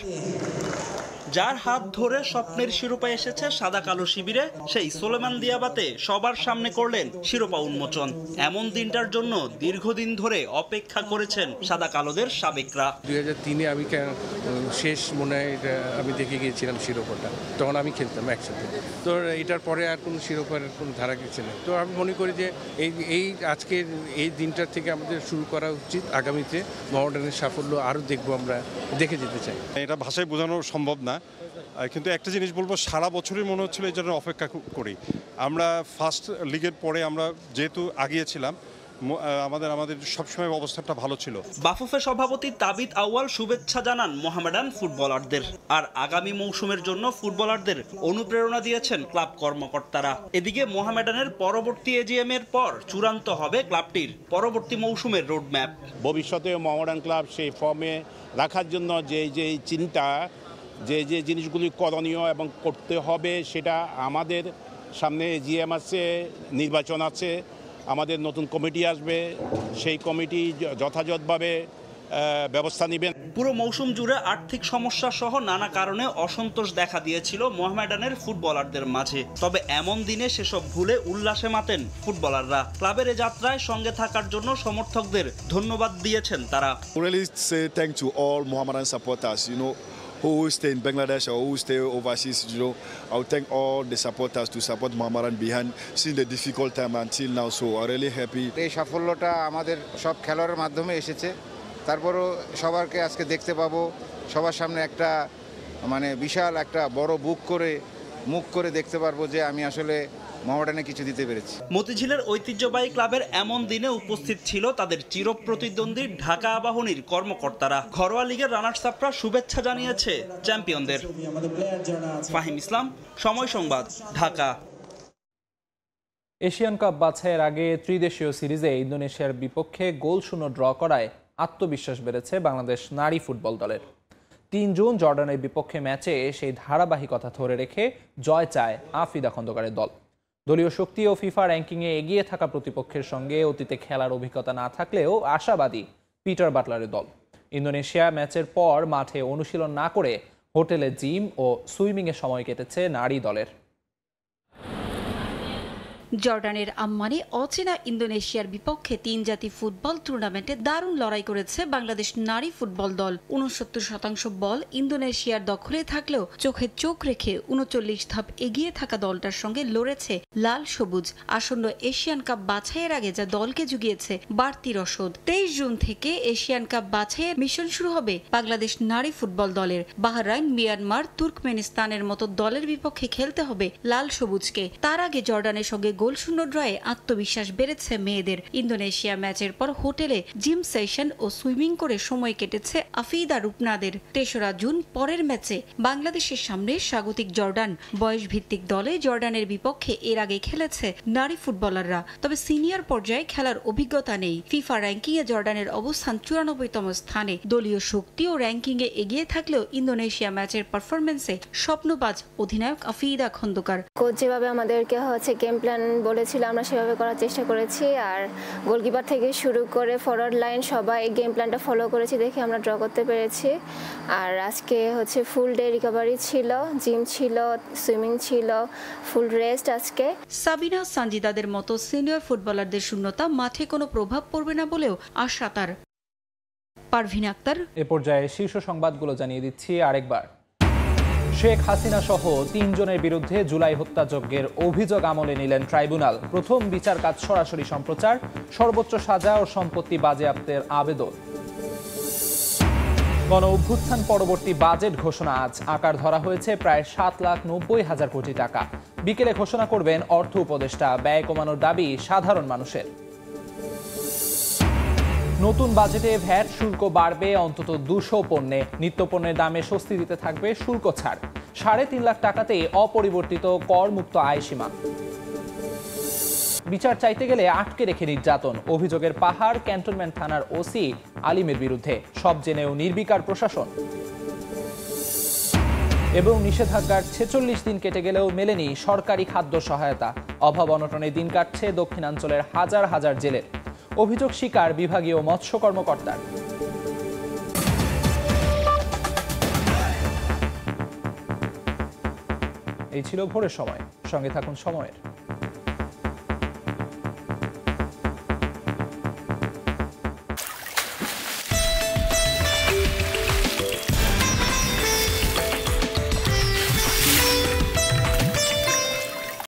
যার হাত ধরে স্বপ্নের শিরোপা এসেছে সাদা কালো শিবিরে, সেই সোলেমান দিয়াবাতে সবার সামনে করলেন শিরোপা উন্মোচন। এমন দিনটার জন্য দীর্ঘদিন ধরে অপেক্ষা করেছেন সাদা কালোদের সাবেকরা। 2003-এ আমি শেষ মনে হয় আমি দেখে গিয়েছিলাম শিরোপাটা, তখন আমি খেলতাম একসাথে। তো এটার পরে আর কোনো শিরোপার কোনো ধারা কিছু নেই। তো আমি মনে করি যে এই আজকের এই দিনটার থেকে আমাদের শুরু করা উচিত। আগামীতে মোহামেডানের সাফল্য আরও দেখবো, আমরা দেখে যেতে চাই। এটা ভাষায় বোঝানো সম্ভব না, কিন্তু একটা জিনিস বলবো, সারা বছরই মনে হচ্ছিল এই জন্য অপেক্ষা করি। আমরা ফার্স্ট লিগের পরে আমরা যেহেতু আগিয়েছিলাম, আমাদের সবসময় অবস্থাটা ভালো ছিল। বাফুফে সভাপতি তাবিত আউয়াল শুভেচ্ছা জানান মোহামেডান ফুটবলারদের, আর আগামী মৌসুমের জন্য ফুটবলারদের অনুপ্রেরণা দিয়েছেন ক্লাব কর্মকর্তারা। এদিকে মোহামেডানের পরবর্তী এজিএম এর পর চূড়ান্ত হবে ক্লাবটির পরবর্তী মৌসুমের রোডম্যাপ। ভবিষ্যতে মোহামেডান ক্লাব সেই ফর্মে রাখার জন্য যে চিন্তা, যে জিনিসগুলি করণীয় এবং করতে হবে, সেটা আমাদের সামনে এজিএম আছে, নির্বাচন আছে, আমাদের নতুন কমিটি আসবে, সেই কমিটি যথাযথভাবে ব্যবস্থা নেবেন। পুরো মৌসুম জুড়ে আর্থিক সমস্যা সহ নানা কারণে অসন্তোষ দেখা দিয়েছিল মোহামেডানের ফুটবলারদের মাঝে। তবে এমন দিনে সেসব ভুলে উল্লাসে মাতেন ফুটবলাররা। ক্লাবের এই যাত্রায় সঙ্গে থাকার জন্য সমর্থকদের ধন্যবাদ দিয়েছেন তারা। Really say thank to all Mohammedan supporters, who stay in Bangladesh or who stay overseas, I would thank all the supporters to support Mohammedan behind since the difficult time until now. So I'm really happy. এই সাফল্যটা আমাদের সব খেলোয়াড়ের মাধ্যমে এসেছে। তারপরও সবারকে আজকে দেখতে পাবো, সবার সামনে একটা বিশাল একটা বড় মুখ করে দেখতে পারবো যে আমি আসলে মোহামেডানে কিছু দিতে পেরেছি। মতিঝিলের ঐতিহ্যবাহী ক্লাবের এমন দিনে উপস্থিত ছিল তাদের চিরপ্রতিদ্বন্দ্বী ঢাকা আবাহনীর কর্মকর্তারা। ঘরোয়া লিগের রানার্স আপরা শুভেচ্ছা জানিয়েছে চ্যাম্পিয়নদের। ফাহিম ইসলাম, সময় সংবাদ, ঢাকা। এশিয়ান কাপ বাছাইয়ের আগে ত্রিদেশীয় সিরিজে ইন্দোনেশিয়ার বিপক্ষে গোলশূন্য ড্র করায় আত্মবিশ্বাস বেড়েছে বাংলাদেশ নারী ফুটবল দলের। 3 জুন জর্ডানের বিপক্ষে ম্যাচে সেই ধারাবাহিকতা ধরে রেখে জয় চায় আফিদা খন্দকারের দল। দলীয় শক্তি ও ফিফা র্যাঙ্কিংয়ে এগিয়ে থাকা প্রতিপক্ষের সঙ্গে অতীতে খেলার অভিজ্ঞতা না থাকলেও আশাবাদী পিটার বাটলারের দল। ইন্দোনেশিয়া ম্যাচের পর মাঠে অনুশীলন না করে হোটেলে জিম ও সুইমিংয়ে সময় কেটেছে নারী দলের। জর্ডানের আম্মানে অচেনা ইন্দোনেশিয়ার বিপক্ষে 3 জাতি ফুটবল টুর্নামেন্টে দারুণ লড়াই করেছে বাংলাদেশ নারী ফুটবল দল। 69% বল ইন্দোনেশিয়ার দখলে থাকলেও চোখে চোখ রেখে 39 ধাপ এগিয়ে থাকা দলটার সঙ্গে লড়েছে লাল সবুজ। আসন্ন এশিয়ান কাপ বাছাইয়ের আগে যা দলকে জুগিয়েছে বাড়তি রসদ। 23 জুন থেকে এশিয়ান কাপ বাছাইয়ের মিশন শুরু হবে বাংলাদেশ নারী ফুটবল দলের। বাহরাইন, মিয়ানমার, তুর্কমেনিস্তানের মতো দলের বিপক্ষে খেলতে হবে লাল সবুজকে। তার আগে জর্ডানের সঙ্গে গোলশূন্য ড্রয়ে আত্মবিশ্বাস বেড়েছে মেয়েদের। ইন্দোনেশিয়া ম্যাচের পর হোটেলে জিম সেশন ও সুইমিং করে সময় কেটেছে আফিদা রূপনাদের। ৩রা জুন পরের ম্যাচে বাংলাদেশের সামনে স্বাগতিক জর্ডান। বয়স ভিত্তিক দলে জর্ডানের বিপক্ষে এর আগে খেলেছে নারী ফুটবলাররা, তবে সিনিয়র পর্যায়ে খেলার অভিজ্ঞতা নেই। ফিফা র্যাঙ্কিংয়ে জর্ডানের অবস্থান 94তম স্থানে। দলীয় শক্তি ও র্যাঙ্কিংয়ে এগিয়ে থাকলেও ইন্দোনেশিয়া ম্যাচের পারফরমেন্সে স্বপ্নবাজ অধিনায়ক আফিদা খন্দকার। কোচ যেভাবে আমাদেরকে গেম প্ল্যান বলেছিল আমরা সেভাবে করার চেষ্টা করেছি, আর গোলকিপার থেকে শুরু করে ফরওয়ার্ড লাইন সবাই গেম প্ল্যানটা ফলো করেছি দেখে আমরা ড্র করতে পেরেছি। আর আজকে ফুল ডে রিকভারি ছিল, জিম ছিল, সুইমিং ছিল, ফুল রেস্ট আজকে। সাবিনা সানজিদাদের মতো সিনিয়র ফুটবলারদের শূন্যতা মাঠে কোনো প্রভাব পড়বে না বলেও আশা তার। পারভিন আক্তার। এ পর্যায়ে শীর্ষ সংবাদগুলো জানিয়ে দিচ্ছি আরেকবার। শেখ হাসিনা সহ ৩ জনের বিরুদ্ধে জুলাই হত্যাযজ্ঞের অভিযোগ আমলে নিলেন ট্রাইব্যুনাল। প্রথম বিচার কাজ সরাসরি সম্প্রচার, সর্বোচ্চ সাজা ও সম্পত্তি বাজেয়াপ্তের আবেদন। গণ অভ্যুত্থান পরবর্তী বাজেট ঘোষণা আজ। আকার ধরা হয়েছে প্রায় ৭,৯০,০০০ কোটি টাকা। বিকেলে ঘোষণা করবেন অর্থ উপদেষ্টা। ব্যয় কমানোর দাবি সাধারণ মানুষের। নতুন বাজেটে ভ্যাট শুল্ক বাড়বে অন্তত ২০০ পণ্যে। নিত্যপণ্যের দামে স্বস্তি দিতে থাকবে শুল্ক ছাড়। ৩.৫ লাখ টাকাতে অপরিবর্তিত করমুক্ত আয়সীমা। বিচার চাইতে গেলে আটকে রেখে নির্যাতন। অভিযোগের পাহাড় ক্যান্টনমেন্ট থানার ওসি আলিমের বিরুদ্ধে। সব জেনেও নির্বিকার প্রশাসন। এবং নিষেধাজ্ঞার ৪৬ দিন কেটে গেলেও মেলেনি সরকারি খাদ্য সহায়তা। অভাব অনটনে দিন কাটছে দক্ষিণাঞ্চলের হাজার হাজার জেলের। অভিযোগ স্বীকার বিভাগীয় মৎস্য কর্মকর্তার। এই ছিল ভোরের সময়। সঙ্গে থাকুন সময়ের।